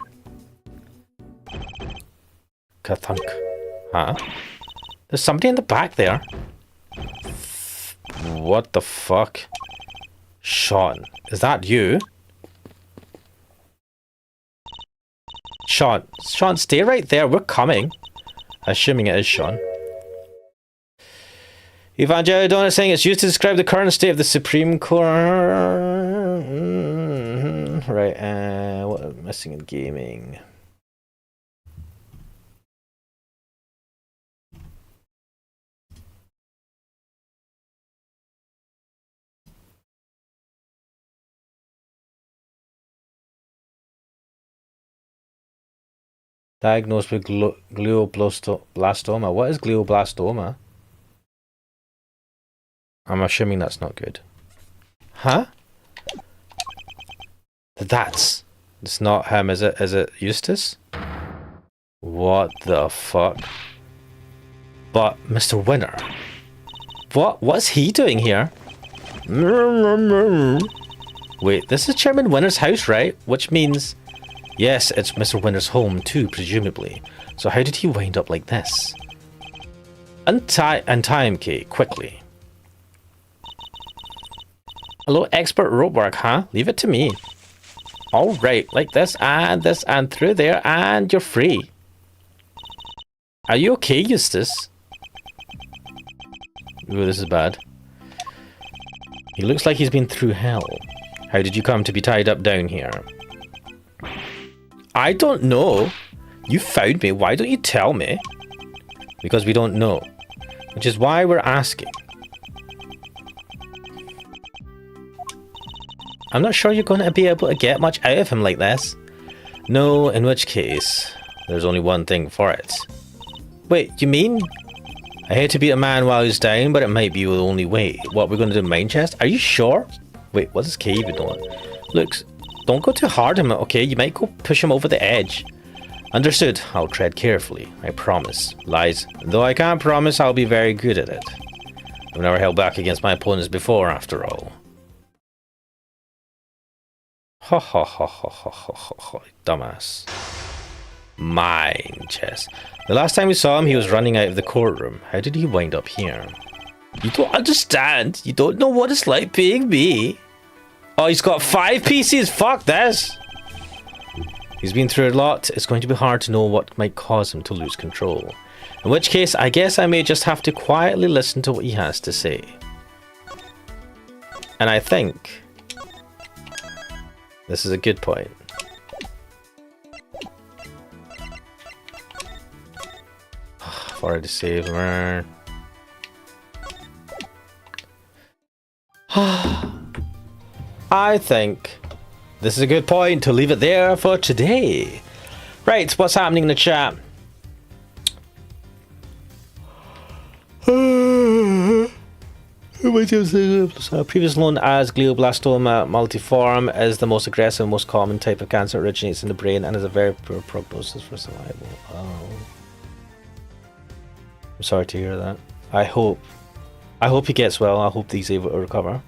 Kathunk. Huh? There's somebody in the back there. What the fuck? Sean, is that you? Sean, stay right there. We're coming. Assuming it is Sean. Evangelion is saying it's used to describe the current state of the Supreme Court. Right, what am I missing in gaming? Diagnosed with glioblastoma. What is glioblastoma? I'm assuming that's not good. Huh? It's not him, is it? Is it Eustace? What the fuck? But Mr. Winner. What's he doing here? Wait, this is Chairman Winner's house, right? Which means... Yes, it's Mr. Winner's home too, presumably. So how did he wind up like this? Untie him, Kay, quickly. Hello, expert rope work, huh? Leave it to me. Alright, like this, and through there, and you're free. Are you okay, Eustace? Ooh, this is bad. He looks like he's been through hell. How did you come to be tied up down here? I don't know. You found me. Why don't you tell me? Because we don't know. Which is why we're asking. I'm not sure you're going to be able to get much out of him like this. No, in which case, there's only one thing for it. Wait, you mean? I hate to beat a man while he's down, but it might be the only way. What, we're going to do mine chest? Are you sure? Wait, what is Kay even doing? Looks... Don't go too hard on him, okay? You might go push him over the edge. Understood. I'll tread carefully. I promise. Lies. Though I can't promise I'll be very good at it. I've never held back against my opponents before, after all. Ha ha ha ha ha ha ha ha. Dumbass. Mine chest. The last time we saw him, he was running out of the courtroom. How did he wind up here? You don't understand. You don't know what it's like being me. Oh, he's got 5 pieces. Fuck this. He's been through a lot. It's going to be hard to know what might cause him to lose control. In which case, I guess I may just have to quietly listen to what he has to say. And I think this is a good point. I've already saved her. I think this is a good point to leave it there for today. Right, what's happening in the chat? Previous known as glioblastoma multiforme is the most aggressive, most common type of cancer. It originates in the brain and has a very poor prognosis for survival. Oh. I'm sorry to hear that. I hope he gets well. I hope he's able to recover.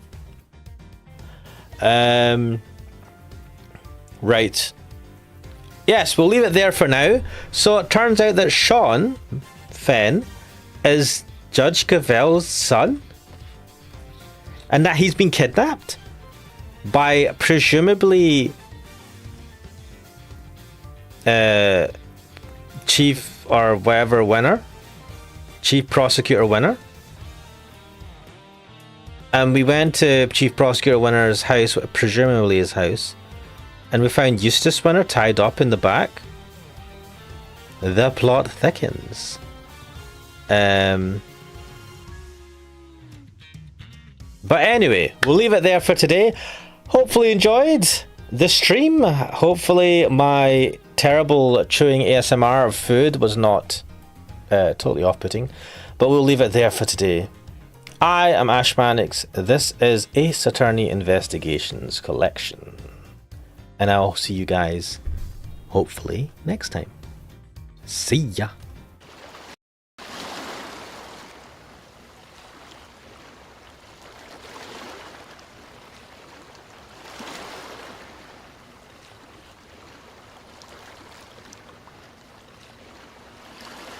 Right. Yes, we'll leave it there for now. So it turns out that Sean Fenn is Judge Gavel's son, and that he's been kidnapped by presumably Chief or whatever Winner, Chief Prosecutor Winner. And we went to Chief Prosecutor Winner's house, presumably his house, and we found Eustace Winner tied up in the back. The plot thickens. But anyway, we'll leave it there for today. Hopefully enjoyed the stream. Hopefully my terrible chewing ASMR of food was not totally off-putting. But we'll leave it there for today. I am Ashmanix. This is Ace Attorney Investigations Collection. And I'll see you guys hopefully next time. See ya!